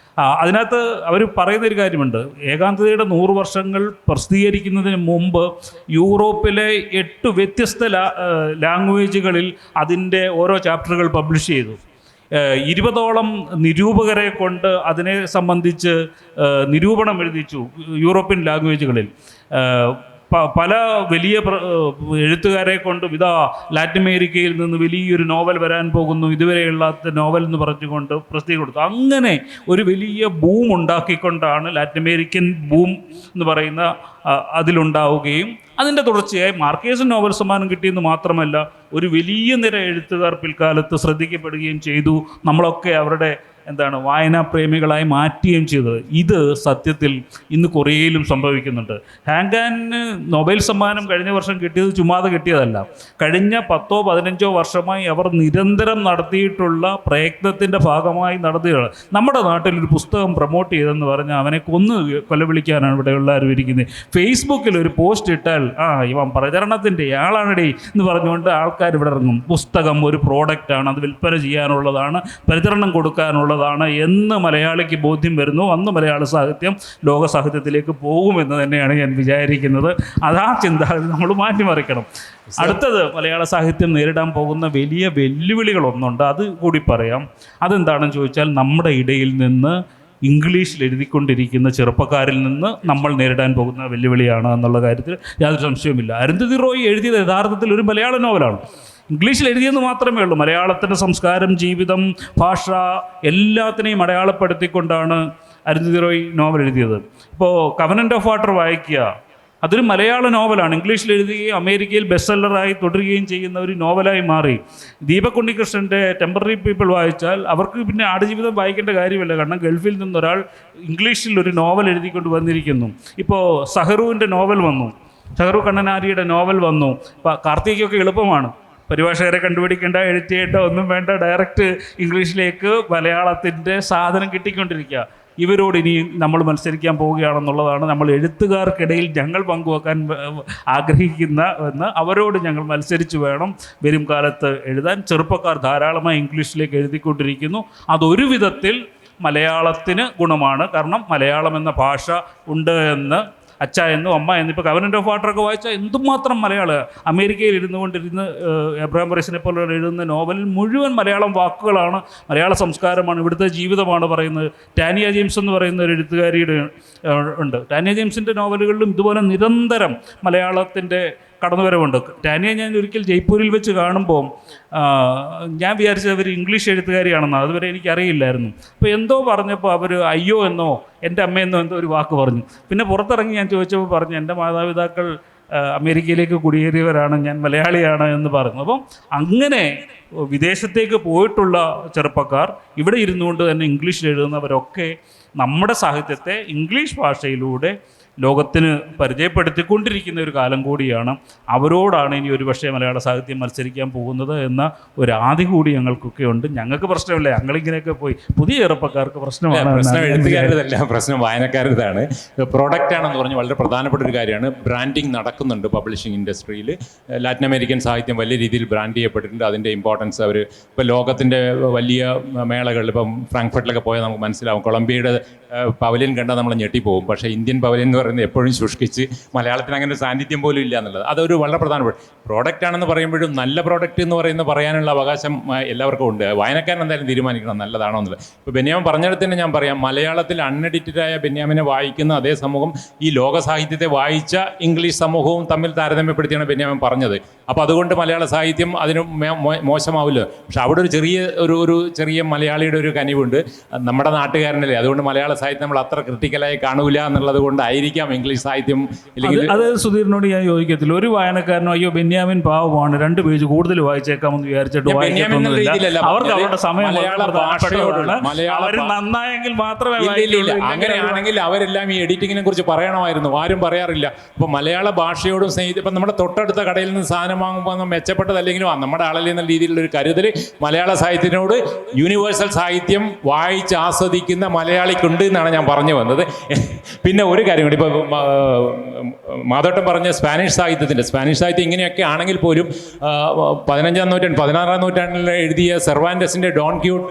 അതിനകത്ത് അവർ പറയുന്നൊരു കാര്യമുണ്ട്. ഏകാന്തതയുടെ 100 വർഷങ്ങൾ പ്രസിദ്ധീകരിക്കുന്നതിന് മുമ്പ് യൂറോപ്പിലെ 8 വ്യത്യസ്ത ലാംഗ്വേജുകളിൽ അതിൻ്റെ ഓരോ ചാപ്റ്ററുകൾ പബ്ലിഷ് ചെയ്തു. 20ഓളം നിരൂപകരെ കൊണ്ട് അതിനെ സംബന്ധിച്ച് നിരൂപണം എഴുതിച്ചു യൂറോപ്യൻ ലാംഗ്വേജുകളിൽ. പല വലിയ എഴുത്തുകാരെ കൊണ്ടും ഇതാ ലാറ്റിൻ അമേരിക്കയിൽ നിന്ന് വലിയൊരു നോവൽ വരാൻ പോകുന്നു, ഇതുവരെയുള്ള നോവൽ എന്ന് പറഞ്ഞുകൊണ്ട് പ്രസിദ്ധീകരിച്ചു കൊടുത്തു. അങ്ങനെ ഒരു വലിയ ബൂം ഉണ്ടാക്കിക്കൊണ്ടാണ് ലാറ്റിൻ അമേരിക്കൻ ബൂം എന്ന് പറയുന്ന അതിലുണ്ടാവുകയും അതിൻ്റെ തുടർച്ചയായി മാർക്കേസിന് നോബൽ സമ്മാനം കിട്ടിയെന്ന് മാത്രമല്ല ഒരു വലിയ നിര എഴുത്തുകാർ പിൽക്കാലത്ത് ശ്രദ്ധിക്കപ്പെടുകയും ചെയ്തു. നമ്മളൊക്കെ അവരുടെ വായനാ പ്രേമികളായി മാറ്റുകയും ചെയ്തത്. ഇത് സത്യത്തിൽ ഇന്ന് കൊറിയയിലും സംഭവിക്കുന്നുണ്ട്. ഹാങ്കാന് നൊബേൽ സമ്മാനം കഴിഞ്ഞ വർഷം കിട്ടിയത് ചുമ്മാതെ കിട്ടിയതല്ല. കഴിഞ്ഞ 10-15 വർഷമായി അവർ നിരന്തരം നടത്തിയിട്ടുള്ള പ്രയത്നത്തിൻ്റെ ഭാഗമായി നടത്തുകയാണ്. നമ്മുടെ നാട്ടിലൊരു പുസ്തകം പ്രൊമോട്ട് ചെയ്തെന്ന് പറഞ്ഞാൽ അവനെ കൊലവിളിക്കാനാണ് ഇവിടെ എല്ലാവരും ഇരിക്കുന്നത്. ഫേസ്ബുക്കിൽ ഒരു പോസ്റ്റ് ഇട്ടാൽ ഇവൻ പ്രചരണത്തിൻ്റെ ആളാണടി എന്ന് പറഞ്ഞുകൊണ്ട് ആൾക്കാർ ഇവിടെ ഇറങ്ങും. പുസ്തകം ഒരു പ്രോഡക്റ്റാണ്, അത് വിൽപ്പന ചെയ്യാനുള്ളതാണ്, പ്രചരണം കൊടുക്കാനുള്ളതാണ് എന്ന് മലയാളിക്ക് ബോധ്യം വരുന്നു. അന്ന് മലയാള സാഹിത്യം ലോക സാഹിത്യത്തിലേക്ക് പോകുമെന്ന് തന്നെയാണ് ഞാൻ വിചാരിക്കുന്നത്. അതാ ചിന്താഗതി നമ്മൾ മാറ്റിമറിക്കണം. അടുത്തത് മലയാള സാഹിത്യം നേരിടാൻ പോകുന്ന വലിയ വെല്ലുവിളികളൊന്നുണ്ട്, അത് കൂടി പറയാം. അതെന്താണെന്ന് ചോദിച്ചാൽ നമ്മുടെ ഇടയിൽ നിന്ന് ഇംഗ്ലീഷിൽ എഴുതിക്കൊണ്ടിരിക്കുന്ന ചെറുപ്പക്കാരിൽ നിന്ന് നമ്മൾ നേരിടാൻ പോകുന്ന വെല്ലുവിളിയാണ് എന്നുള്ള കാര്യത്തിൽ യാതൊരു സംശയവുമില്ല. അരുന്ധതി റോയ് എഴുതിയത് യഥാർത്ഥത്തിൽ ഒരു മലയാള നോവലാണ്. ഇംഗ്ലീഷിൽ എഴുതിയെന്ന് മാത്രമേ ഉള്ളൂ. മലയാളത്തിൻ്റെ സംസ്കാരം, ജീവിതം, ഭാഷ എല്ലാത്തിനെയും അടയാളപ്പെടുത്തിക്കൊണ്ടാണ് അരുന്ധതി റോയ് നോവൽ എഴുതിയത്. ഇപ്പോൾ കവനൻ്റ് ഓഫ് വാട്ടർ വായിക്കുക, അതൊരു മലയാള നോവലാണ്. ഇംഗ്ലീഷിൽ എഴുതുകയും അമേരിക്കയിൽ ബെസ്റ്റ് സെല്ലറായി തുടരുകയും ചെയ്യുന്ന ഒരു നോവലായി മാറി. ദീപക് ഉണ്ണികൃഷ്ണൻ്റെ ടെമ്പററി പീപ്പിൾ വായിച്ചാൽ അവർക്ക് പിന്നെ ആടുജീവിതം വായിക്കേണ്ട കാര്യമില്ല. കാരണം ഗൾഫിൽ നിന്നൊരാൾ ഇംഗ്ലീഷിൽ ഒരു നോവൽ എഴുതിക്കൊണ്ട് വന്നിരിക്കുന്നു. ഇപ്പോൾ സഹറുവിൻ്റെ നോവൽ വന്നു, സഹറു കണ്ണനാരിയുടെ നോവൽ വന്നു. ഇപ്പോൾ കാർത്തികൊക്കെ എളുപ്പമാണ്, പരിഭാഷകരെ കണ്ടുപിടിക്കേണ്ട, എഴുത്തിയേണ്ട ഒന്നും വേണ്ട, ഡയറക്റ്റ് ഇംഗ്ലീഷിലേക്ക് മലയാളത്തിൻ്റെ സാധനം കിട്ടിക്കൊണ്ടിരിക്കുക. ഇവരോട് ഇനി നമ്മൾ മത്സരിക്കാൻ പോവുകയാണെന്നുള്ളതാണ് നമ്മൾ എഴുത്തുകാർക്കിടയിൽ ഞങ്ങൾ പങ്കുവെക്കാൻ ആഗ്രഹിക്കുന്ന എന്ന്. അവരോട് ഞങ്ങൾ മത്സരിച്ച് വേണം വരും കാലത്ത് എഴുതാൻ. ചെറുപ്പക്കാർ ധാരാളമായി ഇംഗ്ലീഷിലേക്ക് എഴുതിക്കൊണ്ടിരിക്കുന്നു. അതൊരു വിധത്തിൽ മലയാളത്തിന് ഗുണമാണ്. കാരണം മലയാളം എന്ന ഭാഷ ഉണ്ട് എന്ന് അച്ഛ എന്നും അമ്മ എന്നും ഇപ്പോൾ കവനൻ്റ് ഓഫ് വാട്ടറൊക്കെ വായിച്ചാൽ എന്തുമാത്രം മലയാളം. അമേരിക്കയിൽ ഇരുന്നുകൊണ്ടിരുന്ന് എബ്രഹാം മൊറിസിനെ പോലെ എഴുതുന്ന നോവലിൽ മുഴുവൻ മലയാളം വാക്കുകളാണ്, മലയാള സംസ്കാരമാണ്, ഇവിടുത്തെ ജീവിതമാണ് പറയുന്നത്. ടാനിയ ജെയിംസ് എന്ന് പറയുന്ന ഒരു എഴുത്തുകാരിയുടെ ഉണ്ട്. ടാനിയ ജെയിംസിൻ്റെ നോവലുകളിലും ഇതുപോലെ നിരന്തരം മലയാളത്തിൻ്റെ കടന്നുവരവുണ്ട്. ടാനിയെ ഞാൻ ഒരിക്കൽ ജയ്പൂരിൽ വെച്ച് കാണുമ്പോൾ ഞാൻ വിചാരിച്ചത് അവർ ഇംഗ്ലീഷ് എഴുത്തുകാരിയാണെന്ന്. അതുവരെ എനിക്കറിയില്ലായിരുന്നു. അപ്പോൾ എന്തോ പറഞ്ഞപ്പോൾ അവർ അയ്യോ എന്നോ എൻ്റെ അമ്മയെന്നോ എന്തോ ഒരു വാക്ക് പറഞ്ഞു. പിന്നെ പുറത്തിറങ്ങി ഞാൻ ചോദിച്ചപ്പോൾ പറഞ്ഞു എൻ്റെ മാതാപിതാക്കൾ അമേരിക്കയിലേക്ക് കുടിയേറിയവരാണ്, ഞാൻ മലയാളിയാണ് എന്ന് പറഞ്ഞു. അപ്പം അങ്ങനെ വിദേശത്തേക്ക് പോയിട്ടുള്ള ചെറുപ്പക്കാർ ഇവിടെ ഇരുന്നുകൊണ്ട് തന്നെ ഇംഗ്ലീഷിൽ എഴുതുന്നവരൊക്കെ നമ്മുടെ സാഹിത്യത്തെ ഇംഗ്ലീഷ് ഭാഷയിലൂടെ ലോകത്തിന് പരിചയപ്പെടുത്തിക്കൊണ്ടിരിക്കുന്ന ഒരു കാലം കൂടിയാണ്. അവരോടാണ് ഇനി ഒരു പക്ഷേ മലയാള സാഹിത്യം മത്സരിക്കാൻ പോകുന്നത് എന്ന ഒരു ആദി കൂടി ഞങ്ങൾക്കൊക്കെ ഉണ്ട്. ഞങ്ങൾക്ക് പ്രശ്നമില്ല, ഞങ്ങളിങ്ങനെയൊക്കെ പോയി. പുതിയ ചെറുപ്പക്കാർക്ക് പ്രശ്നമാണ്. പ്രശ്നം എഴുത്തുകാരുടേതല്ല, പ്രശ്നം വായനക്കാരുടേതാണ്. പ്രോഡക്റ്റ് ആണെന്ന് പറഞ്ഞ് വളരെ പ്രധാനപ്പെട്ട ഒരു കാര്യമാണ്. ബ്രാൻഡിങ് നടക്കുന്നുണ്ട് പബ്ലിഷിംഗ് ഇൻഡസ്ട്രിയിൽ. ലാറ്റിൻ അമേരിക്കൻ സാഹിത്യം വലിയ രീതിയിൽ ബ്രാൻഡ് ചെയ്യപ്പെട്ടിട്ടുണ്ട്. അതിൻ്റെ ഇമ്പോർട്ടൻസ് അവർ ഇപ്പോൾ ലോകത്തിൻ്റെ വലിയ മേളകളിൽ, ഇപ്പം ഫ്രാങ്ക്ഫർട്ടിലൊക്കെ പോയാൽ നമുക്ക് മനസ്സിലാവും. കൊളംബിയയുടെ പവലിയൻ കണ്ടാൽ നമ്മൾ ഞെട്ടിപ്പോകും. പക്ഷേ ഇന്ത്യൻ പവലിയൻ എന്ന് പറയുന്നത് എപ്പോഴും ശുഷ്കിച്ച്, മലയാളത്തിന് അങ്ങനെ ഒരു സാന്നിധ്യം പോലും ഇല്ല എന്നുള്ളത് അതൊരു വളരെ പ്രധാനപ്പെട്ട പ്രോഡക്റ്റ് ആണെന്ന് പറയുമ്പോഴും നല്ല പ്രോഡക്റ്റ് എന്ന് പറയാനുള്ള അവകാശം എല്ലാവർക്കും ഉണ്ട്. വായനക്കാരൻ എന്തായാലും തീരുമാനിക്കണം നല്ലതാണോ എന്നുള്ളത്. ഇപ്പോൾ ബെന്യാമിൻ പറഞ്ഞിടത്ത് തന്നെ ഞാൻ പറയാം, മലയാളത്തിൽ അൺഎഡിറ്റഡായ ബെന്യാമിനെ വായിക്കുന്ന അതേ സമൂഹം ഈ ലോക സാഹിത്യത്തെ വായിച്ച ഇംഗ്ലീഷ് സമൂഹവും തമ്മിൽ താരതമ്യപ്പെടുത്തിയാണ് ബെന്യാമിൻ പറഞ്ഞത്. അപ്പോൾ അതുകൊണ്ട് മലയാള സാഹിത്യം അതിന് മോശമാവില്ല. പക്ഷെ അവിടെ ഒരു ചെറിയ മലയാളിയുടെ ഒരു കനിവുണ്ട്, നമ്മുടെ നാട്ടുകാരനല്ലേ, അതുകൊണ്ട് മലയാള സാഹിത്യം നമ്മൾ അത്ര ക്രിട്ടിക്കലായി കാണൂല എന്നുള്ളത് കൊണ്ടായിരിക്കാം ഇംഗ്ലീഷ് സാഹിത്യം ഇല്ലെങ്കിൽ അത് സുധീറിനോട് ഞാൻ യോജിക്കത്തില്ല. ഒരു വായനക്കാരനോ അയ്യോ ബെന്യാമിൻ പാവമാണ് 2 പേജ് കൂടുതൽ വായിച്ചേക്കാമെന്ന് വിചാരിച്ചിട്ട് വായിക്കത്തൊന്നുമില്ല. അവർക്ക് അവരുടെ സമയം അവർ നന്നായെങ്കിൽ മാത്രമേ ഇല്ല. അങ്ങനെയാണെങ്കിൽ അവരെല്ലാം ഈ എഡിറ്റിങ്ങിനെ കുറിച്ച് പറയണമായിരുന്നു. ആരും പറയാറില്ല. അപ്പോൾ മലയാള ഭാഷയോടും സ്നേഹിച്ച് ഇപ്പം നമ്മുടെ തൊട്ടടുത്ത കടയിൽ നിന്ന് സാധനം വാങ്ങുമ്പോൾ മെച്ചപ്പെട്ടതല്ലെങ്കിലും നമ്മുടെ ആളല്ലേ എന്ന രീതിയിലുള്ളൊരു കരുതൽ മലയാള സാഹിത്യത്തിനോട് യൂണിവേഴ്സൽ സാഹിത്യം വായിച്ച് ആസ്വദിക്കുന്ന മലയാളിക്കുണ്ട് എന്നാണ് ഞാൻ പറഞ്ഞു വന്നത്. പിന്നെ ഒരു കാര്യം കൂടി, ഇപ്പോൾ മാധവട്ടം പറഞ്ഞ സ്പാനിഷ് സാഹിത്യം ഇങ്ങനെയൊക്കെ ആണെങ്കിൽ പോലും 15-ാം നൂറ്റാണ്ട് 16-ാം നൂറ്റാണ്ടിൽ എഴുതിയ സെർവാൻഡസിൻ്റെ ഡോൺ ക്യൂട്ട്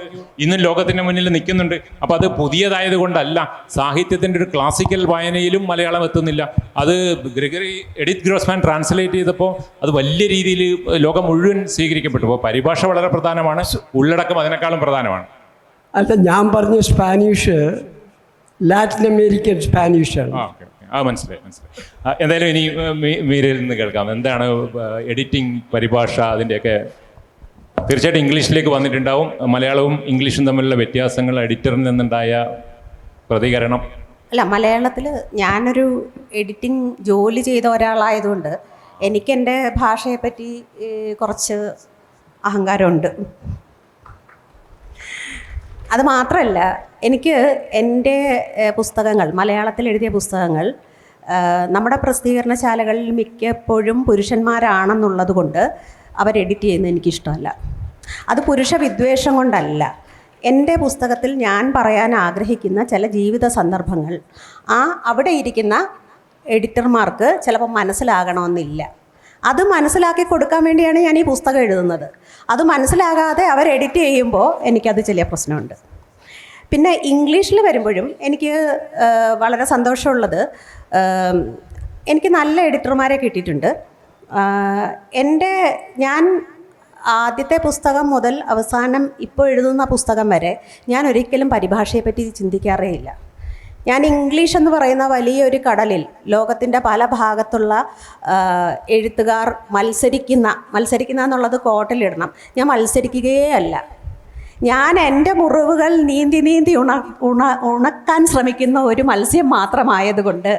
ഇന്നും ലോകത്തിൻ്റെ മുന്നിൽ നിൽക്കുന്നുണ്ട്. അപ്പോൾ അത് പുതിയതായത് കൊണ്ടല്ല, സാഹിത്യത്തിൻ്റെ ഒരു ക്ലാസിക്കൽ വായനയിലും മലയാളം എത്തുന്നില്ല. അത് എഡിത്ത് ഗ്രോസ്മാൻ ട്രാൻസ്ലേറ്റ് ചെയ്തപ്പോൾ അത് വലിയ രീതിയിൽ ലോകം മുഴുവൻ സ്വീകരിക്കപ്പെട്ടു. അപ്പോൾ പരിഭാഷ വളരെ പ്രധാനമാണ്, ഉള്ളടക്കം അതിനേക്കാളും പ്രധാനമാണ്. അല്ല, ഞാൻ പറഞ്ഞ സ്പാനിഷ് ലാറ്റിൻ അമേരിക്കൻ സ്പാനിഷാണ്. മനസ്സിലായി. എന്തായാലും ഇനി മീരയിൽ നിന്ന് കേൾക്കാം. എന്താണ് എഡിറ്റിംഗ്, പരിഭാഷ, അതിൻ്റെയൊക്കെ തീർച്ചയായിട്ടും ഇംഗ്ലീഷിലേക്ക് വന്നിട്ടുണ്ടാവും. മലയാളവും ഇംഗ്ലീഷും തമ്മിലുള്ള വ്യത്യാസങ്ങൾ, എഡിറ്ററിൽ നിന്നുണ്ടായ പ്രതികരണം. അല്ല, മലയാളത്തിൽ ഞാനൊരു എഡിറ്റിംഗ് ജോലി ചെയ്ത ഒരാളായതുകൊണ്ട് എനിക്ക് എൻ്റെ ഭാഷയെപ്പറ്റി കുറച്ച് അഹങ്കാരമുണ്ട്. അത് മാത്രമല്ല, എനിക്ക് എൻ്റെ പുസ്തകങ്ങൾ, മലയാളത്തിൽ എഴുതിയ പുസ്തകങ്ങൾ നമ്മുടെ പ്രസിദ്ധീകരണശാലകളിൽ മിക്കപ്പോഴും പുരുഷന്മാരാണെന്നുള്ളത് കൊണ്ട് അവർ എഡിറ്റ് ചെയ്യുന്നത് എനിക്കിഷ്ടമല്ല. അത് പുരുഷ വിദ്വേഷം കൊണ്ടല്ല. എൻ്റെ പുസ്തകത്തിൽ ഞാൻ പറയാൻ ആഗ്രഹിക്കുന്ന ചില ജീവിത സന്ദർഭങ്ങൾ അവിടെ ഇരിക്കുന്ന എഡിറ്റർമാർക്ക് ചിലപ്പോൾ മനസ്സിലാകണമെന്നില്ല. അത് മനസ്സിലാക്കി കൊടുക്കാൻ വേണ്ടിയാണ് ഞാൻ ഈ പുസ്തകം എഴുതുന്നത്. അത് മനസ്സിലാകാതെ അവർ എഡിറ്റ് ചെയ്യുമ്പോൾ എനിക്കത് ചെറിയ പ്രശ്നമുണ്ട്. പിന്നെ ഇംഗ്ലീഷിൽ വരുമ്പോഴും എനിക്ക് വളരെ സന്തോഷമുള്ളത്, എനിക്ക് നല്ല എഡിറ്റർമാരെ കിട്ടിയിട്ടുണ്ട്. ഞാൻ ആദ്യത്തെ പുസ്തകം മുതൽ അവസാനം ഇപ്പോൾ എഴുതുന്ന പുസ്തകം വരെ ഞാൻ ഒരിക്കലും പരിഭാഷയെപ്പറ്റി ചിന്തിക്കാറേ ഇല്ല. ഞാൻ ഇംഗ്ലീഷ് എന്ന് പറയുന്ന വലിയൊരു കടലിൽ ലോകത്തിൻ്റെ പല ഭാഗത്തുള്ള എഴുത്തുകാർ മത്സരിക്കുന്ന എന്നുള്ളത് കോട്ടിലിടണം. ഞാൻ മത്സരിക്കുകയേ അല്ല. ഞാൻ എൻ്റെ മുറിവുകൾ നീന്തി ഉണക്കാൻ ശ്രമിക്കുന്ന ഒരു മത്സ്യം മാത്രമായതുകൊണ്ട്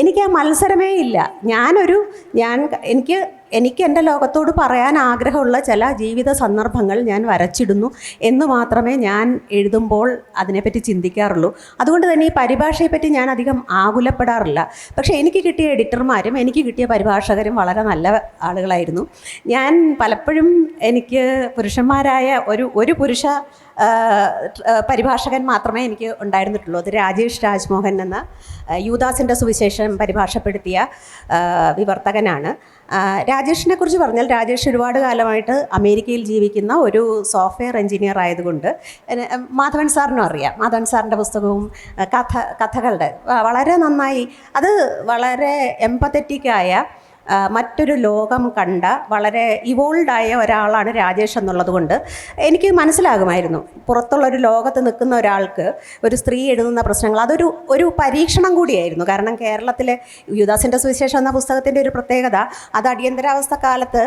എനിക്ക് ആ മത്സരമേ ഇല്ല. എനിക്ക് എൻ്റെ ലോകത്തോട് പറയാൻ ആഗ്രഹമുള്ള ചില ജീവിത സന്ദർഭങ്ങൾ ഞാൻ വരച്ചിടുന്നു എന്ന് മാത്രമേ ഞാൻ എഴുതുമ്പോൾ അതിനെപ്പറ്റി ചിന്തിക്കാറുള്ളൂ. അതുകൊണ്ട് തന്നെ ഈ പരിഭാഷയെപ്പറ്റി ഞാൻ അധികം ആകുലപ്പെടാറില്ല. പക്ഷേ എനിക്ക് കിട്ടിയ എഡിറ്റർമാരും എനിക്ക് കിട്ടിയ പരിഭാഷകരും വളരെ നല്ല ആളുകളായിരുന്നു. ഞാൻ പലപ്പോഴും എനിക്ക് പുരുഷന്മാരായ ഒരു പുരുഷ പരിഭാഷകൻ മാത്രമേ എനിക്ക് ഉണ്ടായിരുന്നിട്ടുള്ളൂ. അത് രാജേഷ് രാജ്മോഹൻ എന്ന യൂദാസിൻ്റെ സുവിശേഷം പരിഭാഷപ്പെടുത്തിയ വിവർത്തകനാണ്. രാജേഷിനെ കുറിച്ച് പറഞ്ഞാൽ, രാജേഷ് ഒരുപാട് കാലമായിട്ട് അമേരിക്കയിൽ ജീവിക്കുന്ന ഒരു സോഫ്റ്റ്വെയർ എഞ്ചിനീയർ ആയതുകൊണ്ട് മാധവൻ സാറിനും അറിയാം. മാധവൻ സാറിൻ്റെ പുസ്തകവും കഥകളുടെ വളരെ നന്നായി, അത് വളരെ എംപത്തറ്റിക്കായ മറ്റൊരു ലോകം കണ്ട വളരെ ഇവോൾഡായ ഒരാളാണ് രാജേഷ് എന്നുള്ളത് കൊണ്ട് എനിക്ക് മനസ്സിലാകുമായിരുന്നു പുറത്തുള്ളൊരു ലോകത്ത് നിൽക്കുന്ന ഒരാൾക്ക് ഒരു സ്ത്രീ എഴുതുന്ന പ്രശ്നങ്ങൾ അതൊരു പരീക്ഷണം കൂടിയായിരുന്നു. കാരണം കേരളത്തിലെ യൂദാസിൻ്റെ സുവിശേഷം എന്ന പുസ്തകത്തിൻ്റെ ഒരു പ്രത്യേകത, അത് അടിയന്തരാവസ്ഥ കാലത്ത്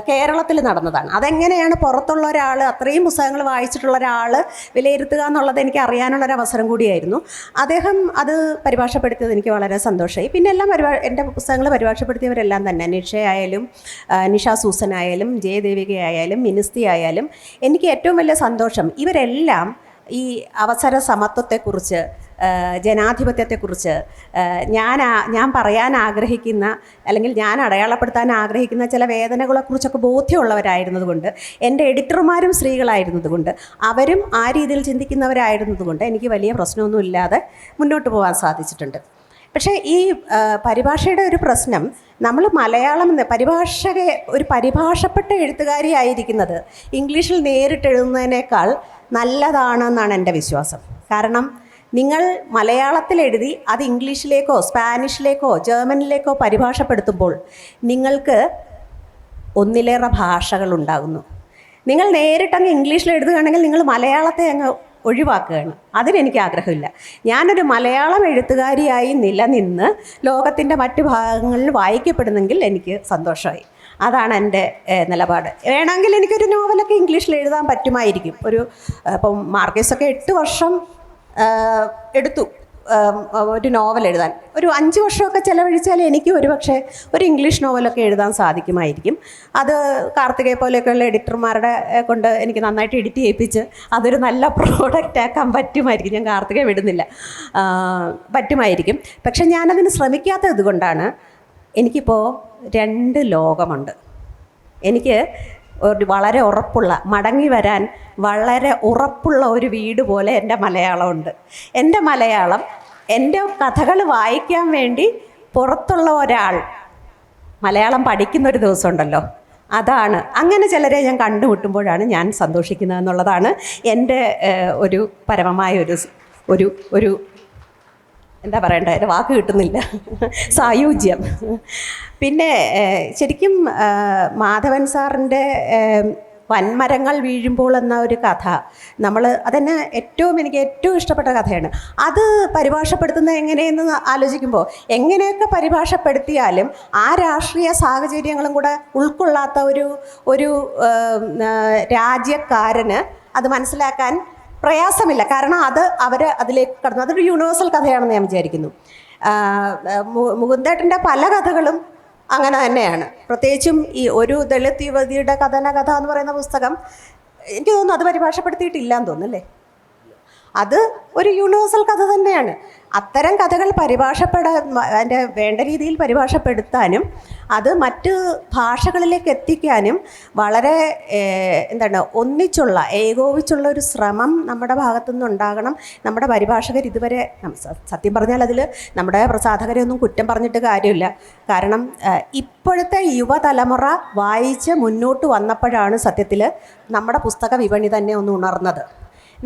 കേരളത്തിൽ നടന്നതാണ്. അതെങ്ങനെയാണ് പുറത്തുള്ള ഒരാൾ, അത്രയും പുസ്തകങ്ങൾ വായിച്ചിട്ടുള്ള ഒരാൾ വിലയിരുത്തുക എന്നുള്ളത് എനിക്ക് അറിയാനുള്ളൊരവസരം കൂടിയായിരുന്നു. അദ്ദേഹം അത് പരിഭാഷപ്പെടുത്തിയത് എനിക്ക് വളരെ സന്തോഷമായി. പിന്നെ എല്ലാം എൻ്റെ പുസ്തകങ്ങൾ പരിഭാഷപ്പെടുത്തിയവരെല്ലാം തന്നെ, നിഷയായാലും നിഷ സൂസൻ ആയാലും ജയദേവികയായാലും മിനിസ്തി ആയാലും, എനിക്ക് ഏറ്റവും വലിയ സന്തോഷം ഇവരെല്ലാം ഈ അവസര സമത്വത്തെക്കുറിച്ച്, ജനാധിപത്യത്തെക്കുറിച്ച് ഞാൻ പറയാൻ ആഗ്രഹിക്കുന്ന അല്ലെങ്കിൽ ഞാൻ അടയാളപ്പെടുത്താൻ ആഗ്രഹിക്കുന്ന ചില വേദനകളെക്കുറിച്ചൊക്കെ ബോധ്യമുള്ളവരായിരുന്നതുകൊണ്ട്, എൻ്റെ എഡിറ്റർമാരും സ്ത്രീകളായിരുന്നതുകൊണ്ട്, അവരും ആ രീതിയിൽ ചിന്തിക്കുന്നവരായിരുന്നതുകൊണ്ട് എനിക്ക് വലിയ പ്രശ്നമൊന്നുമില്ലാതെ മുന്നോട്ട് പോകാൻ സാധിച്ചിട്ടുണ്ട്. പക്ഷേ ഈ പരിഭാഷയുടെ ഒരു പ്രശ്നം, നമ്മൾ മലയാളം ഒരു പരിഭാഷപ്പെട്ട എഴുത്തുകാരിയായിരിക്കുന്നത് ഇംഗ്ലീഷിൽ നേരിട്ട് എഴുതുന്നതിനേക്കാൾ നല്ലതാണെന്നാണ് എൻ്റെ വിശ്വാസം. കാരണം നിങ്ങൾ മലയാളത്തിൽ എഴുതി അത് ഇംഗ്ലീഷിലേക്കോ സ്പാനിഷിലേക്കോ ജർമ്മനിലേക്കോ പരിഭാഷപ്പെടുത്തുമ്പോൾ നിങ്ങൾക്ക് ഒന്നിലേറെ ഭാഷകളുണ്ടാകുന്നു. നിങ്ങൾ നേരിട്ടങ്ങ് ഇംഗ്ലീഷിൽ എഴുതുകയാണെങ്കിൽ നിങ്ങൾ മലയാളത്തെ അങ്ങ് ഒഴിവാക്കുകയാണ്. അതിനെനിക്ക് ആഗ്രഹമില്ല. ഞാനൊരു മലയാളം എഴുത്തുകാരിയായി നിലനിന്ന് ലോകത്തിൻ്റെ മറ്റു ഭാഗങ്ങളിൽ വായിക്കപ്പെടുന്നെങ്കിൽ എനിക്ക് സന്തോഷമായി. അതാണ് എൻ്റെ നിലപാട്. വേണമെങ്കിൽ എനിക്കൊരു നോവലൊക്കെ ഇംഗ്ലീഷിൽ എഴുതാൻ പറ്റുമായിരിക്കും. ഇപ്പം മാർക്കേസൊക്കെ 8 വർഷം എടുത്തു ഒരു നോവൽ എഴുതാൻ. ഒരു 5 വർഷമൊക്കെ ചിലവഴിച്ചാൽ എനിക്ക് ഒരുപക്ഷെ ഒരു ഇംഗ്ലീഷ് നോവലൊക്കെ എഴുതാൻ സാധിക്കുമായിരിക്കും. അത് കാർത്തികയെ പോലെയൊക്കെയുള്ള എഡിറ്റർമാരുടെ കൊണ്ട് എനിക്ക് നന്നായിട്ട് എഡിറ്റ് ചെയ്യിപ്പിച്ച് അതൊരു നല്ല പ്രോഡക്റ്റ് ആക്കാൻ പറ്റുമായിരിക്കും. ഞാൻ കാർത്തികയെ വിടുന്നില്ല, പറ്റുമായിരിക്കും. പക്ഷെ ഞാനതിന് ശ്രമിക്കാത്തത് കൊണ്ടാണ് എനിക്കിപ്പോൾ 2 ലോകമുണ്ട്. എനിക്ക് ഒരു വളരെ ഉറപ്പുള്ള, മടങ്ങി വരാൻ വളരെ ഉറപ്പുള്ള ഒരു വീട് പോലെ എൻ്റെ മലയാളമുണ്ട്. എൻ്റെ മലയാളം, എൻ്റെ കഥകൾ വായിക്കാൻ വേണ്ടി പുറത്തുള്ള ഒരാൾ മലയാളം പഠിക്കുന്നൊരു ദിവസമുണ്ടല്ലോ, അതാണ്. അങ്ങനെ ചിലരെ ഞാൻ കണ്ടുമുട്ടുമ്പോഴാണ് ഞാൻ സന്തോഷിക്കുന്നത് എന്നുള്ളതാണ് എൻ്റെ ഒരു പരമമായ ഒരു എന്താ പറയണ്ടേ, എൻ്റെ വാക്ക് കിട്ടുന്നില്ല, സായുജ്യം. പിന്നെ ശരിക്കും മാധവൻ സാറിൻ്റെ വൻമരങ്ങൾ വീഴുമ്പോൾ എന്ന ഒരു കഥ, അതെന്നെ എനിക്ക് ഏറ്റവും ഇഷ്ടപ്പെട്ട കഥയാണ്. അത് പരിഭാഷപ്പെടുത്തുന്നത് എങ്ങനെയെന്ന് ആലോചിക്കുമ്പോൾ, എങ്ങനെയൊക്കെ പരിഭാഷപ്പെടുത്തിയാലും ആ രാഷ്ട്രീയ സാഹചര്യങ്ങളും കൂടെ ഉൾക്കൊള്ളാത്ത ഒരു രാജ്യക്കാരന് അത് മനസ്സിലാക്കാൻ പ്രയാസമില്ല. കാരണം അവർ അതിലേക്ക് കടന്നു. അതൊരു യൂണിവേഴ്സൽ കഥയാണെന്ന് ഞാൻ വിചാരിക്കുന്നു. മുകുന്ദേട്ടൻ്റെ പല കഥകളും അങ്ങനെ തന്നെയാണ്. പ്രത്യേകിച്ചും ഈ ഒരു ദളിത് യുവതിയുടെ കഥ എന്ന് പറയുന്ന പുസ്തകം എനിക്ക് തോന്നുന്നു അത് പരിഭാഷപ്പെടുത്തിയിട്ടില്ലാന്ന് തോന്നുന്നല്ലേ. അത് ഒരു യൂണിവേഴ്സൽ കഥ തന്നെയാണ്. അത്തരം കഥകൾ അതിൻ്റെ വേണ്ട രീതിയിൽ പരിഭാഷപ്പെടുത്താനും അത് മറ്റ് ഭാഷകളിലേക്ക് എത്തിക്കാനും വളരെ ഏകോപിച്ചുള്ള ഒരു ശ്രമം നമ്മുടെ ഭാഗത്തുനിന്ന് ഉണ്ടാകണം. നമ്മുടെ പരിഭാഷകർ ഇതുവരെ, സത്യം പറഞ്ഞാൽ അതിൽ നമ്മുടെ പ്രസാധകരെ ഒന്നും കുറ്റം പറഞ്ഞിട്ട് കാര്യമില്ല. കാരണം ഇപ്പോഴത്തെ യുവതലമുറ വായിച്ച് മുന്നോട്ട് വന്നപ്പോഴാണ് സത്യത്തിൽ നമ്മുടെ പുസ്തക വിപണി തന്നെ ഒന്ന് ഉണർന്നത്.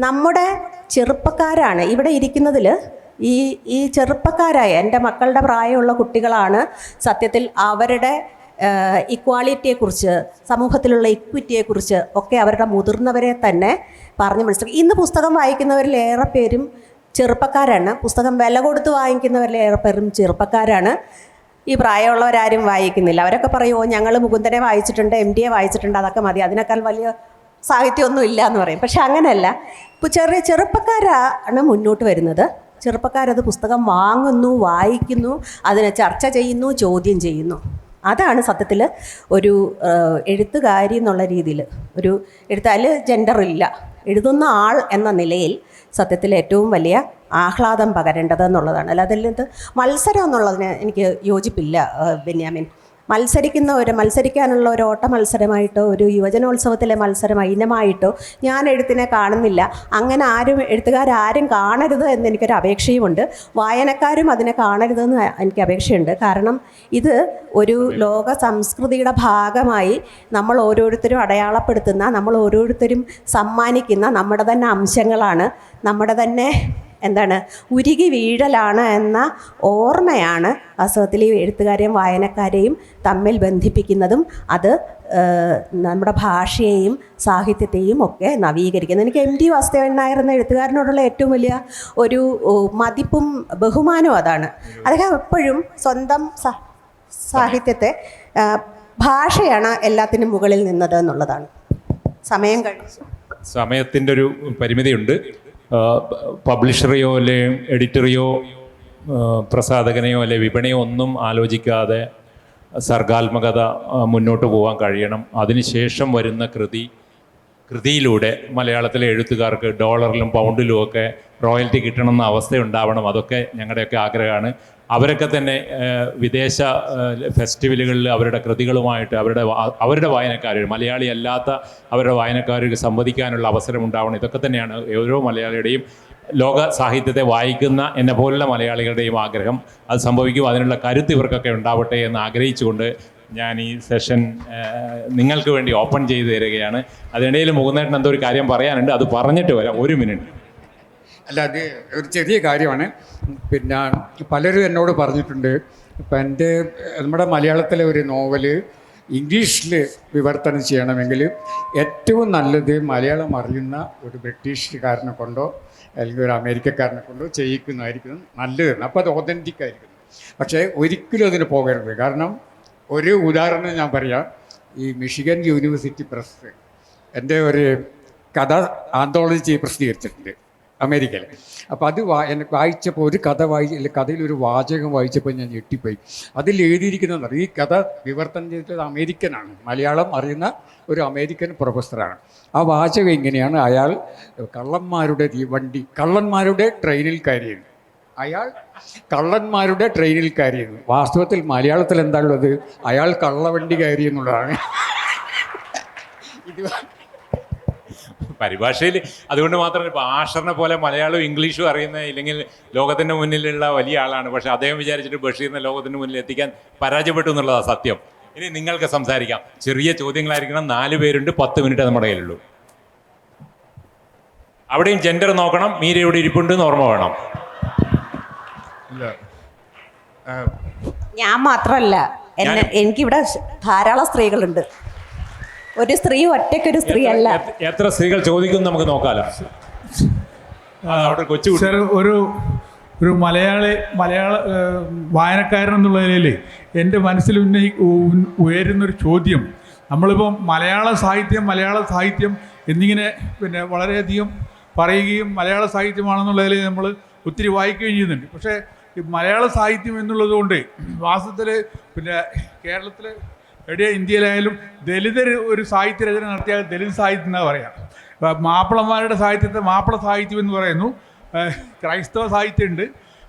നമ്മുടെ ചെറുപ്പക്കാരാണ് ഇവിടെ ഇരിക്കുന്നതിൽ, ഈ ചെറുപ്പക്കാരായ എൻ്റെ മക്കളുടെ പ്രായമുള്ള കുട്ടികളാണ് സത്യത്തിൽ അവരുടെ ഇക്വാളിറ്റിയെക്കുറിച്ച്, സമൂഹത്തിലുള്ള ഇക്വിറ്റിയെക്കുറിച്ച് ഒക്കെ അവരുടെ മുതിർന്നവരെ തന്നെ പറഞ്ഞ് മനസ്സിലാക്കി. ഇന്ന് പുസ്തകം വായിക്കുന്നവരിൽ ഏറെ പേരും ചെറുപ്പക്കാരാണ്. പുസ്തകം വില കൊടുത്ത് വാങ്ങിക്കുന്നവരിൽ ഏറെ പേരും ചെറുപ്പക്കാരാണ്. ഈ പ്രായമുള്ളവരാരും വായിക്കുന്നില്ല. അവരൊക്കെ പറയുമോ, ഞങ്ങൾ മുകുന്ദനെ വായിച്ചിട്ടുണ്ട്, MD വായിച്ചിട്ടുണ്ട്, അതൊക്കെ മതി, അതിനേക്കാൾ വലിയ സാഹിത്യമൊന്നും ഇല്ല എന്ന് പറയും. പക്ഷെ അങ്ങനെയല്ല. ഇപ്പോൾ ചെറുപ്പക്കാരാണ് മുന്നോട്ട് വരുന്നത്. ചെറുപ്പക്കാരത് പുസ്തകം വാങ്ങുന്നു, വായിക്കുന്നു, അതിനെ ചർച്ച ചെയ്യുന്നു, ചോദ്യം ചെയ്യുന്നു. അതാണ് സത്യത്തിൽ ഒരു എഴുത്തുകാരി എന്നുള്ള രീതിയിൽ, ഒരു എഴുത്താൽ ജെൻഡറില്ല, എഴുതുന്ന ആൾ എന്ന നിലയിൽ സത്യത്തിൽ ഏറ്റവും വലിയ ആഹ്ലാദം പകരേണ്ടത് എന്നുള്ളതാണ്. അല്ലാതെ മത്സരം എന്നുള്ളതിന് എനിക്ക് യോജിപ്പില്ല ബെന്യാമിൻ. മത്സരിക്കാനുള്ള ഒരു ഓട്ട മത്സരമായിട്ടോ ഒരു യുവജനോത്സവത്തിലെ മത്സരം ഇനമായിട്ടോ ഞാൻ എഴുത്തിനെ കാണുന്നില്ല. അങ്ങനെ എഴുത്തുകാരും കാണരുത് എന്നെനിക്കൊരു അപേക്ഷയുമുണ്ട്. വായനക്കാരും അതിനെ കാണരുതെന്ന് എനിക്ക് അപേക്ഷയുണ്ട്. കാരണം ഇത് ഒരു ലോക സംസ്കൃതിയുടെ ഭാഗമായി നമ്മൾ ഓരോരുത്തരും അടയാളപ്പെടുത്തുന്ന, നമ്മൾ ഓരോരുത്തരും സമ്മാനിക്കുന്ന നമ്മുടെ തന്നെ അംശങ്ങളാണ്, നമ്മുടെ തന്നെ ഉരുകി വീഴലാണ് എന്ന ഓർമ്മയാണ് വാസ്തവത്തിൽ ഈ എഴുത്തുകാരെയും വായനക്കാരെയും തമ്മിൽ ബന്ധിപ്പിക്കുന്നതും അത് നമ്മുടെ ഭാഷയെയും സാഹിത്യത്തെയും ഒക്കെ നവീകരിക്കുന്നത്. എനിക്ക് MT വാസുദേവൻ നായർ എന്ന എഴുത്തുകാരനോടുള്ള ഏറ്റവും വലിയ ഒരു മതിപ്പും ബഹുമാനവും അതാണ്. അദ്ദേഹം എപ്പോഴും സ്വന്തം സാഹിത്യത്തെ, ഭാഷയാണ് എല്ലാത്തിനും മുകളിൽ നിന്നത് എന്നുള്ളതാണ്. സമയം കഴിച്ചു. സമയത്തിൻ്റെ ഒരു പരിമിതിയുണ്ട്. പബ്ലിഷറെയോ അല്ലെ എഡിറ്ററെയോ പ്രസാധകനെയോ അല്ലെ വിപണിയോ ഒന്നും ആലോചിക്കാതെ സർഗാത്മകത മുന്നോട്ട് പോകാൻ കഴിയണം. അതിനുശേഷം വരുന്ന കൃതിയിലൂടെ മലയാളത്തിലെ എഴുത്തുകാർക്ക് ഡോളറിലും പൗണ്ടിലും ഒക്കെ റോയൽറ്റി കിട്ടണമെന്ന അവസ്ഥയുണ്ടാവണം. അതൊക്കെ ഞങ്ങളുടെയൊക്കെ ആഗ്രഹമാണ്. അവരൊക്കെ തന്നെ വിദേശ ഫെസ്റ്റിവലുകളിൽ അവരുടെ കൃതികളുമായിട്ട് അവരുടെ വായനക്കാർ, മലയാളി അല്ലാത്ത അവരുടെ വായനക്കാർക്ക് സംവദിക്കാനുള്ള അവസരം ഉണ്ടാവണം. ഇതൊക്കെ തന്നെയാണ് ഓരോ മലയാളിയുടെയും, ലോക സാഹിത്യത്തെ വായിക്കുന്ന എന്നെ പോലുള്ള മലയാളികളുടെയും ആഗ്രഹം. അത് സംഭവിക്കും. അതിനുള്ള കരുത്ത് ഇവർക്കൊക്കെ ഉണ്ടാവട്ടെ എന്ന് ആഗ്രഹിച്ചുകൊണ്ട് ഞാൻ ഈ സെഷൻ നിങ്ങൾക്ക് വേണ്ടി ഓപ്പൺ ചെയ്ത് തരികയാണ്. അതിനിടയിൽ മുകുന്ദേട്ടൻ എന്തോ ഒരു കാര്യം പറയാനുണ്ട്, അത് പറഞ്ഞിട്ട് വരാം. 1 മിനിറ്റ്. അല്ല, അത് ഒരു ചെറിയ കാര്യമാണ്. പിന്നെ പലരും എന്നോട് പറഞ്ഞിട്ടുണ്ട്, ഇപ്പം നമ്മുടെ മലയാളത്തിലെ ഒരു നോവല് ഇംഗ്ലീഷിൽ വിവർത്തനം ചെയ്യണമെങ്കിൽ ഏറ്റവും നല്ലത് മലയാളം അറിയുന്ന ഒരു ബ്രിട്ടീഷുകാരനെ കൊണ്ടോ അല്ലെങ്കിൽ ഒരു അമേരിക്കക്കാരനെ കൊണ്ടോ ചെയ്യിക്കുന്നതായിരിക്കും നല്ലതെന്ന്. അപ്പോൾ അത് ഒതൻറ്റിക് ആയിരിക്കും. പക്ഷേ ഒരിക്കലും അതിന് പോകരുത്. കാരണം ഒരു ഉദാഹരണം ഞാൻ പറയാം. ഈ മിഷിഗൻ യൂണിവേഴ്സിറ്റി പ്രസ് എൻ്റെ ഒരു കഥ ആന്തോളജി പ്രസിദ്ധീകരിച്ചിട്ടുണ്ട്. അമേരിക്കയിൽ. അപ്പോൾ അത് എനിക്ക് വായിച്ചപ്പോൾ ഒരു കഥ കഥയിലൊരു വാചകം വായിച്ചപ്പോൾ ഞാൻ ഞെട്ടിപ്പോയി. അതിൽ എഴുതിയിരിക്കുന്നതെന്ന് ഈ കഥ വിവർത്തനം ചെയ്തിട്ട് അമേരിക്കനാണ്, മലയാളം അറിയുന്ന ഒരു അമേരിക്കൻ പ്രൊഫസറാണ്. ആ വാചകം ഇങ്ങനെയാണ്: അയാൾ കള്ളന്മാരുടെ ട്രെയിനിൽ കയറിയിരുന്നു. അയാൾ കള്ളന്മാരുടെ ട്രെയിനിൽ കയറിയിരുന്നു. വാസ്തവത്തിൽ മലയാളത്തിൽ എന്താ ഉള്ളത്? അയാൾ കള്ളവണ്ടി കയറി എന്നുള്ളതാണ്. ഇത് പരിഭാഷയിൽ അതുകൊണ്ട് മാത്രമല്ല, ഇപ്പോൾ ആഷറിനെ പോലെ മലയാളവും ഇംഗ്ലീഷും അറിയുന്ന, ഇല്ലെങ്കിൽ ലോകത്തിൻ്റെ മുന്നിലുള്ള വലിയ ആളാണ്. പക്ഷേ അദ്ദേഹം വിചാരിച്ചിട്ട് ബഷീറിനെ ലോകത്തിൻ്റെ മുന്നിൽ എത്തിക്കാൻ പരാജയപ്പെട്ടു എന്നുള്ളതാണ് സത്യം. ഇനി നിങ്ങൾക്ക് സംസാരിക്കാം. ചെറിയ ചോദ്യങ്ങളായിരിക്കണം. 4 പേരുണ്ട്, 10 മിനിറ്റ് നമ്മുടെ കയ്യിലുള്ളൂ. അവിടെയും ജെൻഡർ നോക്കണം. മീര ഇവിടെ ഇരിപ്പുണ്ട് എന്ന് ഓർമ്മ വേണം. ഞാൻ മാത്രമല്ല, എനിക്കിവിടെ ധാരാളം സ്ത്രീകളുണ്ട്. ഒരു സ്ത്രീ ഒറ്റയ്ക്കൊരു സ്ത്രീ അല്ല. എത്ര സ്ത്രീകൾ ചോദിക്കും നമുക്ക് നോക്കാലോ. അവിടെ കൊച്ചു സർ, ഒരു മലയാള വായനക്കാരൻ എന്നുള്ള നിലയിൽ എൻ്റെ മനസ്സിൽ ഉയരുന്നൊരു ചോദ്യം, നമ്മളിപ്പോൾ മലയാള സാഹിത്യം എന്നിങ്ങനെ വളരെയധികം പറയുകയും മലയാള സാഹിത്യമാണെന്നുള്ളതിൽ നമ്മൾ ഒത്തിരി വായിക്കുകയും ചെയ്യുന്നുണ്ട്. പക്ഷേ ഈ മലയാള സാഹിത്യം എന്നുള്ളത് കൊണ്ട് വാസ്തവത്തിൽ കേരളത്തിൽ എവിടെയോ ഇന്ത്യയിലായാലും ദലിതർ ഒരു സാഹിത്യ രചന നടത്തിയാൽ ദലിത് സാഹിത്യം എന്നാണ് പറയാം. മാപ്പിളമാരുടെ സാഹിത്യത്തെ മാപ്പിള സാഹിത്യം എന്ന് പറയുന്നു. ക്രൈസ്തവ സാഹിത്യമുണ്ട്,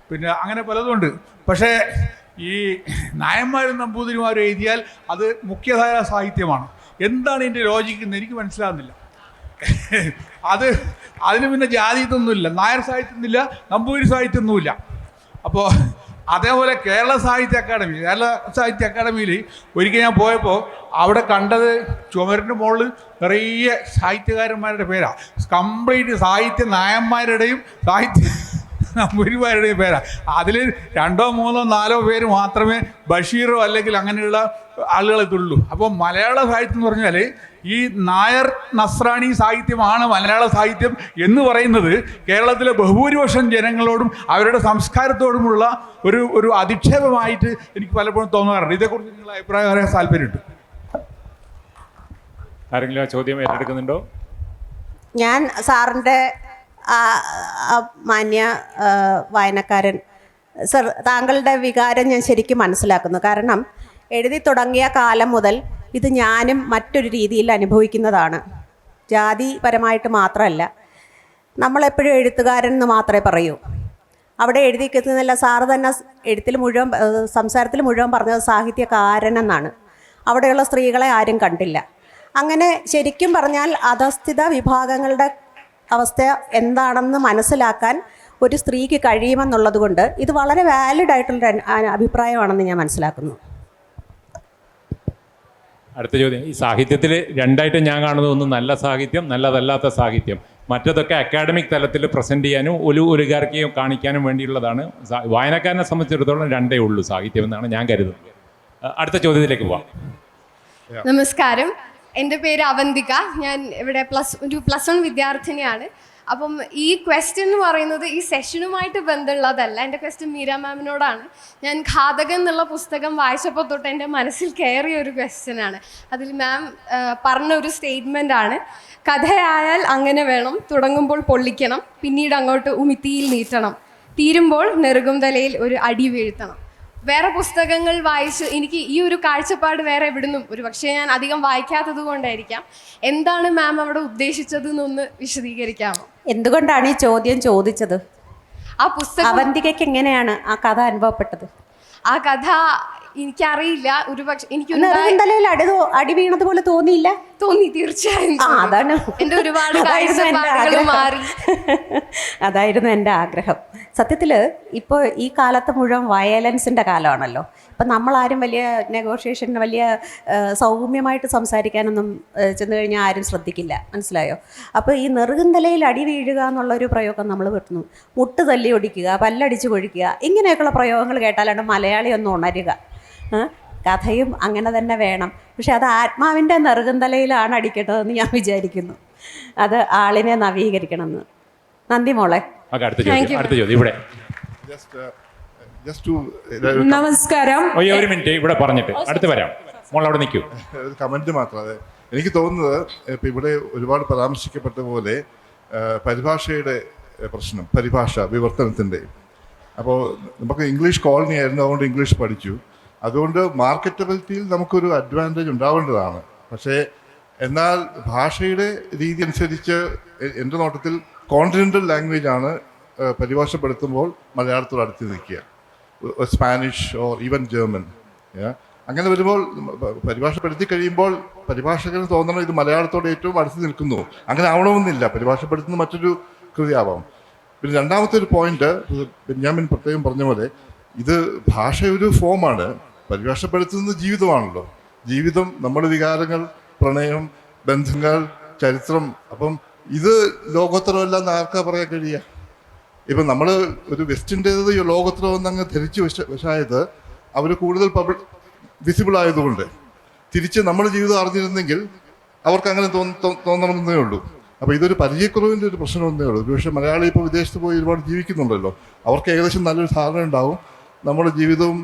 അങ്ങനെ പലതുമുണ്ട്. പക്ഷേ ഈ നായന്മാരും നമ്പൂതിരിമാരും എഴുതിയാൽ അത് മുഖ്യധാര സാഹിത്യമാണ്. എന്താണ് ഇതിൻ്റെ ലോജിക്ക് എന്ന് എനിക്ക് മനസ്സിലാകുന്നില്ല. അതിന് ജാതിയൊന്നുമില്ല, നായർ സാഹിത്യമൊന്നുമില്ല, നമ്പൂതിരി സാഹിത്യമൊന്നുമില്ല. അപ്പോൾ അതേപോലെ കേരള സാഹിത്യ അക്കാദമിയിൽ ഒരിക്കൽ ഞാൻ പോയപ്പോൾ അവിടെ കണ്ടത് ചുമരിൻ്റെ മുകളിൽ നിറയെ സാഹിത്യകാരന്മാരുടെ പേരാണ്. കംപ്ലീറ്റ് സാഹിത്യ നായന്മാരുടെയും സാഹിത്യ നമ്പൂരിമാരുടെയും പേരാണ്. അതിൽ 2, 3, 4 പേര് മാത്രമേ ബഷീറോ അല്ലെങ്കിൽ അങ്ങനെയുള്ള ആളുകളെത്തുള്ളൂ. അപ്പോൾ മലയാള സാഹിത്യം എന്ന് പറഞ്ഞാൽ ഈ നായർ നസ്രാണി സാഹിത്യമാണ് മലയാള സാഹിത്യം എന്ന് പറയുന്നത് കേരളത്തിലെ ബഹുഭൂരിപക്ഷം ജനങ്ങളോടും അവരുടെ സംസ്കാരത്തോടുമുള്ള ഒരു അധിക്ഷേപമായിട്ട് എനിക്ക് പലപ്പോഴും തോന്നാറുണ്ട്. ഇതേക്കുറിച്ച് നിങ്ങളുടെ അഭിപ്രായം അറിയാൻ താല്പര്യമുണ്ട്. ആരെങ്കിലും ആ ചോദ്യം ഏറ്റെടുക്കുന്നുണ്ടോ? ഞാൻ സാറിൻ്റെ മാന്യ വായനക്കാരൻ സർ, താങ്കളുടെ വികാരം ഞാൻ ശരിക്കും മനസ്സിലാക്കുന്നു. കാരണം എഴുതി തുടങ്ങിയ കാലം മുതൽ ഇത് ഞാനും മറ്റൊരു രീതിയിൽ അനുഭവിക്കുന്നതാണ്. ജാതിപരമായിട്ട് മാത്രമല്ല, നമ്മളെപ്പോഴും എഴുത്തുകാരൻ എന്ന് മാത്രമേ പറയൂ. അവിടെ എഴുതിക്കുന്നില്ല. സാറ് തന്നെ സംസാരത്തിൽ മുഴുവൻ പറഞ്ഞത് സാഹിത്യകാരൻ എന്നാണ്. അവിടെയുള്ള സ്ത്രീകളെ ആരും കണ്ടില്ല. അങ്ങനെ ശരിക്കും പറഞ്ഞാൽ അധസ്ഥിത വിഭാഗങ്ങളുടെ അവസ്ഥ എന്താണെന്ന് മനസ്സിലാക്കാൻ ഒരു സ്ത്രീക്ക് കഴിയുമെന്നുള്ളത് കൊണ്ട് ഇത് വളരെ വാലിഡ് ആയിട്ടുള്ളൊരു അഭിപ്രായമാണെന്ന് ഞാൻ മനസ്സിലാക്കുന്നു. അടുത്ത ചോദ്യം. ഈ സാഹിത്യത്തിൽ രണ്ടായിട്ട് ഞാൻ കാണുന്നത്, ഒന്ന് നല്ല സാഹിത്യം, നല്ലതല്ലാത്ത സാഹിത്യം. മറ്റതൊക്കെ അക്കാഡമിക് തലത്തിൽ പ്രസൻറ്റ് ചെയ്യാനും ഒലിഗാർക്കിയും കാണിക്കാനും വേണ്ടിയുള്ളതാണ്. വായനക്കാരനെ സംബന്ധിച്ചിടത്തോളം 2 ഉള്ളൂ സാഹിത്യം എന്നാണ് ഞാൻ കരുതുന്നത്. അടുത്ത ചോദ്യത്തിലേക്ക് പോവാം. നമസ്കാരം, എൻ്റെ പേര് അവന്തിക. ഞാൻ ഇവിടെ +1 വിദ്യാർത്ഥിനിയാണ്. അപ്പം ഈ ക്വസ്റ്റ്യൻ എന്ന് പറയുന്നത് ഈ സെഷനുമായിട്ട് ബന്ധമുള്ളതല്ല. എൻ്റെ ക്വസ്റ്റ്യൻ മീര മാമിനോടാണ്. ഞാൻ ഘാതകൻ എന്നുള്ള പുസ്തകം വായിച്ചപ്പോൾ തൊട്ട് എൻ്റെ മനസ്സിൽ കയറിയ ഒരു ക്വസ്റ്റ്യനാണ്. അതിൽ മാം പറഞ്ഞ ഒരു സ്റ്റേറ്റ്മെൻ്റ് ആണ്: കഥയായാൽ അങ്ങനെ വേണം, തുടങ്ങുമ്പോൾ പൊള്ളിക്കണം, പിന്നീട് അങ്ങോട്ട് ഉമിത്തിയിൽ നീട്ടണം, തീരുമ്പോൾ നെറുകും തലയിൽ ഒരു അടി വീഴ്ത്തണം. വേറെ പുസ്തകങ്ങൾ വായിച്ച് എനിക്ക് ഈ ഒരു കാഴ്ചപ്പാട് വേറെ എവിടുന്നും, ഒരു പക്ഷേ ഞാൻ അധികം വായിക്കാത്തത് കൊണ്ടായിരിക്കാം. എന്താണ് മാം അവിടെ ഉദ്ദേശിച്ചത് എന്നൊന്ന് വിശദീകരിക്കാമോ? എന്തുകൊണ്ടാണ് ഈ ചോദ്യം ചോദിച്ചത്? ആ പുസ്തകം അവന്തികയ്ക്ക് എങ്ങനെയാണ് ആ കഥ അനുഭവപ്പെട്ടത്? ആ കഥ എനിക്കറിയില്ല. ഒരു പക്ഷെ എനിക്ക് നെറുകുന്തലയിൽ അടി വീണത് പോലെ തോന്നിയില്ല? തോന്നി, തീർച്ചയായും. അതാണ് എൻ്റെ ഒരുപാട് കാഴ്ചപ്പാടുകൾ മാറി. അതായിരുന്നു എൻ്റെ ആഗ്രഹം. സത്യത്തിൽ ഇപ്പോൾ ഈ കാലത്ത് മുഴുവൻ വയലൻസിൻ്റെ കാലമാണല്ലോ. ഇപ്പം നമ്മളാരും വലിയ നെഗോഷിയേഷൻ, വലിയ സൗമ്യമായിട്ട് സംസാരിക്കാനൊന്നും ചെന്ന് കഴിഞ്ഞാൽ ആരും ശ്രദ്ധിക്കില്ല, മനസ്സിലായോ? അപ്പോൾ ഈ നെറുകുന്തലയിൽ അടി വീഴുക എന്നുള്ളൊരു പ്രയോഗം നമ്മൾ കിട്ടുന്നു. മുട്ട് തല്ലി ഒടിക്കുക, പല്ലടിച്ച് കൊഴിക്കുക, ഇങ്ങനെയൊക്കെയുള്ള പ്രയോഗങ്ങൾ കേട്ടാലാണ് മലയാളി ഒന്ന് ഉണരുക. കഥയും അങ്ങനെ തന്നെ വേണം. പക്ഷെ അത് ആത്മാവിൻ്റെ നെറുകുന്തലയിലാണ് അടിക്കേണ്ടതെന്ന് ഞാൻ വിചാരിക്കുന്നു. അത് ആളിനെ നവീകരിക്കണമെന്ന്. നന്ദി മോളെ. അടുത്ത ചോദ്യം ഇവിടെ. നമസ്കാരം. ഒരു മിനിറ്റ് ഇവിടെ പറഞ്ഞിട്ട് അടുത്ത് വരാം. മോൾ അവിടെ നിൽക്കൂ. ഒരു കമൻറ്റ് മാത്രം. അതെ, എനിക്ക് തോന്നുന്നത് ഇപ്പം ഇവിടെ ഒരുപാട് പരാമർശിക്കപ്പെട്ട പോലെ പരിഭാഷയുടെ പ്രശ്നം, പരിഭാഷ വിവർത്തനത്തിൻ്റെ. അപ്പോൾ നമുക്ക് ഇംഗ്ലീഷ് കോളനി ആയിരുന്നു, അതുകൊണ്ട് ഇംഗ്ലീഷ് പഠിച്ചു. അതുകൊണ്ട് മാർക്കറ്റബിലിറ്റിയിൽ നമുക്കൊരു അഡ്വാൻറ്റേജ് ഉണ്ടാവേണ്ടതാണ്. പക്ഷേ എന്നാൽ ഭാഷയുടെ രീതി അനുസരിച്ച് എൻ്റെ നോട്ടത്തിൽ കോണ്ടിനെൻ്റൽ ലാംഗ്വേജാണ് പരിഭാഷപ്പെടുത്തുമ്പോൾ മലയാളത്തോട് അടുത്ത് നിൽക്കുക. Spanish or even German. അങ്ങനെ വരുമ്പോൾ പരിഭാഷപ്പെടുത്തി കഴിയുമ്പോൾ പരിഭാഷകന് തോന്നണം ഇത് മലയാളത്തോട് ഏറ്റവും അടുത്ത് നിൽക്കുന്നു. അങ്ങനെ ആവണമെന്നില്ല, പരിഭാഷപ്പെടുത്തുന്ന മറ്റൊരു കൃതിയാവാം. പിന്നെ രണ്ടാമത്തെ ഒരു പോയിന്റ് ബെന്യാമിൻ പ്രത്യേകം പറഞ്ഞ പോലെ, ഇത് ഭാഷ ഒരു ഫോമാണ്, പരിഭാഷപ്പെടുത്തുന്നത് ജീവിതമാണല്ലോ. ജീവിതം, നമ്മുടെ വികാരങ്ങൾ, പ്രണയം, ബന്ധങ്ങൾ, ചരിത്രം. അപ്പം ഇത് ലോകോത്തരമല്ല എന്ന് ആർക്കാ പറയാൻ കഴിയുക? ഇപ്പം നമ്മൾ ഒരു വെസ്റ്റിൻ്റേത് ലോകോത്തരമെന്ന് അങ്ങ് ധരിച്ച് വശായത് അവർ കൂടുതൽ വിസിബിൾ ആയതുകൊണ്ട്. തിരിച്ച് നമ്മുടെ ജീവിതം അറിഞ്ഞിരുന്നെങ്കിൽ അവർക്ക് അങ്ങനെ തോന്നണമെന്നേ ഉള്ളൂ. അപ്പോൾ ഇതൊരു പരിചയക്കുറവിൻ്റെ ഒരു പ്രശ്നമെന്നേ ഉള്ളൂ. ഒരുപക്ഷെ മലയാളി ഇപ്പോൾ വിദേശത്ത് പോയി ഒരുപാട് ജീവിക്കുന്നുണ്ടല്ലോ, അവർക്ക് ഏകദേശം നല്ലൊരു ധാരണ ഉണ്ടാവും നമ്മുടെ ജീവിതവും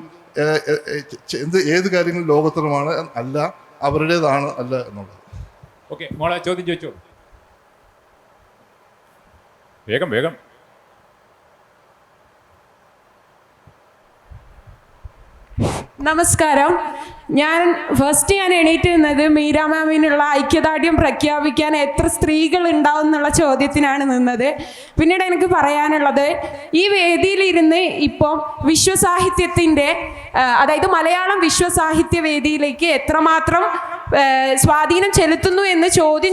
ഏത് കാര്യങ്ങളും ലോകോത്തരമാണ് അല്ല, അവരുടേതാണ് അല്ല എന്നുള്ളത്. ഓക്കെ, മോളെ ചോദ്യം ചോദിച്ചോ. വേഗം വേഗം. നമസ്കാരം. ഞാൻ എണീറ്റ് നിന്നത് മീര മാമിനുള്ള ഐക്യദാർഢ്യം പ്രഖ്യാപിക്കാൻ എത്ര സ്ത്രീകൾ ഉണ്ടാവും എന്നുള്ള ചോദ്യത്തിനാണ് നിന്നത്. പിന്നീട് എനിക്ക് പറയാനുള്ളത്, ഈ വേദിയിലിരുന്ന് ഇപ്പോൾ വിശ്വസാഹിത്യത്തിൻ്റെ, അതായത് മലയാളം വിശ്വസാഹിത്യ വേദിയിലേക്ക് എത്രമാത്രം സ്വാധീനം ചെലുത്തുന്നു എന്ന്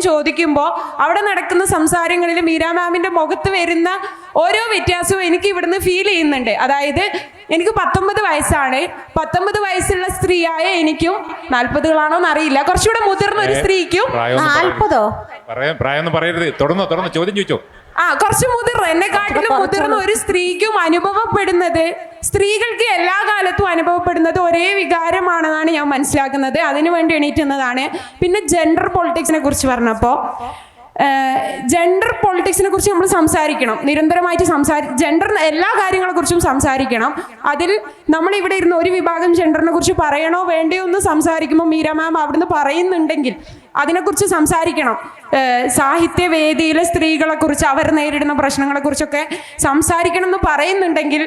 ചോദിക്കുമ്പോൾ അവിടെ നടക്കുന്ന സംസാരങ്ങളിൽ മീര മാമിൻ്റെ മുഖത്ത് വരുന്ന ഓരോ വ്യത്യാസവും എനിക്ക് ഇവിടുന്ന് ഫീൽ ചെയ്യുന്നുണ്ട്. അതായത് എനിക്ക് 19 വയസ്സാണ്. 19 വയസ്സുള്ള സ്ത്രീയായ എനിക്കും, 40കളാണോ എന്നറിയില്ല, കുറച്ചുകൂടെ മുതിർന്ന ഒരു സ്ത്രീക്കും 40ഓ പ്രായം പറയരുത്. തുടർന്ന് ചോദ്യം ചോദിച്ചോ. കുറച്ച് എന്നെക്കാട്ടിലും മുതിർന്ന ഒരു സ്ത്രീക്കും അനുഭവപ്പെടുന്നത്, സ്ത്രീകൾക്ക് എല്ലാ കാലത്തും അനുഭവപ്പെടുന്നത് ഒരേ വികാരമാണെന്നാണ് ഞാൻ മനസ്സിലാക്കുന്നത്. അതിനുവേണ്ടി എണീറ്റുന്നതാണ്. പിന്നെ ജെൻഡർ പൊളിറ്റിക്സിനെ കുറിച്ച് പറഞ്ഞപ്പോൾ, ജെൻഡർ പൊളിറ്റിക്സിനെ കുറിച്ച് നമ്മൾ സംസാരിക്കണം, നിരന്തരമായിട്ട് ജെൻഡർ എല്ലാ കാര്യങ്ങളെക്കുറിച്ചും സംസാരിക്കണം. അതിൽ നമ്മളിവിടെ ഇരുന്ന് ഒരു വിഭാഗം ജെൻഡറിനെ കുറിച്ച് പറയണോ വേണ്ടയോ എന്ന് സംസാരിക്കുമ്പോൾ മീര മാം അവിടുന്ന് പറയുന്നുണ്ടെങ്കിൽ അതിനെക്കുറിച്ച് സംസാരിക്കണം. സാഹിത്യവേദിയിലെ സ്ത്രീകളെക്കുറിച്ച്, അവർ നേരിടുന്ന പ്രശ്നങ്ങളെക്കുറിച്ചൊക്കെ സംസാരിക്കണം എന്ന് പറയുന്നുണ്ടെങ്കിൽ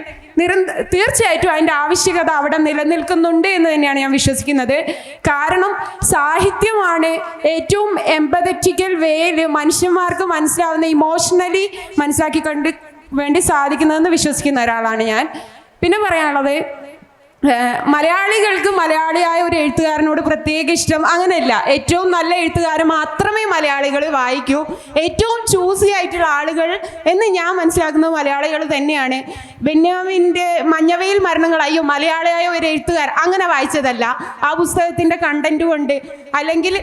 തീർച്ചയായിട്ടും അതിൻ്റെ ആവശ്യകത അവിടെ നിലനിൽക്കുന്നുണ്ട് എന്ന് തന്നെയാണ് ഞാൻ വിശ്വസിക്കുന്നത്. കാരണം സാഹിത്യമാണ് ഏറ്റവും എംപതറ്റിക്കൽ വേയിൽ മനുഷ്യന്മാർക്ക് മനസ്സിലാവുന്ന, ഇമോഷണലി മനസ്സിലാക്കിക്കൊണ്ട് വേണ്ടി സാധിക്കുന്നതെന്ന് വിശ്വസിക്കുന്ന ഒരാളാണ് ഞാൻ. പിന്നെ പറയാനുള്ളത്, മലയാളികൾക്ക് മലയാളിയായ ഒരു എഴുത്തുകാരനോട് പ്രത്യേക ഇഷ്ടം അങ്ങനെയല്ല. ഏറ്റവും നല്ല എഴുത്തുകാരൻ മാത്രമേ മലയാളികൾ വായിക്കൂ. ഏറ്റവും ചൂസി ആയിട്ടുള്ള ആളുകൾ എന്ന് ഞാൻ മനസ്സിലാക്കുന്നത് മലയാളികൾ തന്നെയാണ്. ബെന്യാമിൻ്റെ മഞ്ഞവയിൽ മരണങ്ങൾ, അയ്യോ മലയാളിയായ ഒരു എഴുത്തുകാരൻ അങ്ങനെ വായിച്ചതല്ല. ആ പുസ്തകത്തിൻ്റെ കണ്ടന്റ് കൊണ്ട്, അല്ലെങ്കിൽ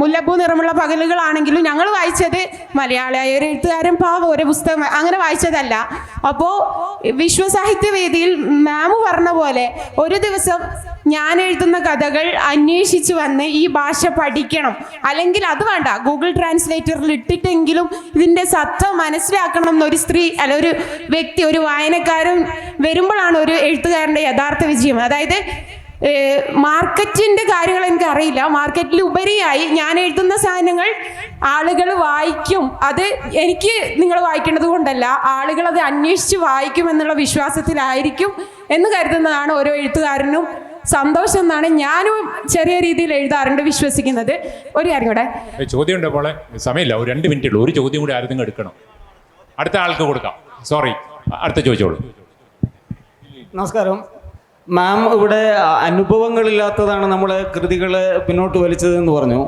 മുല്ലപ്പൂ നിറമുള്ള പകലുകളാണെങ്കിലും ഞങ്ങൾ വായിച്ചത് മലയാളിയായ ഒരു എഴുത്തുകാരൻ പാവ ഒരു പുസ്തകം അങ്ങനെ വായിച്ചതല്ല. അപ്പോൾ വിശ്വസാഹിത്യ വേദിയിൽ മാം പറഞ്ഞ പോലെ ഒരു ദിവസം ഞാൻ എഴുതുന്ന കഥകൾ അന്വേഷിച്ച് വന്ന് ഈ ഭാഷ പഠിക്കണം, അല്ലെങ്കിൽ അത് വേണ്ട ഗൂഗിൾ ട്രാൻസ്ലേറ്ററിൽ ഇട്ടിട്ടെങ്കിലും ഇതിൻ്റെ സത്ത മനസ്സിലാക്കണം എന്നൊരു സ്ത്രീ അല്ല ഒരു വ്യക്തി, ഒരു വായനക്കാരൻ വരുമ്പോഴാണ് ഒരു എഴുത്തുകാരൻ്റെ യഥാർത്ഥ വിജയം. അതായത് മാർക്കറ്റിൻ്റെ കാര്യങ്ങൾ എനിക്കറിയില്ല, മാർക്കറ്റിൽ ഉപരിയായി ഞാൻ എഴുതുന്ന സാധനങ്ങൾ ആളുകൾ വായിക്കും. അത് എനിക്ക് നിങ്ങൾ വായിക്കേണ്ടത് കൊണ്ടല്ല, ആളുകൾ അത് അന്വേഷിച്ച് വായിക്കുമെന്നുള്ള വിശ്വാസത്തിലായിരിക്കും എന്ന് കരുതുന്നതാണ് ഓരോ എഴുത്തുകാരനും സന്തോഷം എന്നാണ് ഞാനും ചെറിയ രീതിയിൽ എഴുതാറുണ്ട്, വിശ്വസിക്കുന്നത്. ഒരു കാര്യം കൂടെ ചോദ്യം ഉണ്ട് പോലെ, സമയമില്ല, ഒരു 2 മിനിറ്റ് ഉള്ളൂ. ഒരു ചോദ്യം കൂടി ആരും എടുക്കണം, അടുത്ത ആൾക്ക് കൊടുക്കാം. സോറി, അടുത്ത ചോദിച്ചോളൂ. നമസ്കാരം മാം. ഇവിടെ അനുഭവങ്ങളില്ലാത്തതാണ് നമ്മളെ കൃതികൾ പിന്നോട്ട് വലിച്ചതെന്ന് പറഞ്ഞു.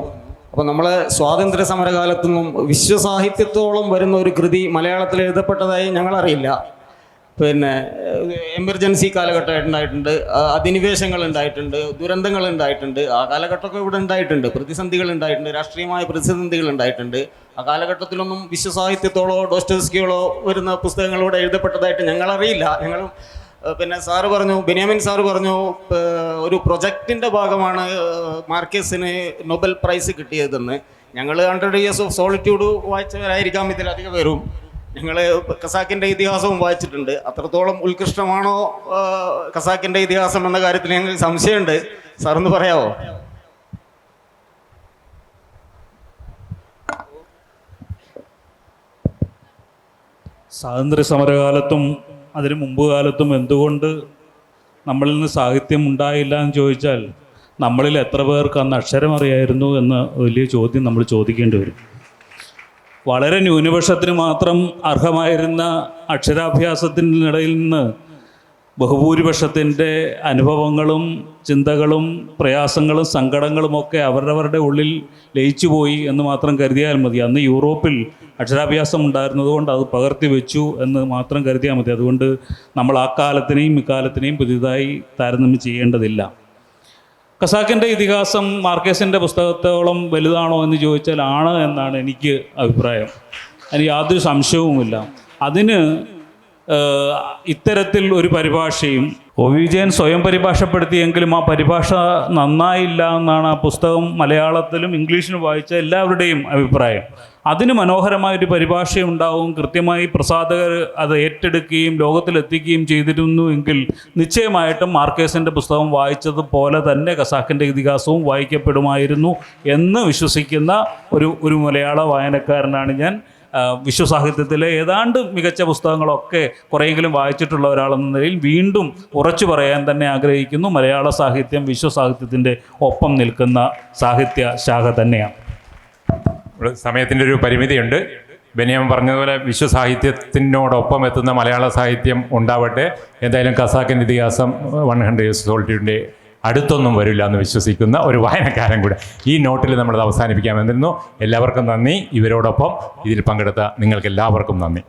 അപ്പോൾ നമ്മൾ സ്വാതന്ത്ര്യ സമരകാലത്തൊന്നും വിശ്വസാഹിത്യത്തോളം വരുന്ന ഒരു കൃതി മലയാളത്തിൽ എഴുതപ്പെട്ടതായി ഞങ്ങളറിയില്ല. പിന്നെ എമർജൻസി കാലഘട്ടം ഉണ്ടായിട്ടുണ്ട്, അധിനിവേശങ്ങൾ ഉണ്ടായിട്ടുണ്ട്, ദുരന്തങ്ങൾ ഉണ്ടായിട്ടുണ്ട്. ആ കാലഘട്ടമൊക്കെ ഇവിടെ ഉണ്ടായിട്ടുണ്ട്, പ്രതിസന്ധികൾ ഉണ്ടായിട്ടുണ്ട്, രാഷ്ട്രീയമായ പ്രതിസന്ധികൾ ഉണ്ടായിട്ടുണ്ട്. ആ കാലഘട്ടത്തിലൊന്നും വിശ്വസാഹിത്യത്തോളോ ഡോസ്റ്റോവ്സ്കിയോളോ വരുന്ന പുസ്തകങ്ങളിലൂടെ എഴുതപ്പെട്ടതായിട്ട് ഞങ്ങളറിയില്ല. ഞങ്ങളും പിന്നെ സാറ് പറഞ്ഞു, ബെന്യാമിൻ സാറ് പറഞ്ഞു, ഒരു പ്രൊജക്റ്റിൻ്റെ ഭാഗമാണ് മാർക്കേസിന് നൊബൽ പ്രൈസ് കിട്ടിയതെന്ന്. ഞങ്ങൾ 100 Years of Solitude വായിച്ചവരായിരിക്കാം ഇതിലധികം പേരും. ഞങ്ങൾ ഖസാക്കിൻ്റെ ഇതിഹാസവും വായിച്ചിട്ടുണ്ട്. അത്രത്തോളം ഉത്കൃഷ്ടമാണോ ഖസാക്കിൻ്റെ ഇതിഹാസം എന്ന കാര്യത്തിൽ ഞങ്ങൾക്ക് സംശയമുണ്ട്. സാറൊന്ന് പറയാമോ? സ്വാതന്ത്ര്യ സമരകാലത്തും അതിനു മുമ്പ് കാലത്തും എന്തുകൊണ്ട് നമ്മളിൽ നിന്ന് സാഹിത്യം ഉണ്ടായില്ല എന്ന് ചോദിച്ചാൽ നമ്മളിൽ എത്ര പേർക്ക് അന്ന് അക്ഷരം അറിയായിരുന്നു എന്ന വലിയ ചോദ്യം നമ്മൾ ചോദിക്കേണ്ടി വരും. വളരെ ന്യൂനപക്ഷത്തിന് മാത്രം അർഹമായിരുന്ന അക്ഷരാഭ്യാസത്തിനിടയിൽ നിന്ന് ബഹുഭൂരിപക്ഷത്തിൻ്റെ അനുഭവങ്ങളും ചിന്തകളും പ്രയാസങ്ങളും സങ്കടങ്ങളുമൊക്കെ അവരവരുടെ ഉള്ളിൽ ലയിച്ചു പോയി എന്ന് മാത്രം കരുതിയാൽ മതി. അന്ന് യൂറോപ്പിൽ അക്ഷരാഭ്യാസം ഉണ്ടായിരുന്നതുകൊണ്ട് അത് പകർത്തി വെച്ചു എന്ന് മാത്രം കരുതിയാൽ മതി. അതുകൊണ്ട് നമ്മൾ ആ കാലത്തിനെയും ഇക്കാലത്തിനെയും പുതിയതായി താരതമ്യം ചെയ്യേണ്ടതില്ല. ഖസാക്കിൻ്റെ ഇതിഹാസം മാർക്കേസിൻ്റെ പുസ്തകത്തോളം വലുതാണോ എന്ന് ചോദിച്ചാൽ ആണ് എന്നാണ് എനിക്ക് അഭിപ്രായം. അതിന് യാതൊരു സംശയവുമില്ല. അതിന് ഇത്തരത്തിൽ ഒരു പരിഭാഷയും ഒ വിജയൻ സ്വയം പരിഭാഷപ്പെടുത്തിയെങ്കിലും ആ പരിഭാഷ നന്നായില്ല എന്നാണ് ആ പുസ്തകം മലയാളത്തിലും ഇംഗ്ലീഷിലും വായിച്ച എല്ലാവരുടെയും അഭിപ്രായം. അതിന് മനോഹരമായൊരു പരിഭാഷയുണ്ടാവും, കൃത്യമായി പ്രസാധകർ അത് ഏറ്റെടുക്കുകയും ലോകത്തിലെത്തിക്കുകയും ചെയ്തിരുന്നു എങ്കിൽ നിശ്ചയമായിട്ടും മാർക്കേസിൻ്റെ പുസ്തകം വായിച്ചതുപോലെ തന്നെ ഖസാക്കിൻ്റെ ഇതിഹാസവും വായിക്കപ്പെടുമായിരുന്നു എന്ന് വിശ്വസിക്കുന്ന ഒരു മലയാള വായനക്കാരനാണ് ഞാൻ. വിശ്വസാഹിത്യത്തിലെ ഏതാണ്ട് മികച്ച പുസ്തകങ്ങളൊക്കെ കുറേയെങ്കിലും വായിച്ചിട്ടുള്ള ഒരാളെന്ന നിലയിൽ വീണ്ടും ഉറച്ചു പറയാൻ തന്നെ ആഗ്രഹിക്കുന്നു. മലയാള സാഹിത്യം വിശ്വസാഹിത്യത്തിൻ്റെ ഒപ്പം നിൽക്കുന്ന സാഹിത്യ ശാഖ തന്നെയാണ്. സമയത്തിൻ്റെ ഒരു പരിമിതിയുണ്ട്. ബെന്യാമിൻ പറഞ്ഞതുപോലെ വിശ്വസാഹിത്യത്തിനോടൊപ്പം എത്തുന്ന മലയാള സാഹിത്യം ഉണ്ടാവട്ടെ. എന്തായാലും ഖസാക്കിൻ്റെ ഇതിഹാസം 100 Years Solitudeൻ്റെ അടുത്തൊന്നും വരില്ല എന്ന് വിശ്വസിക്കുന്ന ഒരു വായനക്കാരൻ കൂടെ. ഈ നോട്ടിൽ നമ്മളത് അവസാനിപ്പിക്കാമെന്നിരുന്നു. എല്ലാവർക്കും നന്ദി. ഇവരോടൊപ്പം ഇതിൽ പങ്കെടുത്ത നിങ്ങൾക്ക് എല്ലാവർക്കും നന്ദി.